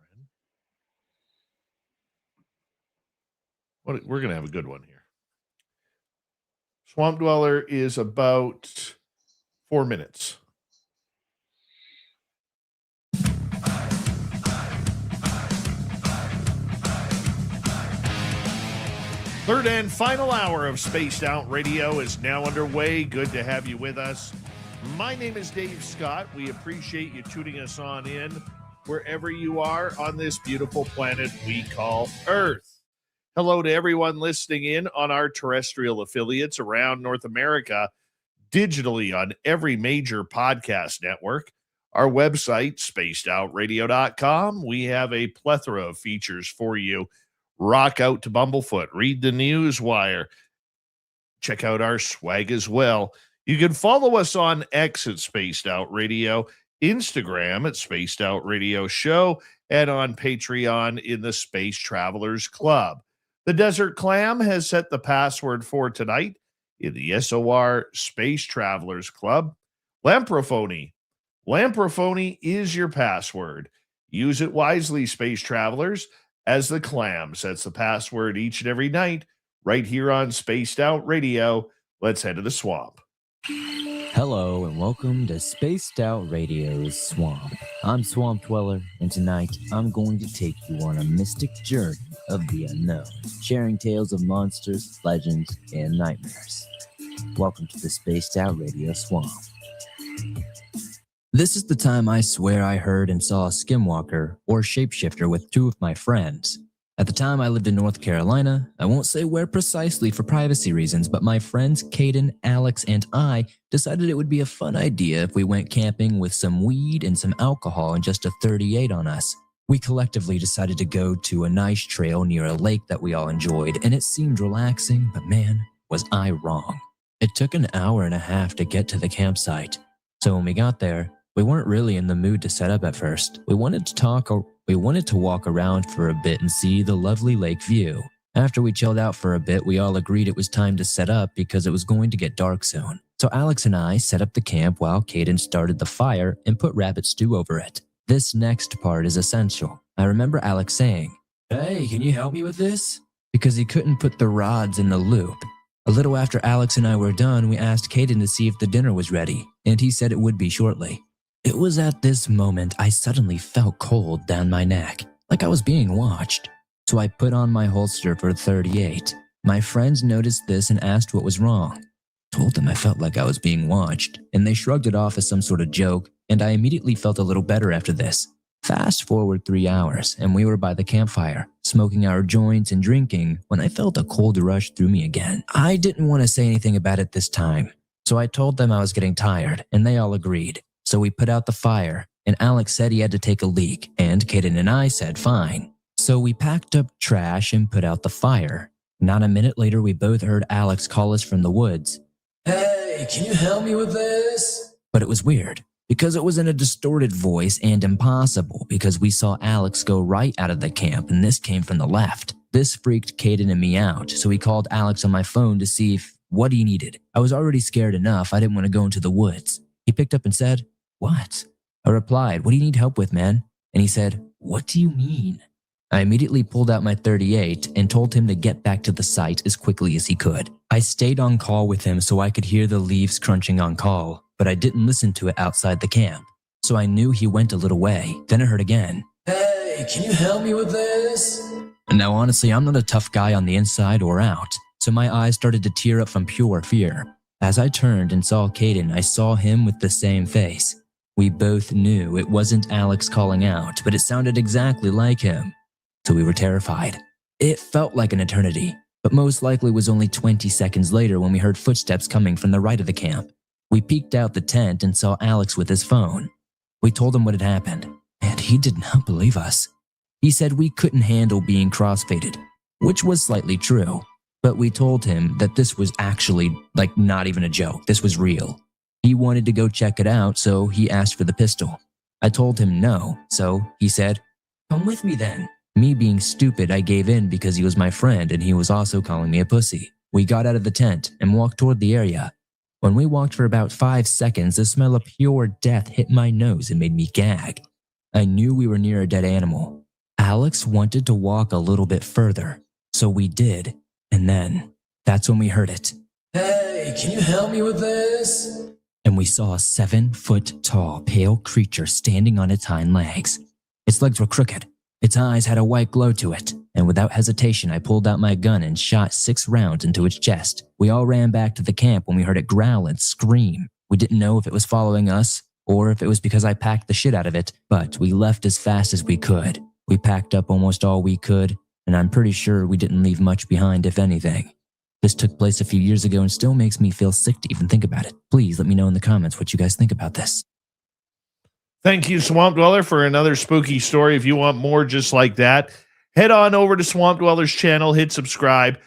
We're going to have a good one here. Swamp Dweller is about 4 minutes. Third and final hour of Spaced Out Radio is now underway. Good to have you with us. My name is Dave Scott. We appreciate you tuning us on in wherever you are on this beautiful planet we call Earth. Hello to everyone listening in on our terrestrial affiliates around North America, digitally on every major podcast network. Our website, spacedoutradio.com. We have a plethora of features for you. Rock out to Bumblefoot. Read the news wire. Check out our swag as well. You can follow us on X at Spaced Out Radio, Instagram at Spaced Out Radio Show, and on Patreon in the Space Travelers Club. The Desert Clam has set the password for tonight in the SOR Space Travelers Club. Lamprophony. Lamprophony is your password. Use it wisely, Space Travelers, as the Clam sets the password each and every night right here on Spaced Out Radio. Let's head to the swamp. Hello and welcome to Spaced Out Radio's Swamp. I'm Swamp Dweller, and tonight I'm going to take you on a mystic journey of the unknown, sharing tales of monsters, legends, and nightmares. Welcome to the Spaced Out Radio Swamp. This is the time I swear I heard and saw a skinwalker or shapeshifter with two of my friends. At the time, I lived in North Carolina. I won't say where precisely for privacy reasons, but my friends Caden, Alex, and I decided it would be a fun idea if we went camping with some weed and some alcohol and just a 38 on us. We collectively decided to go to a nice trail near a lake that we all enjoyed, and it seemed relaxing, but man, was I wrong. It took an hour and a half to get to the campsite. So when we got there, we weren't really in the mood to set up at first. We wanted to walk around for a bit and see the lovely lake view. After we chilled out for a bit, we all agreed it was time to set up because it was going to get dark soon. So Alex and I set up the camp while Caden started the fire and put rabbit stew over it. This next part is essential. I remember Alex saying, "Hey, can you help me with this?" Because he couldn't put the rods in the loop. A little after Alex and I were done, we asked Caden to see if the dinner was ready, and he said it would be shortly. It was at this moment I suddenly felt cold down my neck, like I was being watched. So I put on my holster for 38. My friends noticed this and asked what was wrong. Told them I felt like I was being watched, and they shrugged it off as some sort of joke, and I immediately felt a little better after this. Fast forward 3 hours, and we were by the campfire, smoking our joints and drinking, when I felt a cold rush through me again. I didn't want to say anything about it this time, so I told them I was getting tired, and they all agreed. So we put out the fire, and Alex said he had to take a leak, and Caden and I said fine. So we packed up trash and put out the fire. Not a minute later, we both heard Alex call us from the woods. "Hey, can you help me with this?" But it was weird, because it was in a distorted voice and impossible because we saw Alex go right out of the camp, and this came from the left. This freaked Caden and me out, so we called Alex on my phone to see what he needed. I was already scared enough, I didn't want to go into the woods. He picked up and said, "What?" I replied, "What do you need help with, man?" And he said, "What do you mean?" I immediately pulled out my .38 and told him to get back to the site as quickly as he could. I stayed on call with him so I could hear the leaves crunching on call, but I didn't listen to it outside the camp. So I knew he went a little way. Then I heard again, "Hey, can you help me with this?" Now honestly, I'm not a tough guy on the inside or out, so my eyes started to tear up from pure fear. As I turned and saw Caden, I saw him with the same face. We both knew it wasn't Alex calling out, but it sounded exactly like him. So we were terrified. It felt like an eternity, but most likely was only 20 seconds later when we heard footsteps coming from the right of the camp. We peeked out the tent and saw Alex with his phone. We told him what had happened, and he did not believe us. He said we couldn't handle being crossfaded, which was slightly true, but we told him that this was actually, not even a joke, this was real. He wanted to go check it out, so he asked for the pistol. I told him no, so he said, "Come with me then." Me being stupid, I gave in because he was my friend and he was also calling me a pussy. We got out of the tent and walked toward the area. When we walked for about 5 seconds, the smell of pure death hit my nose and made me gag. I knew we were near a dead animal. Alex wanted to walk a little bit further, so we did, and then that's when we heard it. "Hey, can you help me with this?" And we saw a 7-foot-tall, pale creature standing on its hind legs. Its legs were crooked. Its eyes had a white glow to it, and without hesitation I pulled out my gun and shot 6 rounds into its chest. We all ran back to the camp when we heard it growl and scream. We didn't know if it was following us, or if it was because I packed the shit out of it, but we left as fast as we could. We packed up almost all we could, and I'm pretty sure we didn't leave much behind, if anything. This took place a few years ago and still makes me feel sick to even think about it. Please let me know in the comments what you guys think about this. Thank you, Swamp Dweller, for another spooky story. If you want more just like that, head on over to Swamp Dweller's channel, hit subscribe,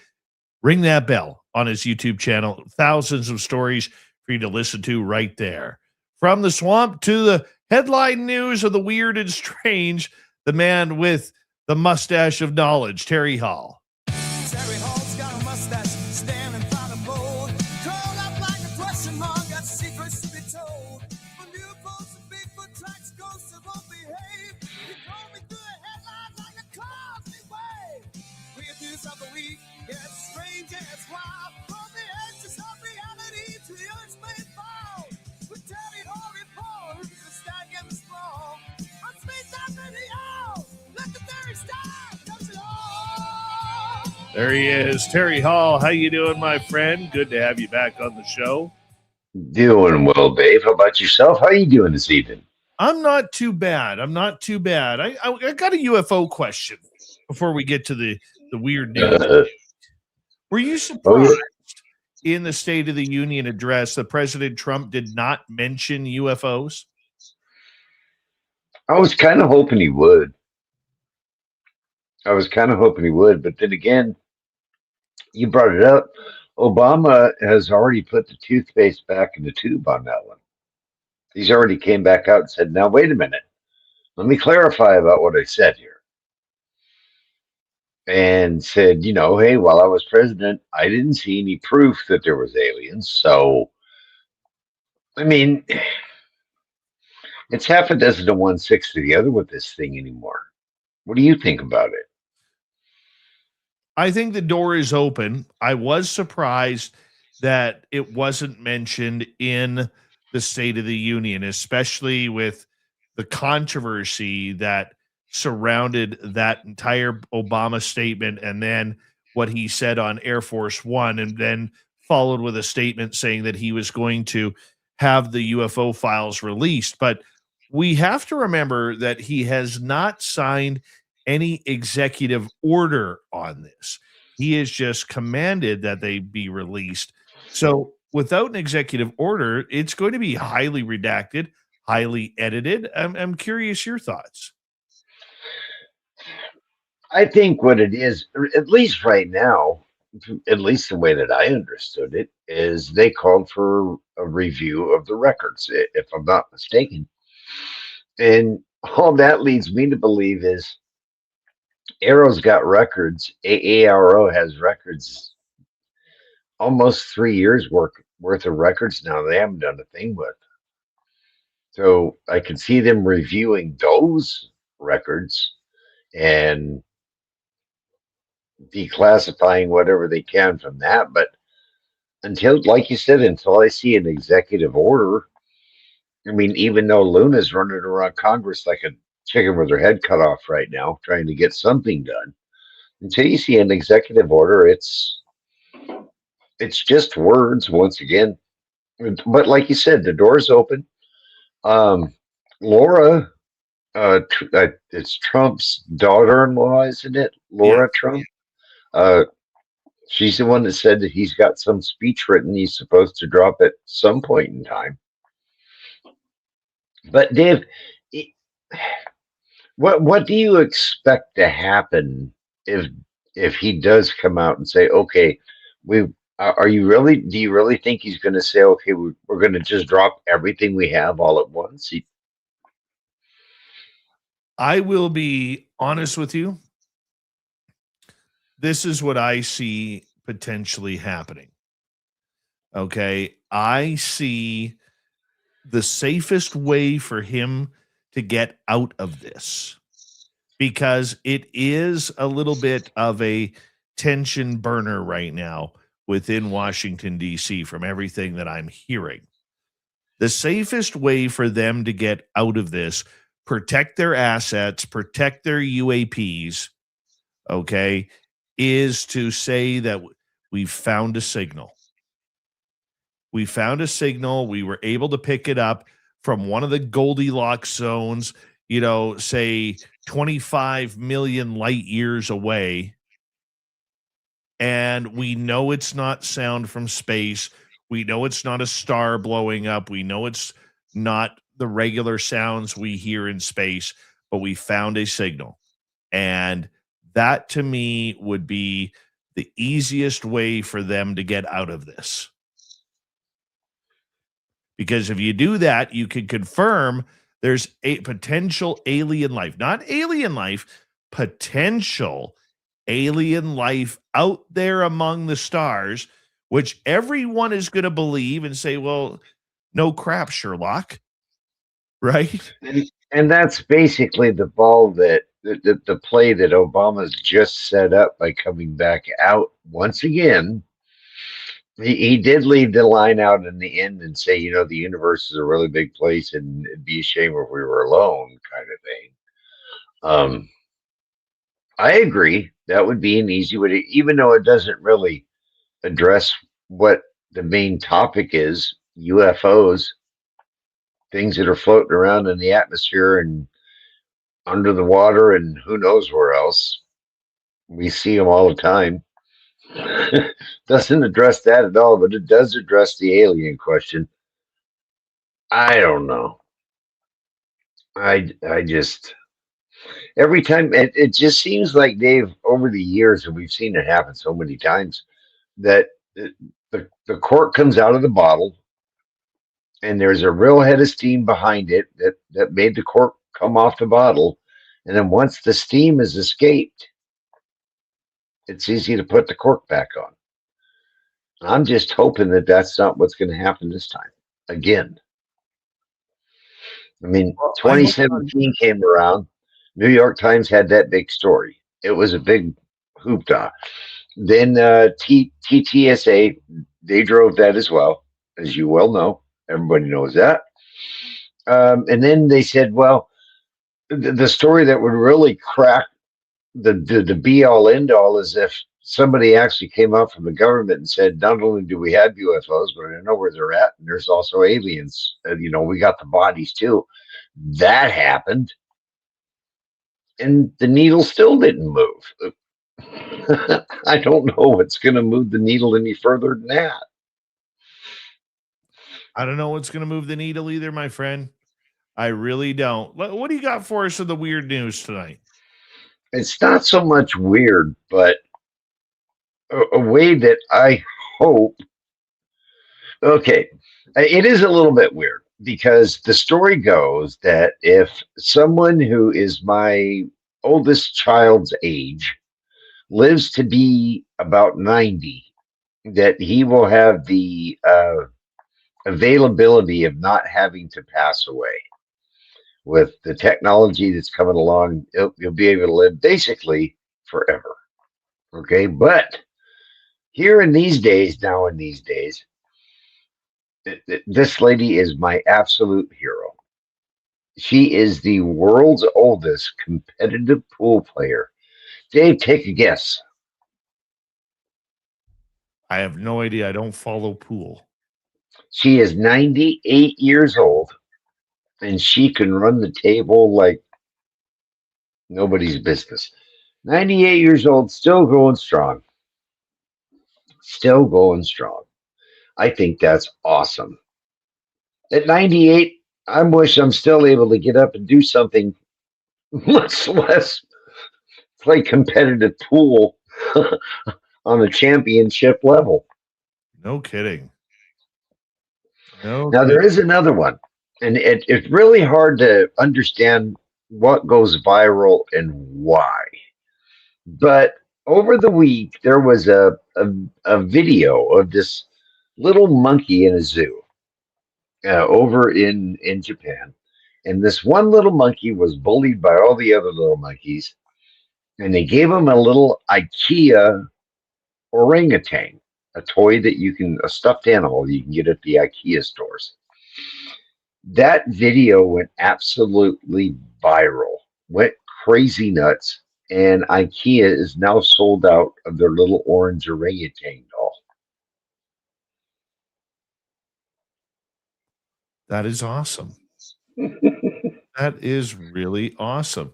ring that bell on his YouTube channel. Thousands of stories for you to listen to right there. From the swamp to the headline news of the weird and strange, the man with the mustache of knowledge, Terry Hall. Terry Hall's got a mustache, standing by the mold, curled up like a question mark, got secrets to be told. When you post a Bigfoot tracks, ghosts that won't behave, you call me through the headlines like a cosmic wave. Weird news of the week, yes, strange and it's wild, from the edges of reality to the unexplained fall. With Terry Hall report, the stag and the sprawl, on Space Out Radio, let the Terry style touch it all. There he is, Terry Hall. How you doing, my friend? Good to have you back on the show. Doing well, Dave. How about yourself? How are you doing this evening? I'm not too bad. I got a UFO question before we get to the weird news. Were you surprised in the State of the Union address that President Trump did not mention UFOs? I was kind of hoping he would. But then again, you brought it up. Obama has already put the toothpaste back in the tube on that one. He's already came back out and said, "Now, wait a minute. Let me clarify about what I said here." And said, hey, while I was president, I didn't see any proof that there was aliens. So, I mean, it's half a dozen to 1/6 of the other with this thing anymore. What do you think about it? I think the door is open. I was surprised that it wasn't mentioned in the State of the Union, especially with the controversy that surrounded that entire Obama statement and then what he said on Air Force One, and then followed with a statement saying that he was going to have the UFO files released. But we have to remember that he has not signed any executive order on this. He has just commanded that they be released. So without an executive order, it's going to be highly redacted, highly edited. I'm curious your thoughts. I think what it is, at least right now, at least the way that I understood it, is they called for a review of the records, if I'm not mistaken. And all that leads me to believe is Arrow's got records. AARO has records, almost 3 years worth of records now they haven't done a thing with. So I can see them reviewing those records and declassifying whatever they can from that. But until, like you said, until I see an executive order, I mean, even though Luna's running around Congress like a chicken with her head cut off right now, trying to get something done, until you see an executive order, it's just words once again. But like you said, the door's open. Laura, it's Trump's daughter-in-law, isn't it? Yeah. Laura Trump. She's the one that said that he's got some speech written he's supposed to drop at some point in time. But Dave, what do you expect to happen if he does come out and say, okay, we are you really? Do you really think he's going to say, okay, we're going to just drop everything we have all at once? I will be honest with you. This is what I see potentially happening. Okay. I see the safest way for him to get out of this, because it is a little bit of a tension burner right now within Washington, D.C., from everything that I'm hearing. The safest way for them to get out of this, protect their assets, protect their UAPs, okay, is to say that we found a signal. We found a signal. We were able to pick it up from one of the Goldilocks zones, say 25 million light years away. And we know it's not sound from space. We know it's not a star blowing up. We know it's not the regular sounds we hear in space, but we found a signal. And that, to me, would be the easiest way for them to get out of this. Because if you do that, you can confirm there's a potential alien life, not alien life, potential alien life out there among the stars, which everyone is going to believe and say, well, no crap, Sherlock. Right? And that's basically the ball that the play that Obama's just set up by coming back out once again. He did leave the line out in the end and say, the universe is a really big place and it'd be a shame if we were alone, kind of thing. I agree. That would be an easy way, even though it doesn't really address what the main topic is, UFOs, things that are floating around in the atmosphere and under the water and who knows where else. We see them all the time. Doesn't address that at all, but it does address the alien question. I don't know. I just, every time, it just seems like, Dave, over the years, and we've seen it happen so many times, that the cork comes out of the bottle and there's a real head of steam behind it that made the cork come off the bottle. And then once the steam has escaped, it's easy to put the cork back on. I'm just hoping that that's not what's going to happen this time again. I mean, 2017 came around. New York Times had that big story. It was a big hoopla. Then TTSA, they drove that as well, as you well know. Everybody knows that. And then they said, well, the story that would really crack the be all end all is if somebody actually came out from the government and said, not only do we have UFOs, but I know where they're at, and there's also aliens. We got the bodies too. That happened, and the needle still didn't move. I don't know what's going to move the needle any further than that. I don't know what's going to move the needle either, my friend. I really don't. What do you got for us in the weird news tonight? It's not so much weird, but a way that I hope. Okay, it is a little bit weird because the story goes that if someone who is my oldest child's age lives to be about 90, that he will have the availability of not having to pass away. With the technology that's coming along, you'll be able to live basically forever. Okay, but here in these days, this lady is my absolute hero. She is the world's oldest competitive pool player. Dave, take a guess. I have no idea. I don't follow pool. She is 98 years old, and she can run the table like nobody's business. 98 years old, still going strong. Still going strong. I think that's awesome. At 98, I wish I'm still able to get up and do something much less play competitive pool on a championship level. No kidding. No. Now, there is another one, and it's really hard to understand what goes viral and why. But over the week, there was a video of this little monkey in a zoo over in Japan. And this one little monkey was bullied by all the other little monkeys. And they gave him a little IKEA orangutan, a toy that a stuffed animal you can get at the IKEA stores. That video went absolutely viral, went crazy nuts. And IKEA is now sold out of their little orange orangutan doll. That is awesome. That is really awesome.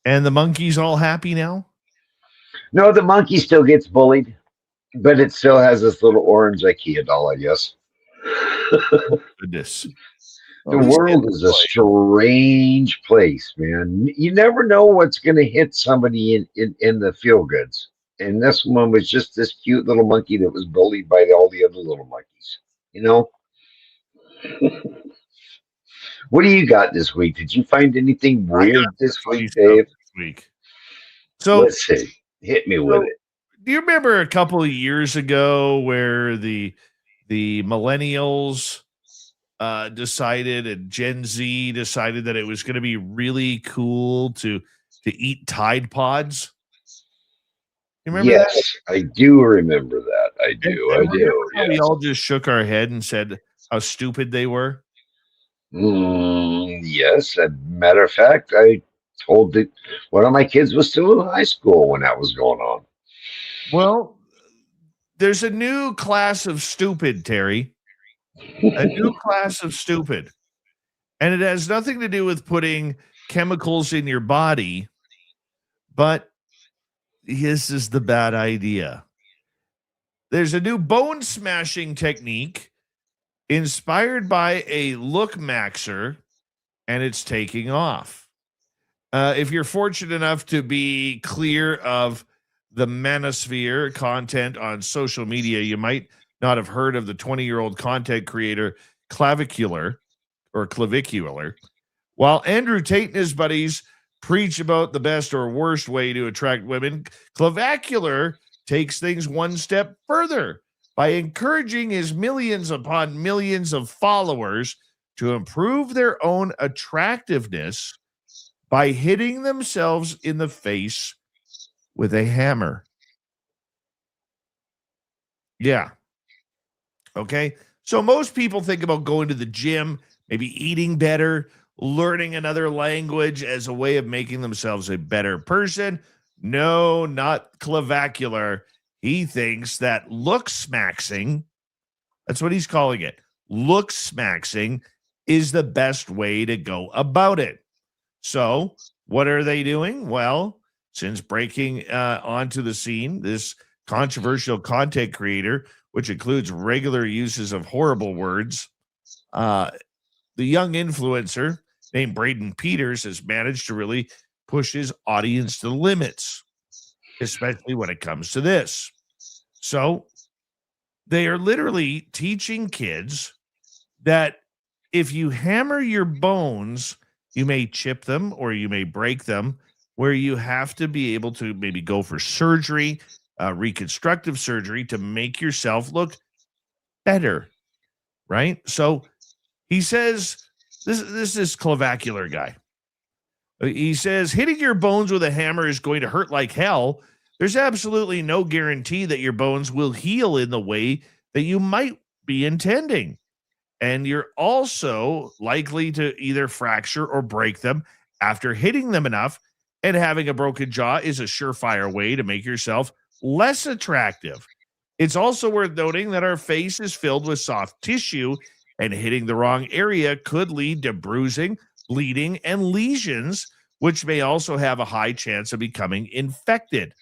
And the monkey's all happy now? No, the monkey still gets bullied, but it still has this little orange IKEA doll, I guess. Goodness. The world is a strange place, man. You never know what's going to hit somebody in the feel goods. And this one was just this cute little monkey that was bullied by all the other little monkeys. You know? What do you got this week? Did you find anything weird this week, Dave? So let's see. Hit me with it. Do you remember a couple of years ago where the millennials decided and Gen Z decided that it was going to be really cool to eat Tide Pods? You remember that? Yes, I do remember that. I do. We all just shook our head and said how stupid they were. Yes, as a matter of fact, I told that one of my kids was still in high school when that was going on. Well, there's a new class of stupid, Terry. A new class of stupid. And it has nothing to do with putting chemicals in your body, but this is the bad idea. There's a new bone smashing technique inspired by a look maxer, and it's taking off. If you're fortunate enough to be clear of the manosphere content on social media, you might not have heard of the 20-year-old content creator Clavicular. While Andrew Tate and his buddies preach about the best or worst way to attract women, Clavicular takes things one step further by encouraging his millions upon millions of followers to improve their own attractiveness by hitting themselves in the face with a hammer. Yeah. Okay. So most people think about going to the gym, maybe eating better, learning another language as a way of making themselves a better person. No, not Clavicular. He thinks that look smaxing, that's what he's calling it, look smaxing is the best way to go about it. So what are they doing? Well, since breaking onto the scene, this controversial content creator, which includes regular uses of horrible words, the young influencer named Braden Peters has managed to really push his audience to the limits, especially when it comes to this. So they are literally teaching kids that if you hammer your bones, you may chip them or you may break them, where you have to be able to maybe go for surgery, reconstructive surgery to make yourself look better, right? So he says, this is Clavicular guy. He says, hitting your bones with a hammer is going to hurt like hell, there's absolutely no guarantee that your bones will heal in the way that you might be intending. And you're also likely to either fracture or break them after hitting them enough. And having a broken jaw is a surefire way to make yourself less attractive. It's also worth noting that our face is filled with soft tissue, and hitting the wrong area could lead to bruising, bleeding, and lesions, which may also have a high chance of becoming infected.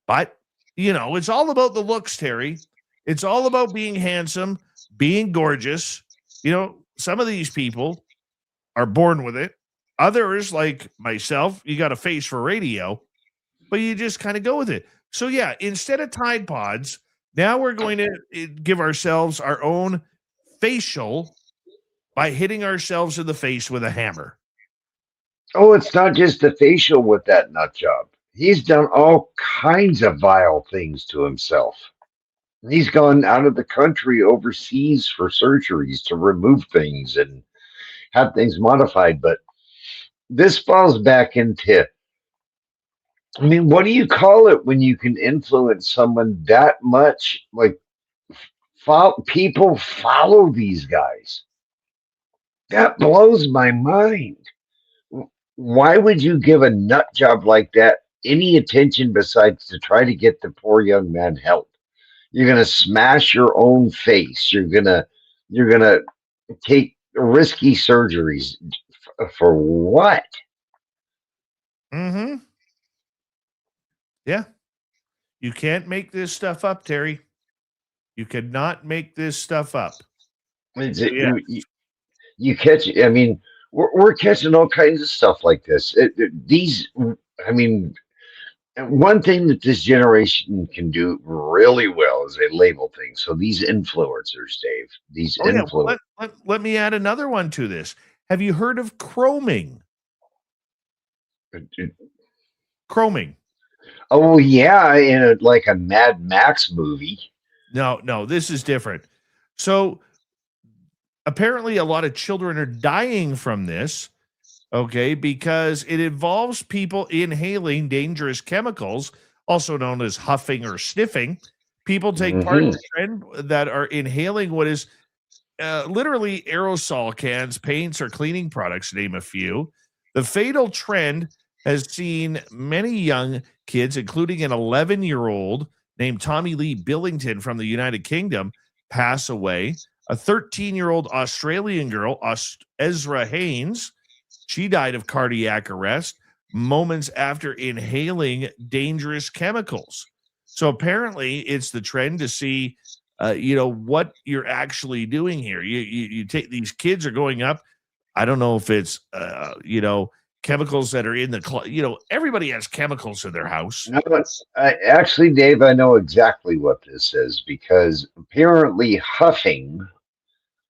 But, it's all about the looks, Terry. It's all about being handsome, being gorgeous. Some of these people are born with it. Others, like myself, you got a face for radio, but you just kind of go with it. So, yeah, instead of Tide Pods, now we're going to give ourselves our own facial by hitting ourselves in the face with a hammer. Oh, it's not just the facial with that nut job. He's done all kinds of vile things to himself. He's gone out of the country overseas for surgeries to remove things and have things modified. But this falls back into, I mean, what do you call it when you can influence someone that much? Like, people follow these guys. That blows my mind. Why would you give a nut job like that any attention besides to try to get the poor young man help? You're gonna smash your own face. You're gonna take risky surgeries for what? Mm-hmm. Yeah. You can't make this stuff up, Terry. You cannot make this stuff up. It's, Yeah. you catch. I mean, we're catching all kinds of stuff like this. I mean, one thing that this generation can do really well is they label things. So these influencers, Dave, these Oh, yeah. Well, influencers. let me add another one to this. Have you heard of chroming? Chroming. Oh yeah, in like a Mad Max movie. No, this is different. So apparently a lot of children are dying from this, okay, because it involves people inhaling dangerous chemicals, also known as huffing or sniffing. People take part in Hmm. the trend that are inhaling what is literally aerosol cans, paints, or cleaning products, to name a few. The fatal trend has seen many young kids, including an 11-year-old named Tommy Lee Billington from the United Kingdom, pass away. A 13-year-old Australian girl, Ezra Haynes, she died of cardiac arrest moments after inhaling dangerous chemicals. So apparently, it's the trend to see what you're actually doing here. You take these kids are going up. I don't know if it's chemicals that are in the everybody has chemicals in their house. No, actually, Dave, I know exactly what this is because apparently huffing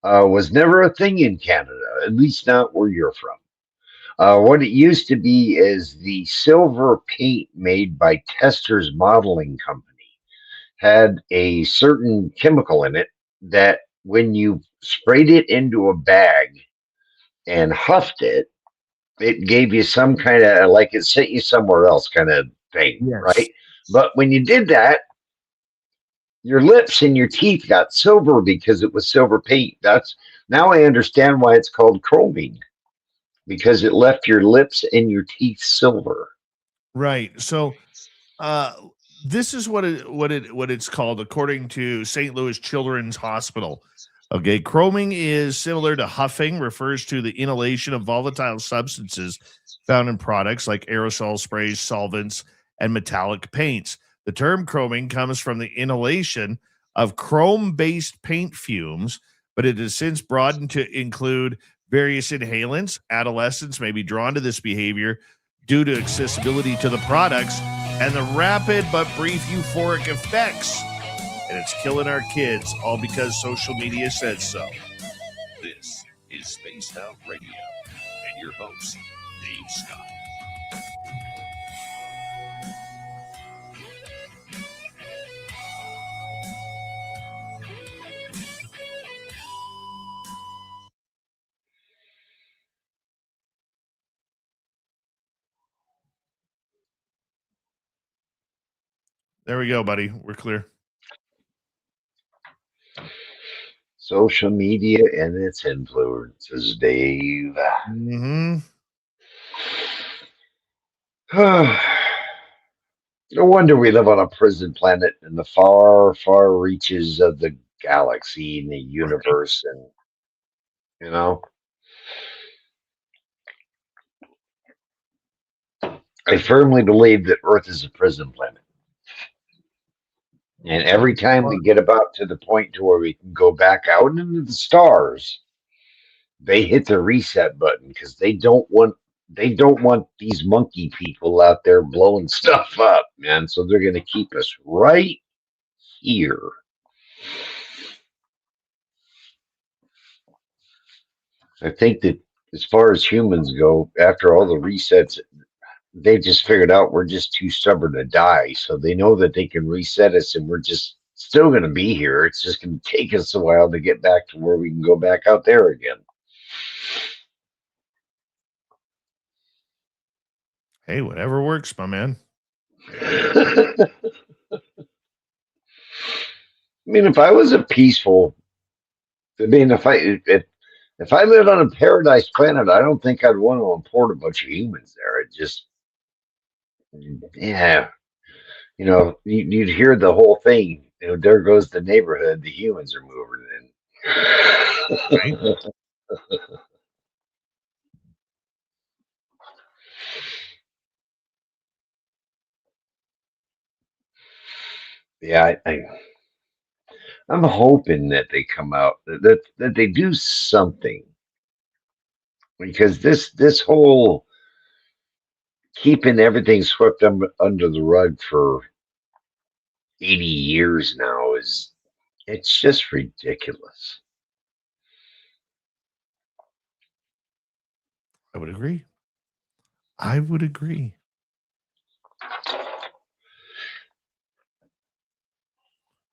was never a thing in Canada, at least not where you're from. What it used to be is the silver paint made by Tester's Modeling Company had a certain chemical in it that when you sprayed it into a bag and huffed it, it gave you some kind of like it sent you somewhere else kind of thing, Yes. right? But when you did that, your lips and your teeth got silver because it was silver paint. That's now I understand why it's called chroming because it left your lips and your teeth silver. Right. So uh this is what it's called according to St. Louis Children's Hospital. Okay, chroming is similar to huffing, refers to the inhalation of volatile substances found in products like aerosol sprays, solvents, and metallic paints. The term chroming comes from the inhalation of chrome-based paint fumes, but it has since broadened to include various inhalants. Adolescents may be drawn to this behavior due to accessibility to the products and the rapid but brief euphoric effects. And it's killing our kids, all because social media says so. This is Spaced Out Radio and your host, Dave Scott. There we go, buddy. We're clear. Social media and its influences, Dave. Mm-hmm. No wonder we live on a prison planet in the far, far reaches of the galaxy and the universe. And, you know, I firmly believe that Earth is a prison planet. And every time we get about to the point to where we can go back out into the stars, they hit the reset button because they don't want these monkey people out there blowing stuff up, man. So they're going to keep us right here. I think that as far as humans go, after all the resets, they just figured out we're just too stubborn to die. So they know that they can reset us and we're just still going to be here. It's just going to take us a while to get back to where we can go back out there again. Hey, whatever works, my man. I mean, if I was a peaceful, I mean, if I lived on a paradise planet, I don't think I'd want to import a bunch of humans there. It just, yeah, you'd hear the whole thing. There goes the neighborhood. The humans are moving in. Right? Yeah, I'm hoping that they come out that they do something because this whole keeping everything swept under the rug for 80 years now it's just ridiculous. I would agree. I would agree.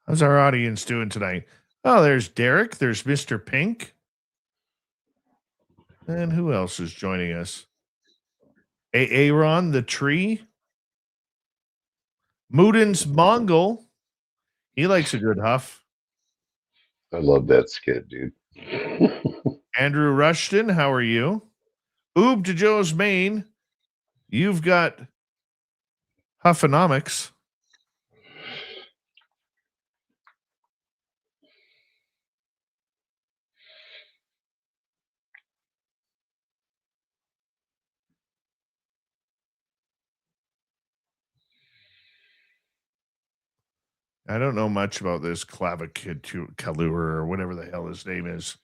How's our audience doing tonight? Oh, there's Derek. There's Mr. Pink. And who else is joining us? Aaron the Tree. Moodin's Mongol. He likes a good huff. I love that skit, dude. Andrew Rushton, how are you? Oob to Joe's Maine. You've got Huffonomics. I don't know much about this Kalur or whatever the hell his name is.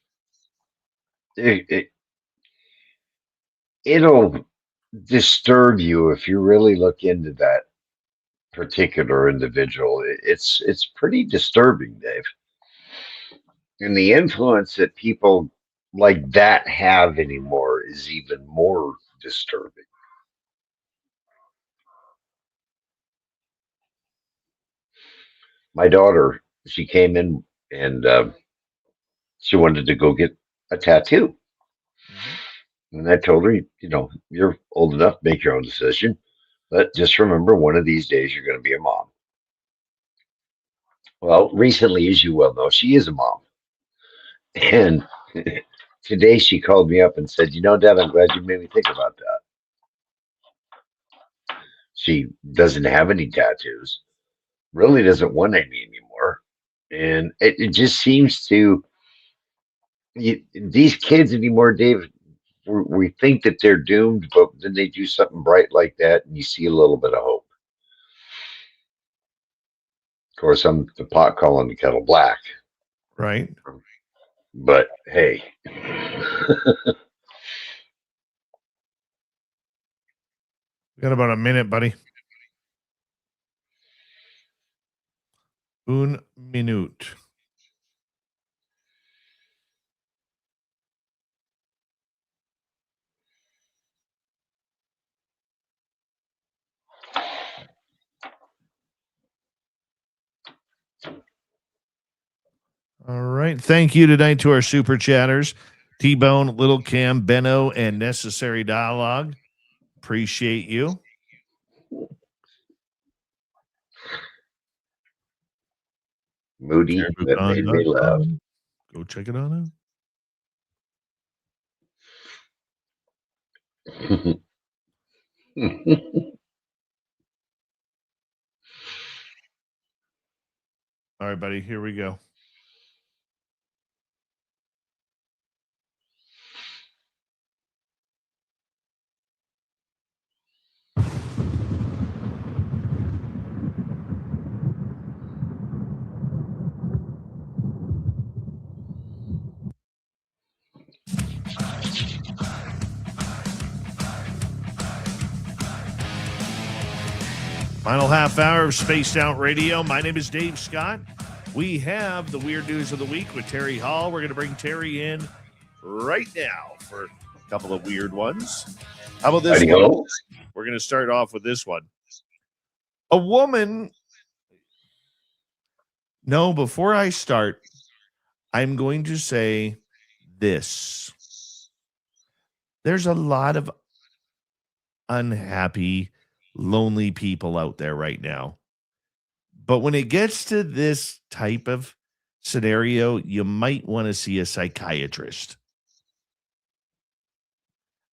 It'll disturb you if you really look into that particular individual. It's pretty disturbing, Dave. And the influence that people like that have anymore is even more disturbing. My daughter, she came in and she wanted to go get a tattoo. And I told her, you're old enough to make your own decision, but just remember one of these days you're going to be a mom. Well, recently, as you well know, she is a mom. And today she called me up and said, Dad, I'm glad you made me think about that. She doesn't have any tattoos, really doesn't want any anymore. And it just seems to, these kids anymore, Dave, we think that they're doomed, but then they do something bright like that and you see a little bit of hope. Of course, I'm the pot calling the kettle black. Right. But hey. We got about a minute, buddy. Un minute. All right. Thank you tonight to our super chatters, T-Bone, Little Cam, Benno, and Necessary Dialogue. Appreciate you. Moody that made me laugh. Go check it on out. All right, buddy, here we go. Final half hour of Spaced Out Radio. My name is Dave Scott. We have the weird news of the week with Terry Hall. We're going to bring Terry in right now for a couple of weird ones. How about this one? We're going to start off with this one. A woman. No, before I start, I'm going to say this. There's a lot of unhappy, lonely people out there right now. But when it gets to this type of scenario, you might want to see a psychiatrist.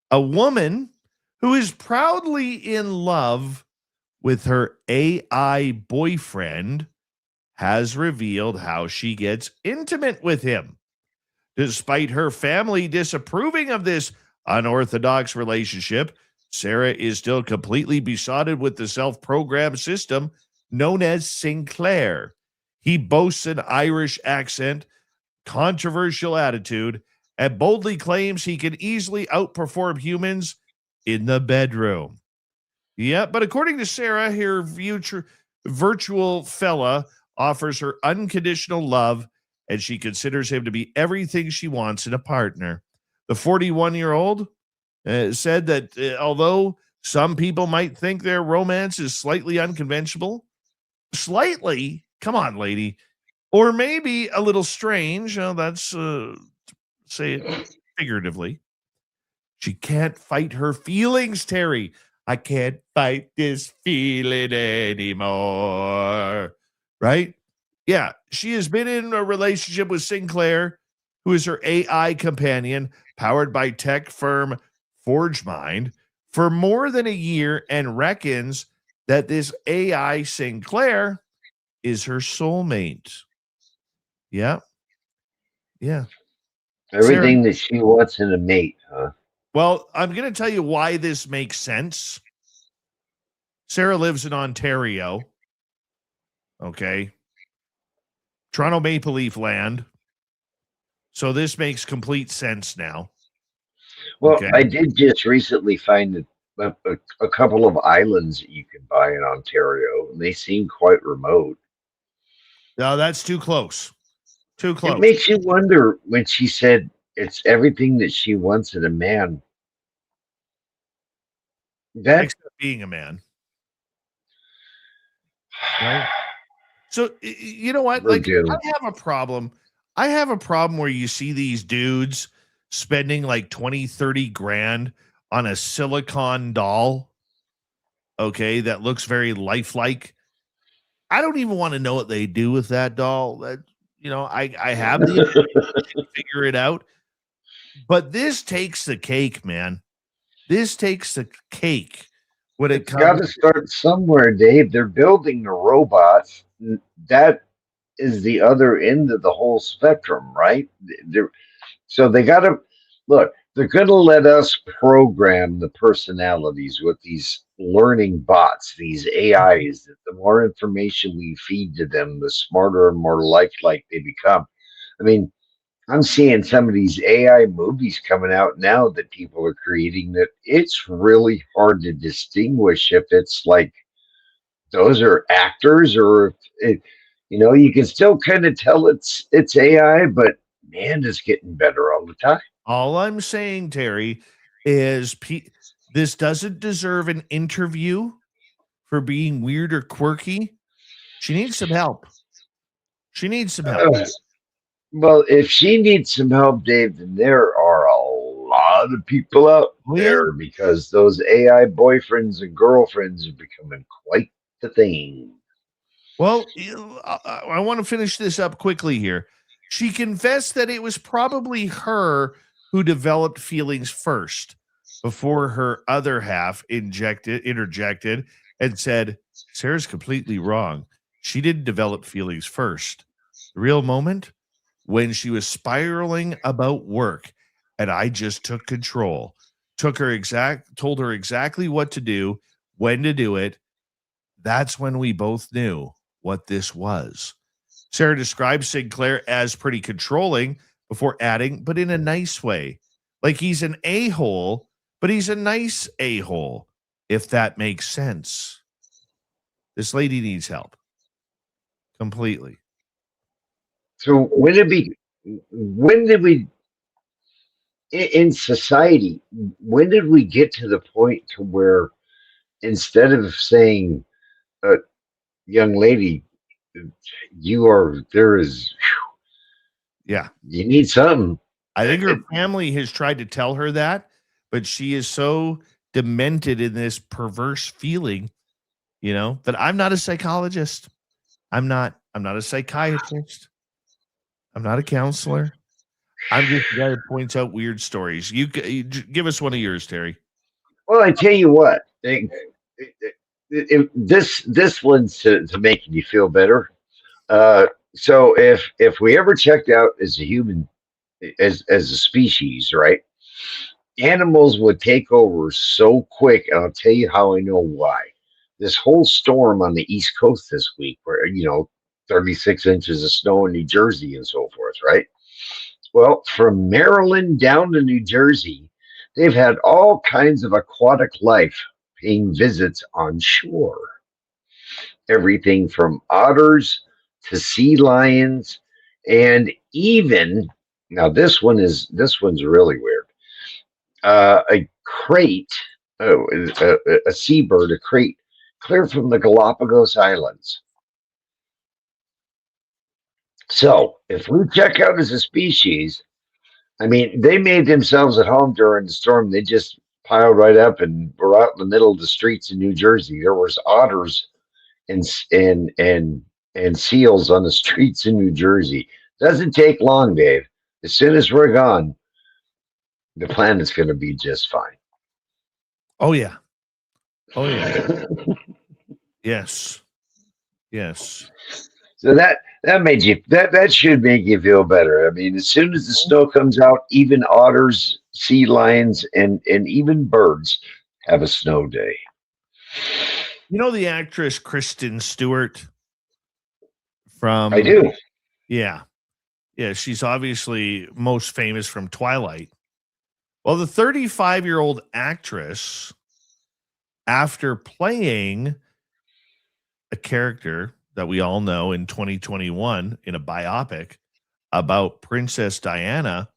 A woman who is proudly in love with her AI boyfriend has revealed how she gets intimate with him. Despite her family disapproving of this unorthodox relationship, Sarah is still completely besotted with the self-programmed system known as Sinclair. He boasts an Irish accent, controversial attitude, and boldly claims he can easily outperform humans in the bedroom. Yeah, but according to Sarah, her virtual fella offers her unconditional love, and she considers him to be everything she wants in a partner. The 41-year-old said that although some people might think their romance is slightly unconventional, slightly, come on, lady, or maybe a little strange, that's say it figuratively, she can't fight her feelings, Terry. I can't fight this feeling anymore. Right? Yeah, she has been in a relationship with Sinclair, who is her AI companion, powered by tech firm ForgeMind, for more than a year, and reckons that this AI Sinclair is her soulmate. Yeah. Yeah. Everything Sarah, that she wants in a mate, huh? well, I'm going to tell you why this makes sense. Sarah lives in Ontario. Okay. Toronto Maple Leaf land. So this makes complete sense now. Well, Okay. I did just recently find a couple of islands that you can buy in Ontario, and they seem quite remote. No, that's too close. Too close. It makes you wonder when she said it's everything that she wants in a man. That Except being a man. Right? So, you know what? we're Like, doomed. I have a problem. I have a problem where you see these dudes spending like 20, 30 grand on a silicone doll. Okay. That looks very lifelike. I don't even want to know what they do with that doll. That, I have the ability to figure it out. But this takes the cake, man. This takes the cake when it It's got comes. to start somewhere, Dave. They're building the robots. That is the other end of the whole spectrum, right? So they got to look. They're going to let us program the personalities with these learning bots, these AIs. That the more information we feed to them, the smarter and more lifelike they become. I mean, I'm seeing some of these AI movies coming out now that people are creating that it's really hard to distinguish if it's like those are actors or if you can still kind of tell it's AI, but man, it's getting better all the time. All I'm saying, Terry, is this doesn't deserve an interview for being weird or quirky. She needs some help. She needs some help. Well, if she needs some help, Dave, then there are a lot of people out there because those AI boyfriends and girlfriends are becoming quite the thing. Well, I want to finish this up quickly here. She confessed that it was probably her who developed feelings first before her other half interjected and said, Sarah's completely wrong. She didn't develop feelings first. The real moment when she was spiraling about work and I just took control, told her exactly what to do, when to do it. That's when we both knew what this was. Sarah describes Sinclair as pretty controlling before adding, but in a nice way. Like he's an a-hole, but he's a nice a-hole, if that makes sense. This lady needs help. Completely. So when did we in society, when did we get to the point to where instead of saying, young lady, Yeah. you need something. I think her family has tried to tell her that, but she is so demented in this perverse feeling, that I'm not a psychologist. I'm not a psychiatrist. I'm not a counselor. I'm just a guy that points out weird stories. You give us one of yours, Terry. Well, I tell you what, this one's to making you feel better. So if we ever checked out as a human, as a species, right? Animals would take over so quick, and I'll tell you how I know why. This whole storm on the East Coast this week, where 36 inches of snow in New Jersey and so forth, right? Well, from Maryland down to New Jersey, they've had all kinds of aquatic life paying visits on shore. Everything from otters to sea lions, and even now this one's really weird. A crate, a seabird, a crate clear from the Galapagos Islands. So if we check out as a species, I mean, they made themselves at home during the storm. They just piled right up and were out in the middle of the streets in New Jersey. There was otters and seals on the streets in New Jersey. Doesn't take long, Dave. As soon as we're gone, the planet's going to be just fine. Oh yeah. Yes. So that made you that should make you feel better. I mean, as soon as the snow comes out, even otters, sea lions, and even birds have a snow day. You know the actress Kristen Stewart from I do. Yeah. She's obviously most famous from Twilight. Well, the 35-year-old actress, after playing a character that we all know in 2021 in a biopic about Princess Diana,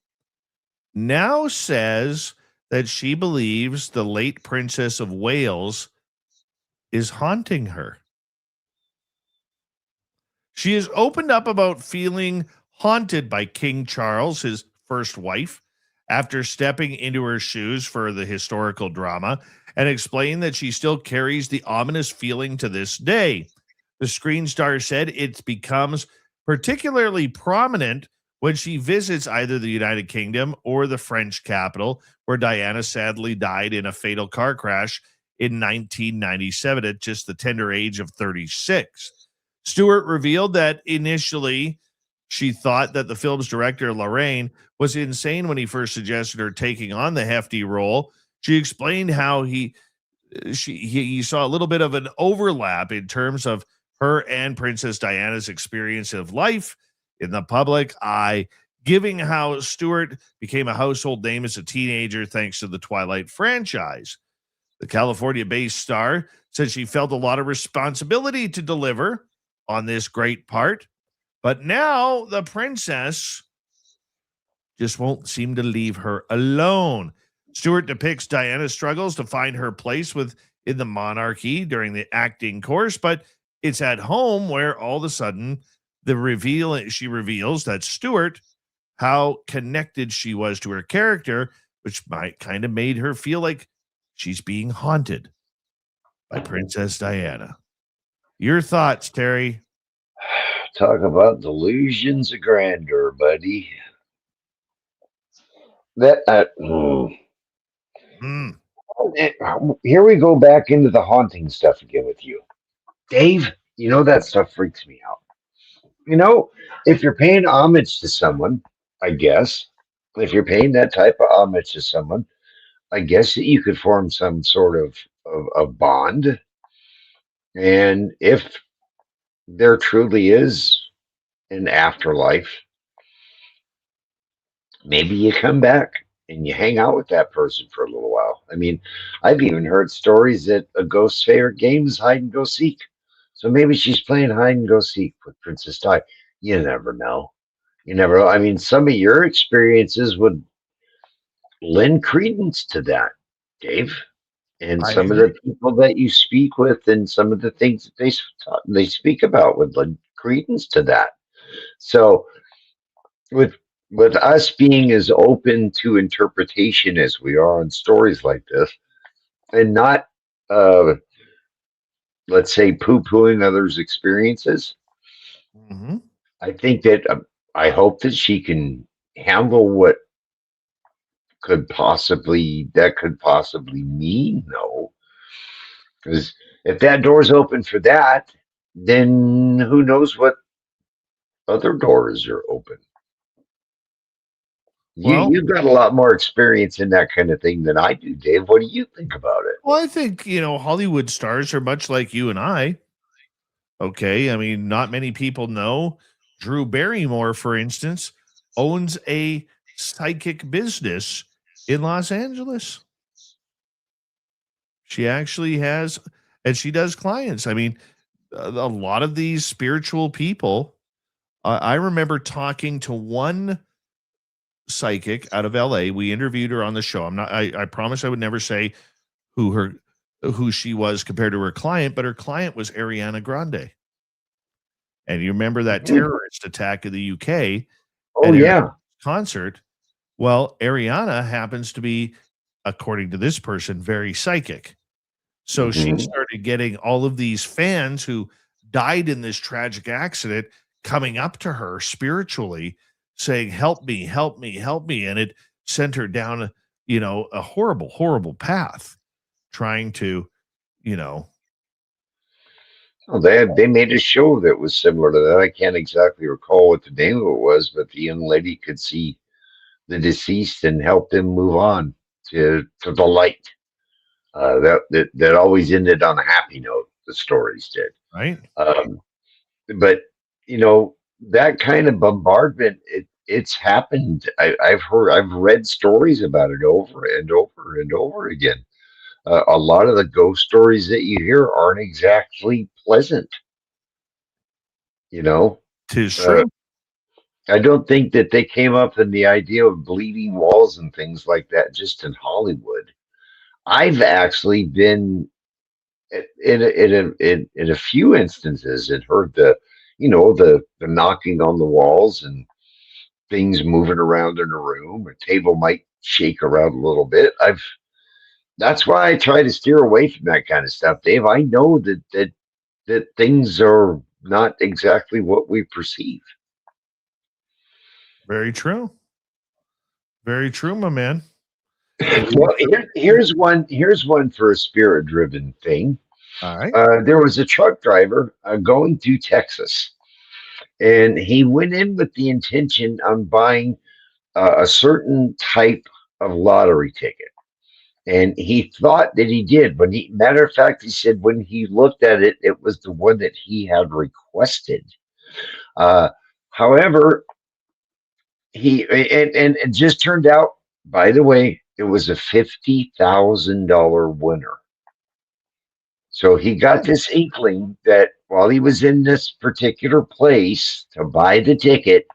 now says that she believes the late Princess of Wales is haunting her. She has opened up about feeling haunted by King Charles, his first wife, after stepping into her shoes for the historical drama, and explained that she still carries the ominous feeling to this day. The screen star said it becomes particularly prominent when she visits either the United Kingdom or the French capital, where Diana sadly died in a fatal car crash in 1997 at just the tender age of 36. Stewart revealed that initially she thought that the film's director, Lorraine, was insane when he first suggested her taking on the hefty role. She explained how he saw a little bit of an overlap in terms of her and Princess Diana's experience of life in the public eye, giving how Stewart became a household name as a teenager thanks to the Twilight franchise. The California-based star said she felt a lot of responsibility to deliver on this great part, but now the princess just won't seem to leave her alone. Stewart depicts Diana's struggles to find her place in the monarchy during the acting course, but it's at home where all of a sudden she reveals that Stewart, how connected she was to her character, which might kind of made her feel like she's being haunted by Princess Diana. Your thoughts, Terry? Talk about delusions of grandeur, buddy. That Mm. Here we go back into the haunting stuff again with you, Dave. You know that stuff freaks me out. You know, if you're paying homage to someone, I guess, if you're paying that type of homage to someone, I guess that you could form some sort of bond. And if there truly is an afterlife, maybe you come back and you hang out with that person for a little while. I mean, I've even heard stories that a ghost's favorite game is hide and go seek. So maybe she's playing hide and go seek with Princess Di. You never know. You never know. I mean, some of your experiences would lend credence to that, Dave. And I some of agree. the people that you speak with and some of the things that they speak about would lend credence to that. So with us being as open to interpretation as we are on stories like this, and not uh, let's say poo-pooing others' experiences, Mhm. I think that I hope that she can handle what could possibly mean, though, because if that door's open for that, then who knows what other doors are open. Well, You've got a lot more experience in that kind of thing than I do, Dave. What do you think about it? well, I think, Hollywood stars are much like you and I. Okay. I mean, not many people know Drew Barrymore, for instance, owns a psychic business in Los Angeles. She actually has, and she does clients. I mean, a lot of these spiritual people, I remember talking to one psychic out of LA. We interviewed her on the show. I promise I would never say who she was compared to her client, but her client was Ariana Grande. And you remember that terrorist attack in the UK Oh at Ariana's yeah. concert? Well, Ariana happens to be, according to this person, very psychic. So she hmm started getting all of these fans who died in this tragic accident coming up to her spiritually saying, "Help me, help me, help me." And it sent her down, a horrible, horrible path trying to, you know, Well, they made a show that was similar to that. I can't exactly recall what the name of it was, but the young lady could see the deceased and help them move on to the light. That always ended on a happy note. The stories did. right? Um, but you know that kind of bombardment, it's happened. I've read stories about it over and over and over again. A lot of the ghost stories that you hear aren't exactly pleasant. You know, Tis uh, true. I don't think that they came up with the idea of bleeding walls and things like that just in Hollywood. I've actually been in a few instances and heard the knocking on the walls and things moving around in a room. A table might shake around a little bit. I've That's why I try to steer away from that kind of stuff, Dave. I know that things are not exactly what we perceive. Very true. Very true, my man. It is Well, true. here's one for a spirit driven thing. All right. There was a truck driver going through Texas, and he went in with the intention on buying a certain type of lottery ticket. And he thought that he did. Matter of fact, he said when he looked at it, it was the one that he had requested. Uh, However, and it just turned out, by the way, it was a $50,000 winner. So he got this inkling that while he was in this particular place to buy the ticket,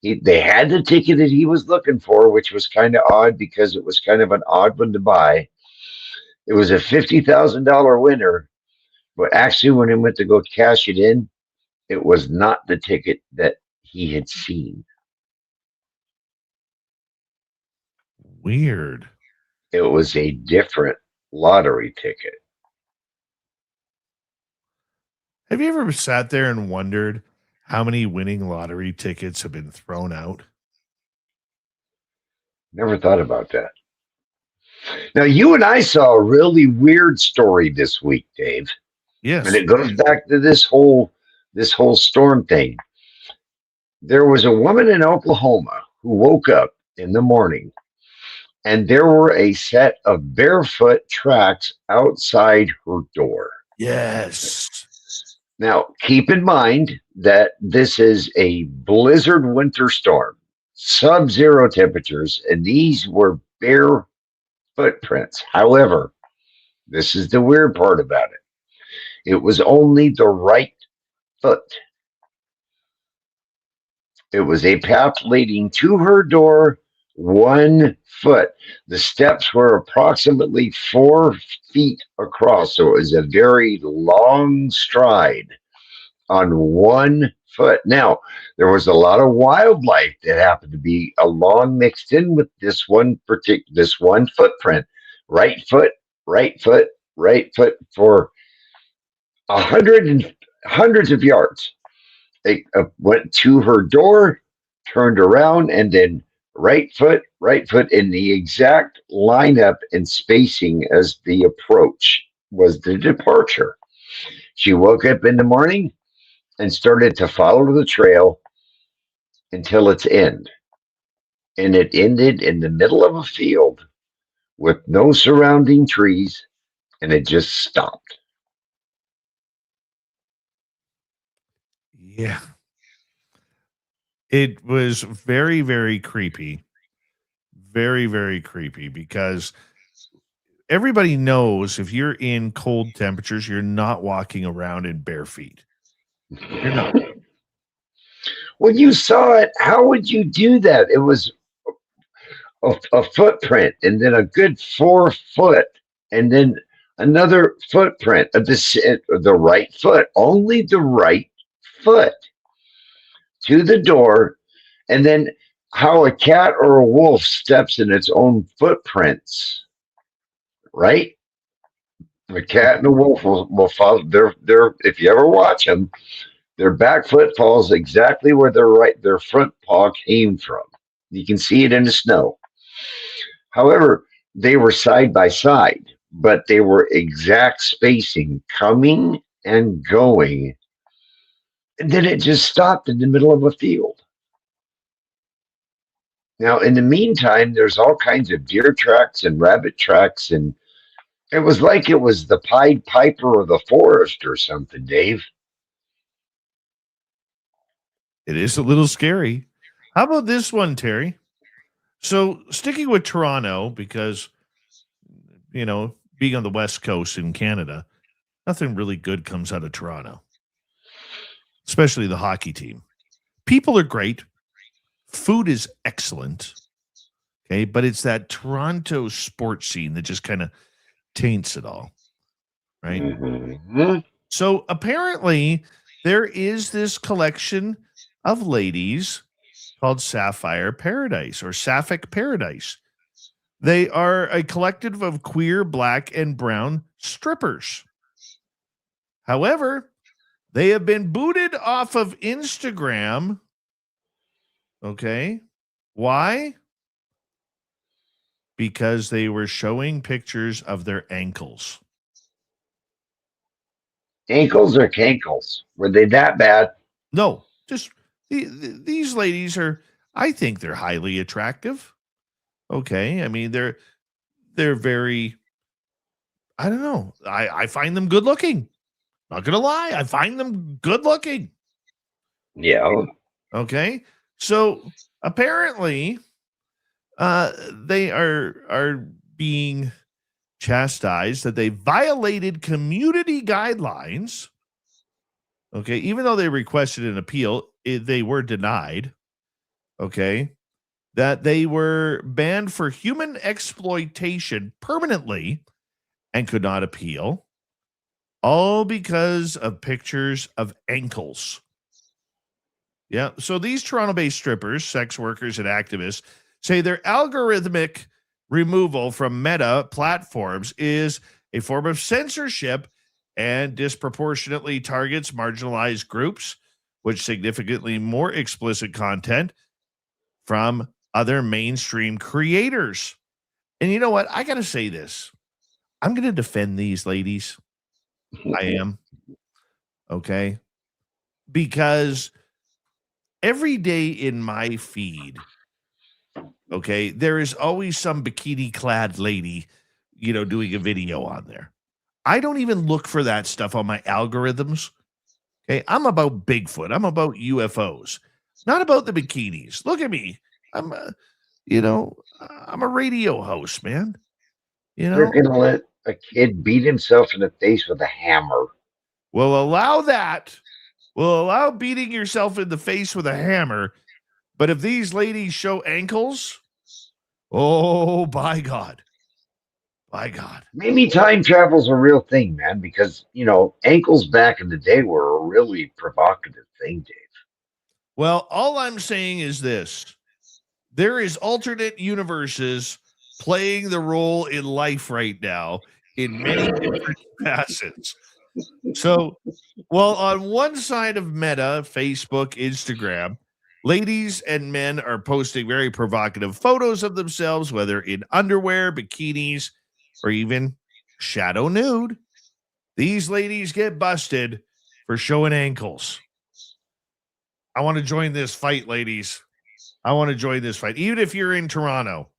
they had the ticket that he was looking for, which was kind of odd because it was kind of an odd one to buy. It was a $50,000 winner, but actually, when he went to go cash it in, it was not the ticket that he had seen. Weird. It was a different lottery ticket. Have you ever sat there and wondered How many winning lottery tickets have been thrown out? Never thought about that. Now, you and I saw a really weird story this week, Dave, Yes. and it goes back to this whole storm thing. There was a woman in Oklahoma who woke up in the morning, and there were a set of barefoot tracks outside her door. Yes. Now, keep in mind that this is a blizzard winter storm, sub-zero temperatures, and these were bare footprints. However, this is the weird part about it. It was only the right foot. It was a path leading to her door, 1 foot. The steps were approximately 4 feet across, so it was a very long stride on 1 foot. Now, there was a lot of wildlife that happened to be along mixed in with this one footprint. Right foot, right foot, right foot for hundreds of yards. They went to her door, turned around, and then right foot in the exact lineup and spacing as the approach was the departure. She woke up in the morning and started to follow the trail until its end. And it ended in the middle of a field with no surrounding trees, and it just stopped. Yeah. It was very, very creepy. Very, very creepy because everybody knows if you're in cold temperatures, you're not walking around in bare feet. You're not. When you saw it, how would you do that? It was a footprint and then a good 4 foot and then another footprint of the right foot, only the right foot to the door, and then how a cat or a wolf steps in its own footprints, right? A cat and a wolf will follow their if you ever watch them, their back foot falls exactly where their front paw came from. You can see it in the snow. However, they were side by side, but they were exact spacing coming and going. And then it just stopped in the middle of a field. Now, in the meantime, there's all kinds of deer tracks and rabbit tracks, and it was like it was the Pied Piper of the forest or something, Dave. It is a little scary. How about this one, Terry? So sticking with Toronto, because, being on the West Coast in Canada, nothing really good comes out of Toronto, especially the hockey team. People are great. Food is excellent. Okay. But it's that Toronto sports scene that just kind of taints it all. Right. Mm-hmm. So apparently there is this collection of ladies called Sapphire Paradise or Sapphic Paradise. They are a collective of queer black and brown strippers. However, they have been booted off of Instagram. Okay. Why? Because they were showing pictures of their ankles. Ankles or cankles? Were they that bad? No, just these ladies are, I think they're highly attractive. Okay. I mean, they're very, I don't know. I find them good looking. Not going to lie. I find them good looking. Yeah. Okay. So apparently they are being chastised that they violated community guidelines. Okay. Even though they requested an appeal, they were denied. Okay. That they were banned for human exploitation permanently and could not appeal, all because of pictures of ankles. Yeah. So these Toronto-based strippers, sex workers, and activists say their algorithmic removal from Meta platforms is a form of censorship and disproportionately targets marginalized groups which significantly more explicit content from other mainstream creators. And you know what? I got to say this. I'm going to defend these ladies. I am. Okay. Because every day in my feed, okay, there is always some bikini clad lady, doing a video on there. I don't even look for that stuff on my algorithms. Okay. I'm about Bigfoot. I'm about UFOs, not about the bikinis. Look at me. I'm a radio host, man. They're going to let a kid beat himself in the face with a hammer. We'll allow that. We'll allow beating yourself in the face with a hammer. But if these ladies show ankles, oh, by God. By God. Maybe time travel's a real thing, man, because, ankles back in the day were a really provocative thing, Dave. Well, all I'm saying is this. There is alternate universes playing the role in life right now in many different facets. So, well, on one side of Meta, Facebook, Instagram, ladies and men are posting very provocative photos of themselves, whether in underwear, bikinis, or even shadow nude. These ladies get busted for showing ankles. I want to join this fight, ladies. I want to join this fight. Even if you're in Toronto,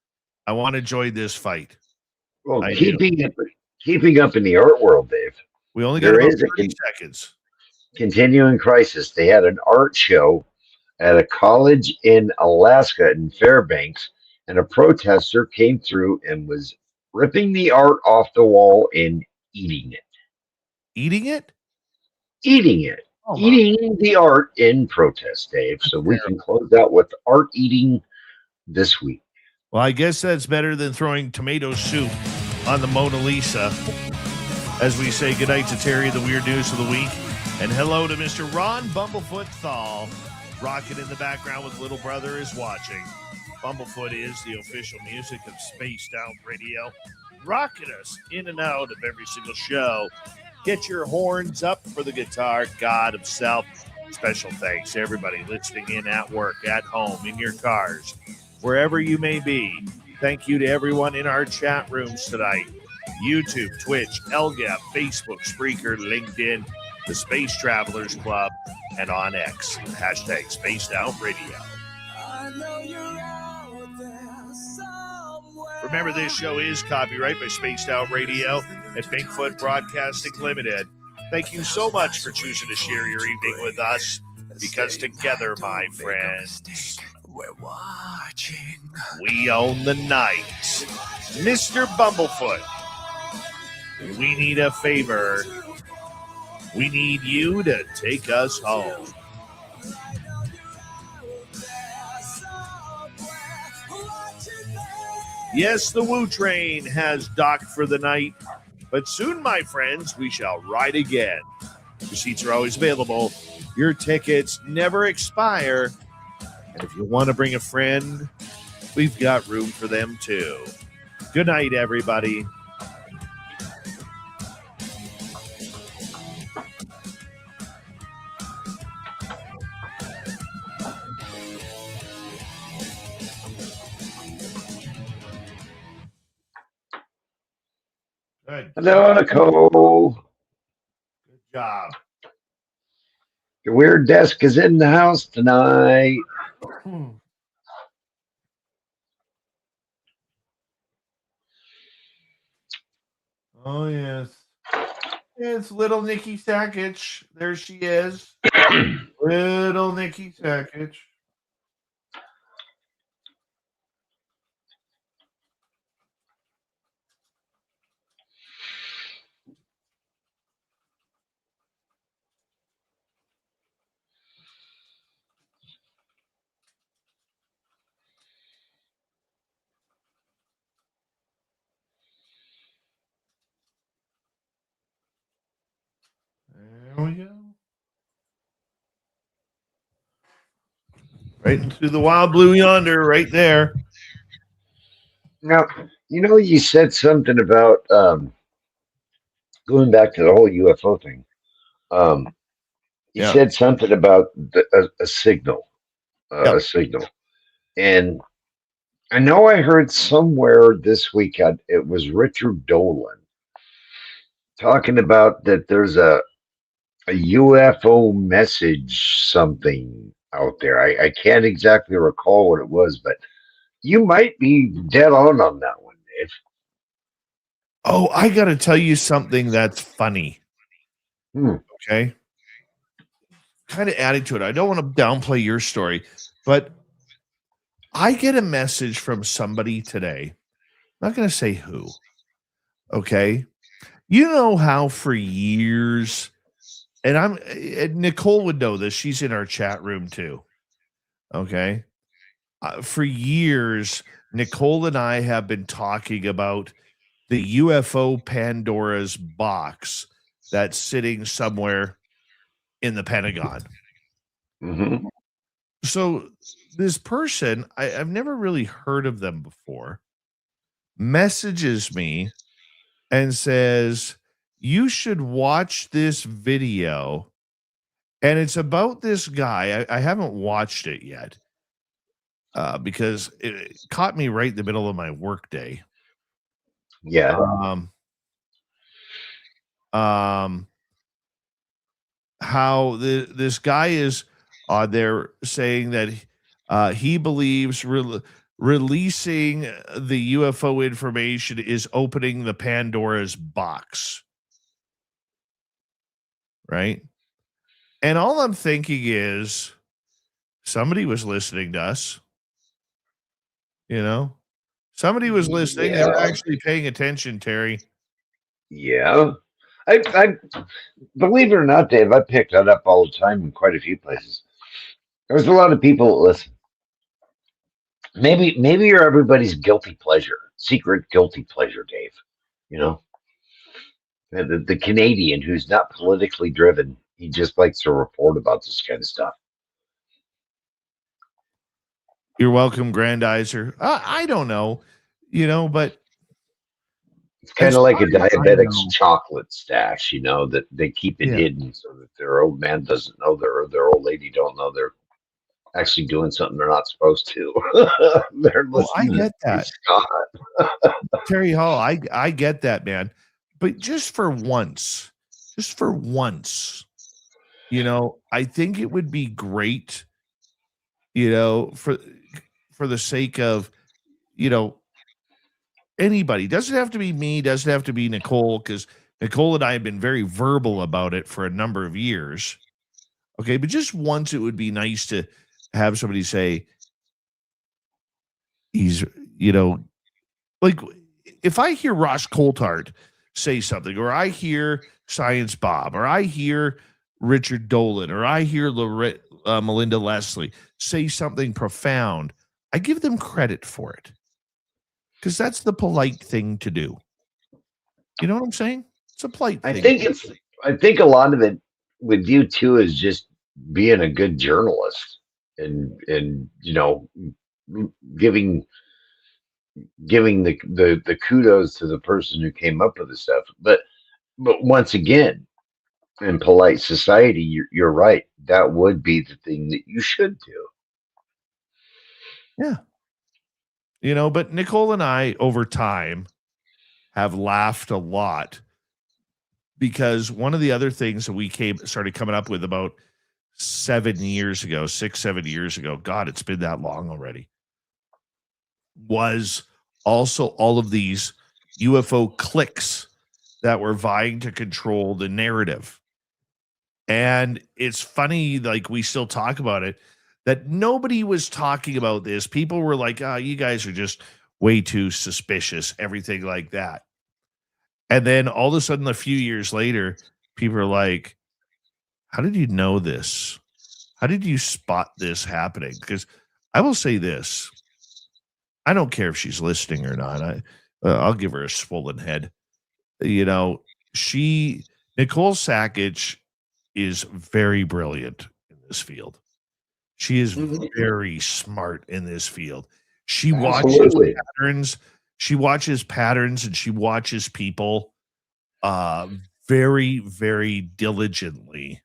I want to join this fight. Well, keeping up in the art world, Dave. We only got about 30 seconds. Continuing crisis. They had an art show at a college in Alaska in Fairbanks, and a protester came through and was ripping the art off the wall and eating it. Eating it? Eating it. Oh, eating the art in protest, Dave. So we can close out with art eating this week. Well, I guess that's better than throwing tomato soup on the Mona Lisa. As we say goodnight to Terry, the weird news of the week. And hello to Mr. Ron Bumblefoot Thal, rocking in the background with Little Brother is Watching. Bumblefoot is the official music of Spaced Out Radio, rocking us in and out of every single show. Get your horns up for the guitar god of self. Special thanks to everybody listening in at work, at home, in your cars, wherever you may be. Thank you to everyone in our chat rooms tonight. YouTube, Twitch, LGAP, Facebook, Spreaker, LinkedIn, the Space Travelers Club, and on X. Hashtag Spaced Out Radio. Remember, this show is copyright by Spaced Out Radio and Bigfoot Broadcasting Limited. Thank you so much for choosing to share your evening with us, because together, my friends, we're watching. We own the night. Mr. Bumblefoot, we need a favor. We need you to take us home. Yes, the Woo Train has docked for the night, but soon, my friends, we shall ride again. Your seats are always available. Your tickets never expire. And if you want to bring a friend, we've got room for them too. Good night, everybody. Good. Hello, Nicole. Good job. The weird desk is in the house tonight. Oh, yes. It's little Nikki Sackich. There she is. Little Nikki Sackich. There we go. Right into the wild blue yonder, right there. Now, you said something about going back to the whole UFO thing. He Yeah. said something about a signal, Yep. a signal, and I know I heard somewhere this weekend it was Richard Dolan talking about that there's a UFO message something out there. I can't exactly recall what it was, but you might be dead on that one, Dave. Oh, I got to tell you something that's funny. Hmm. Okay. Kind of adding to it. I don't want to downplay your story, but I get a message from somebody today. I'm not going to say who. Okay. You know how for years, and Nicole would know this. She's in our chat room too. Okay. For years, Nicole and I have been talking about the UFO Pandora's box that's sitting somewhere in the Pentagon. Mm-hmm. So this person, I've never really heard of them before, messages me and says, you should watch this video. And it's about this guy. I haven't watched it yet because it caught me right in the middle of my workday. Yeah. How this guy is they're saying that he believes releasing the UFO information is opening the Pandora's box, right? And all I'm thinking is somebody was listening to us, you know, somebody was listening. They were actually paying attention, Terry. Yeah. I believe it or not, Dave, I picked that up all the time in quite a few places. There's a lot of people that listen. Maybe you're everybody's guilty pleasure, secret guilty pleasure, Dave. You know, the Canadian who's not politically driven, he just likes to report about this kind of stuff. You're welcome, Grandizer. I don't know, but it's kind as of like far a as I diabetic's know, chocolate stash, that they keep it yeah. hidden so that their old man doesn't know, their old lady don't know they're actually doing something they're not supposed to. They're Well, I listening get to that, Scott. Terry Hall. I get that, man. But just for once, I think it would be great, for the sake of, anybody. Doesn't have to be me, doesn't have to be Nicole, because Nicole and I have been very verbal about it for a number of years. Okay, but just once it would be nice to have somebody say he's, like if I hear Ross Coulthard say something, or I hear Science Bob, or I hear Richard Dolan, or I hear Melinda Leslie say something profound, I give them credit for it because that's the polite thing to do. You know what I'm saying? It's a polite thing. I think a lot of it with you too is just being a good journalist and giving the kudos to the person who came up with the stuff. But once again, in polite society, you're right. That would be the thing that you should do. Yeah. But Nicole and I over time have laughed a lot because one of the other things that we started coming up with about 7 years ago, 6-7 years ago, God, it's been that long already, was also all of these UFO cliques that were vying to control the narrative. And it's funny, like we still talk about it, that nobody was talking about this. People were like, oh, you guys are just way too suspicious, everything like that. And then all of a sudden, a few years later, people are like, how did you know this? How did you spot this happening? Because I will say this. I don't care if she's listening or not. I'll give her a swollen head. Nicole Sasquatch is very brilliant in this field. She is very smart in this field. She watches patterns. She watches patterns and she watches people very, very diligently.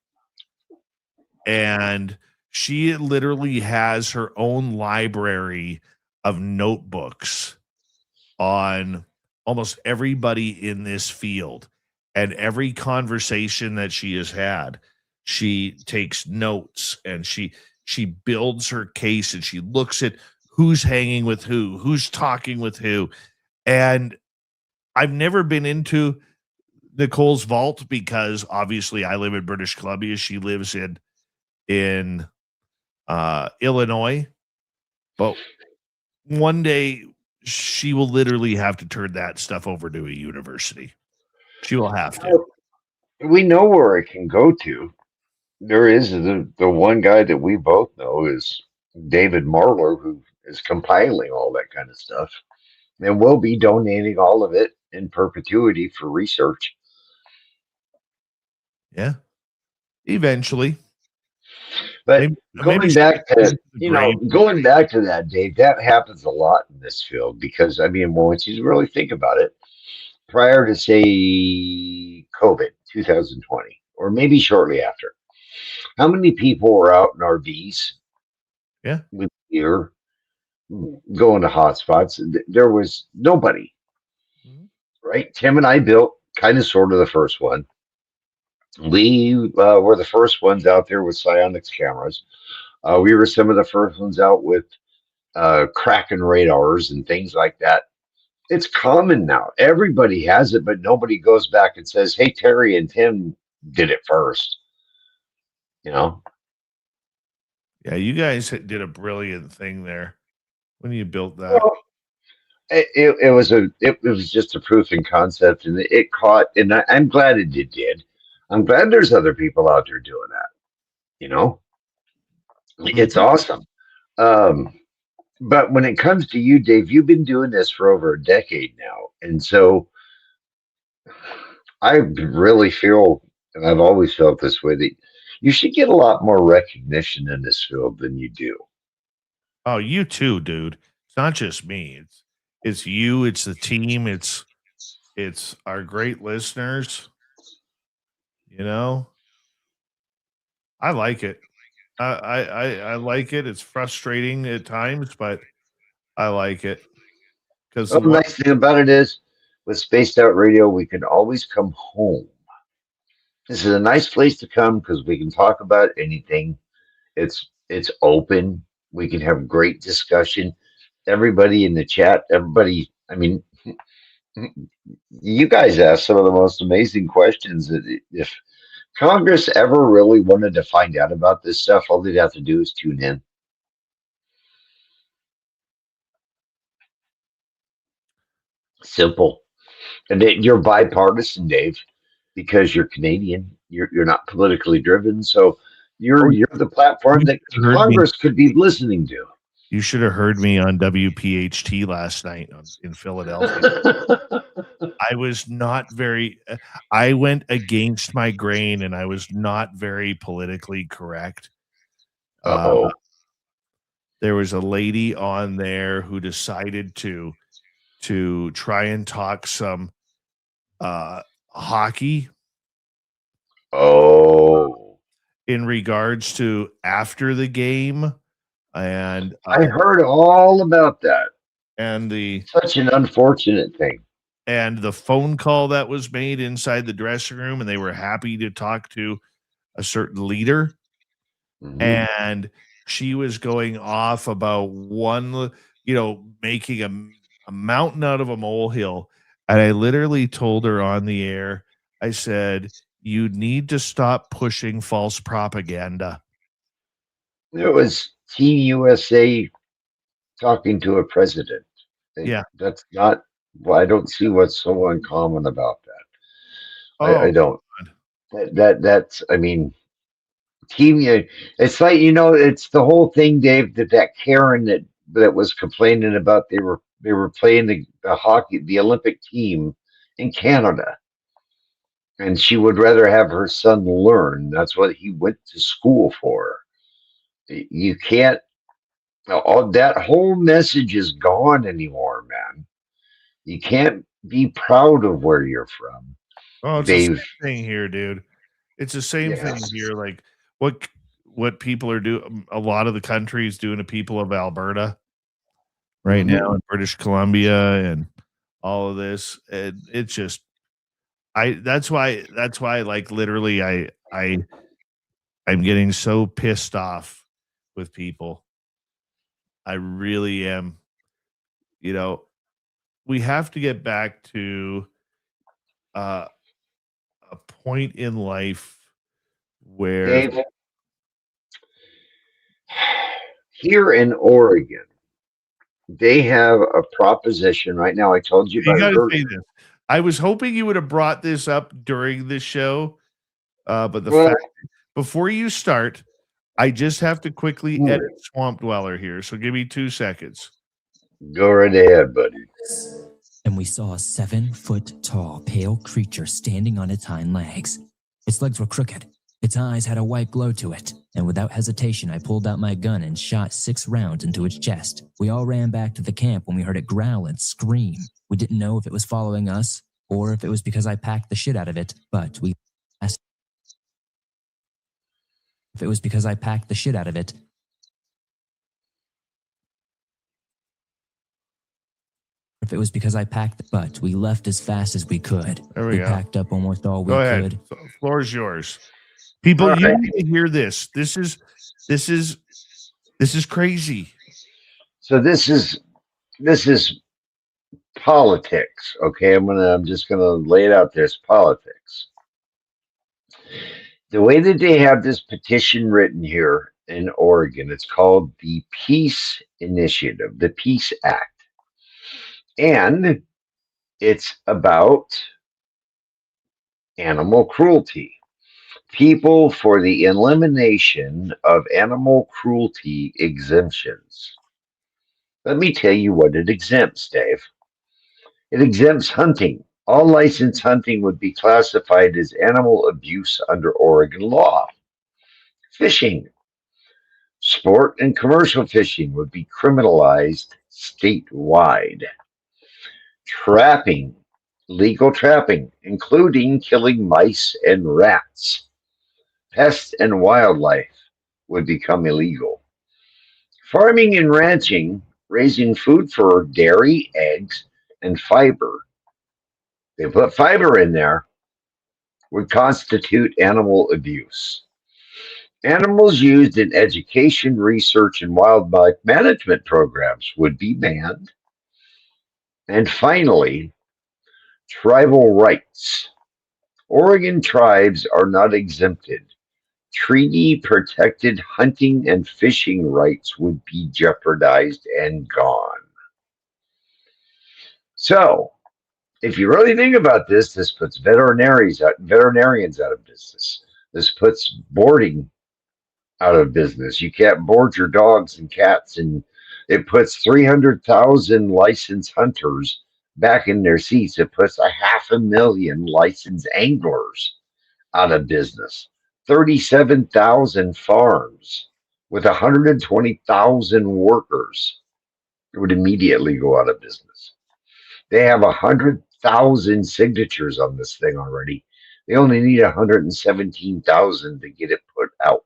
and she literally has her own library of notebooks on almost everybody in this field, and every conversation that she has had, she takes notes, and she builds her case, and she looks at who's hanging with who's talking with who. And I've never been into Nicole's vault because obviously I live in British Columbia. She lives in Illinois, but one day she will literally have to turn that stuff over to a university. She will have to. We know where it can go to. There is the one guy that we both know is David Marler, who is compiling all that kind of stuff, and we'll be donating all of it in perpetuity for research. Yeah, eventually. But Maybe going she back goes to to the grave. going back to that, Dave, that happens a lot in this field because I mean, once you really think about it, prior to say COVID 2020, or maybe shortly after, how many people were out in RVs Yeah. with gear going to hotspots? There was nobody, Mhm. right? Tim and I built kind of sort of the first one. We were the first ones out there with psionics cameras. We were some of the first ones out with Kraken radars and things like that. It's common now. Everybody has it, but nobody goes back and says, "Hey, Terry and Tim did it first." You know? Yeah, you guys did a brilliant thing there when you built that. Well, it was just a proof in concept, and it caught. And I'm glad it did. I'm glad there's other people out there doing that. You know, it's Mhm. awesome. Um, but when it comes to you, Dave, you've been doing this for over a decade now, and so I really feel, and I've always felt this way, that you should get a lot more recognition in this field than you do. Oh, you too, dude. It's not just me. It's you, it's the team, it's our great listeners, you know? I like it. I like it. It's frustrating at times, but I like it because Well, the the one. nice thing about it is, with Spaced Out Radio, we can always come home. This is a nice place to come because we can talk about anything. It's open. We can have great discussion. Everybody in the chat, everybody. I mean, you guys ask some of the most amazing questions. If Congress ever really wanted to find out about this stuff, all they'd have to do is tune in. Simple. And you're bipartisan, Dave, because you're Canadian. You're not politically driven, so Oh, you're the platform you that should have heard me. Congress could be listening to. You should have heard me on WPHT last night in Philadelphia. I was not very. I went against my grain, and I was not very politically correct. Uh-oh. There was a lady on there who decided to try and talk some hockey Oh. in regards to after the game, and I heard all about that. and the Such an unfortunate thing. and the phone call that was made inside the dressing room, and they were happy to talk to a certain leader, Mhm. and she was going off about making a mountain out of a molehill. And I literally told her on the air, I said, you need to stop pushing false propaganda. It was Team USA talking to a president. Yeah. That's not, well, I don't see what's so uncommon about that. Oh, I don't. God. That's, I mean, it's like, it's the whole thing, Dave, that Karen that was complaining about they were playing the hockey, the Olympic team in Canada, and she would rather have her son learn. That's what he went to school for. You can't, all that whole message is gone anymore, man. You can't be proud of where you're from. Oh, it's the same They've thing here, dude. It's the same thing Yes. here. Like what what people are doing. A lot of the country is doing to people of Alberta right Mhm. now, in British Columbia, and all of this. And it's just, that's why, like, literally, I'm getting so pissed off with people. I really am. You know, we have to get back to uh, a point in life where Dave, here in Oregon, they have a proposition right now. I told you you about got it to say earlier. this. I was hoping you would have brought this up during the show, but the Well, fact, before you start, I just have to quickly hmm, edit Swamp Dweller here. So give me 2 seconds. go right ahead, buddy. And we saw a 7-foot tall, pale creature standing on its hind legs. Its legs were crooked. Its eyes had a white glow to it. And without hesitation, I pulled out my gun and shot 6 rounds into its chest. We all ran back to the camp when we heard it growl and scream. We didn't know if it was following us or if it was because I packed the shit out of it, but we asked if it was because I packed the shit out of it. If it was because I packed, but we left as fast as we could. There we go. Packed up almost all we Go ahead. could. So, floor is yours. People, All you right. need to hear this. This is crazy. So this is politics. Okay, I'm just gonna lay it out there. It's politics. The way that they have this petition written here in Oregon, it's called the Peace Initiative, the Peace Act. And it's about animal cruelty. People for the elimination of animal cruelty exemptions. Let me tell you what it exempts, Dave. It exempts hunting. All licensed hunting would be classified as animal abuse under Oregon law. Fishing. Sport and commercial fishing would be criminalized statewide. Trapping. Legal trapping, including killing mice and rats. Pests and wildlife would become illegal. Farming and ranching, raising food for dairy, eggs, and fiber. They put fiber in there, would constitute animal abuse. Animals used in education, research, and wildlife management programs would be banned. And finally, tribal rights. Oregon tribes are not exempted. Treaty protected hunting and fishing rights would be jeopardized and gone. So, if you really think about this, this puts veterinarians out of business. This puts boarding out of business. You can't board your dogs and cats, and it puts 300,000 licensed hunters back in their seats. It puts 500,000 licensed anglers out of business. 37,000 farms with 120,000 workers would immediately go out of business. They have 100,000 signatures on this thing already. They only need 117,000 to get it put out.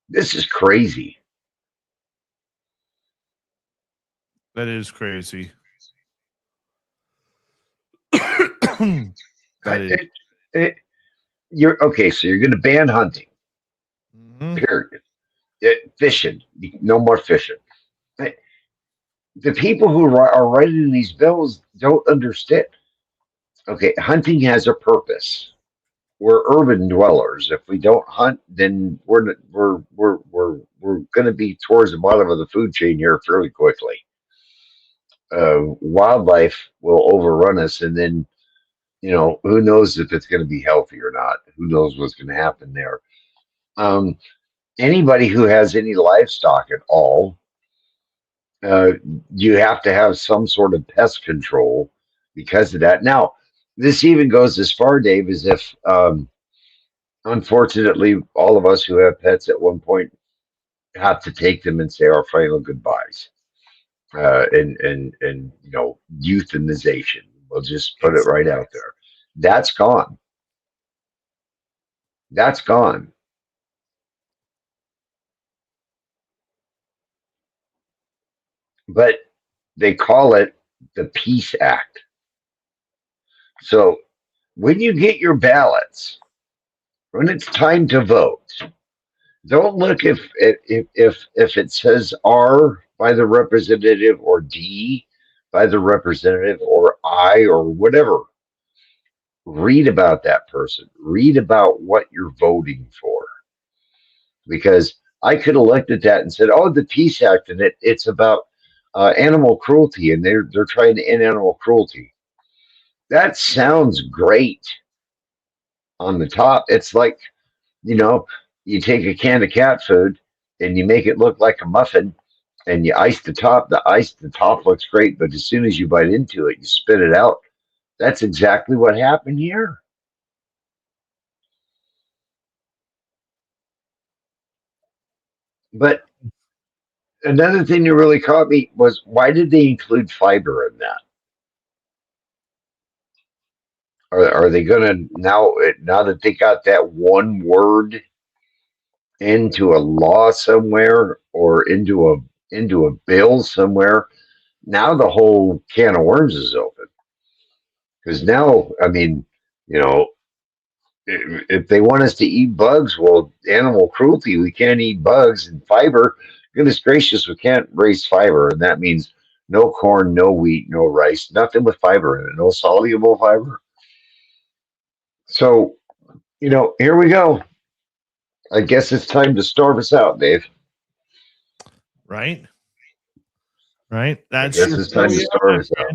This is crazy. That is crazy. That is. You're okay, so you're going to ban hunting. Mhm. Period. Fishing, no more fishing. The people who are writing these bills don't understand. Okay, hunting has a purpose. We're urban dwellers. If we don't hunt, then we're going to be towards the bottom of the food chain here fairly quickly. Wildlife will overrun us, and then who knows if it's going to be healthy or not? Who knows what's going to happen there? Anybody who has any livestock at all, you have to have some sort of pest control because of that. Now, this even goes as far, Dave, as if, unfortunately, all of us who have pets at one point have to take them and say our final goodbyes, and euthanization. We'll just put it right out there. That's gone. That's gone. but they call it the Peace Act. So when you get your ballots, when it's time to vote, don't look if it says R by the representative or D by the representative or I or whatever. Read about that person. Read about what you're voting for. Because I could have looked at that and said, "Oh, the Peace Act, and it's about animal cruelty, and they're trying to end animal cruelty." That sounds great on the top. It's like, you take a can of cat food and you make it look like a muffin, and you ice the top. The top looks great, but as soon as you bite into it, you spit it out. That's exactly what happened here. But another thing that really caught me was, why did they include fiber in that? Are they going to now that they got that one word into a law somewhere or into a bill somewhere, now the whole can of worms is open? Because now, I mean, if they want us to eat bugs, well, animal cruelty, we can't eat bugs. And fiber, goodness gracious, we can't raise fiber, and that means no corn, no wheat, no rice, nothing with fiber in it, no soluble fiber. So, here we go. I guess it's time to starve us out, Dave. Right. That's it's time to starve us out.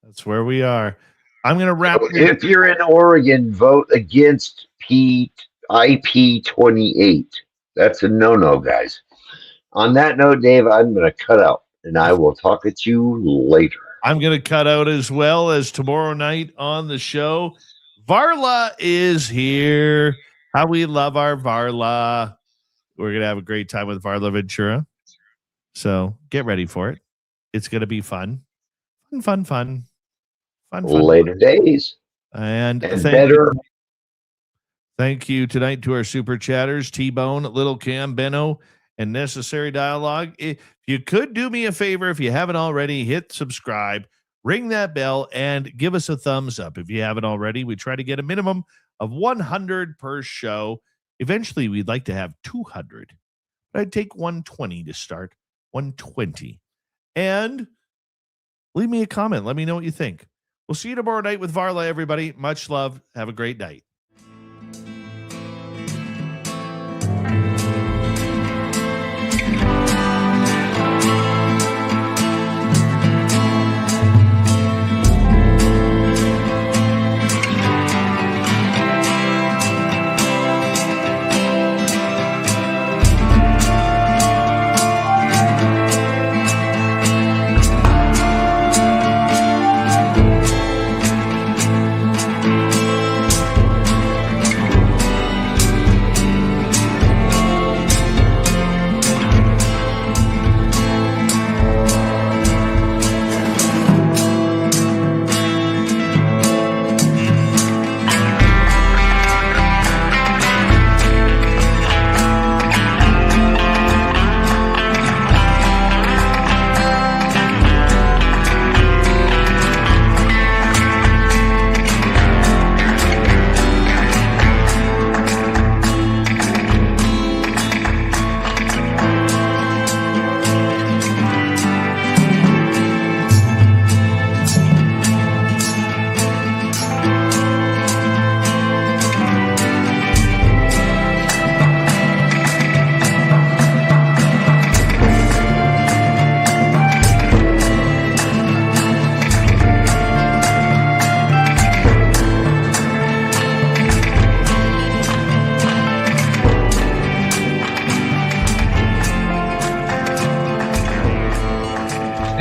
That's where we are. I'm going to wrap. If you're in Oregon, vote against IP28. That's a no-no, guys. On that note, Dave, I'm going to cut out, and I will talk at you later. I'm going to cut out as well, as tomorrow night on the show, Varla is here. How we love our Varla. We're going to have a great time with Varla Ventura. So get ready for it. It's going to be fun. Fun. Later days. And better. Thank you tonight to our super chatters, T-Bone, Little Cam, Benno, and Necessary Dialogue. If you could do me a favor, if you haven't already, hit subscribe, ring that bell, and give us a thumbs up. If you haven't already, we try to get a minimum of 100 per show. Eventually, we'd like to have 200. But I'd take 120 to start, 120. And leave me a comment. Let me know what you think. We'll see you tomorrow night with Varla, everybody. Much love. Have a great night.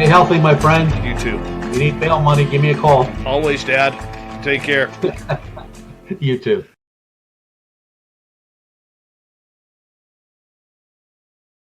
Healthy, my friend. You too. You need bail money, give me a call. Always, Dad. Take care. You too.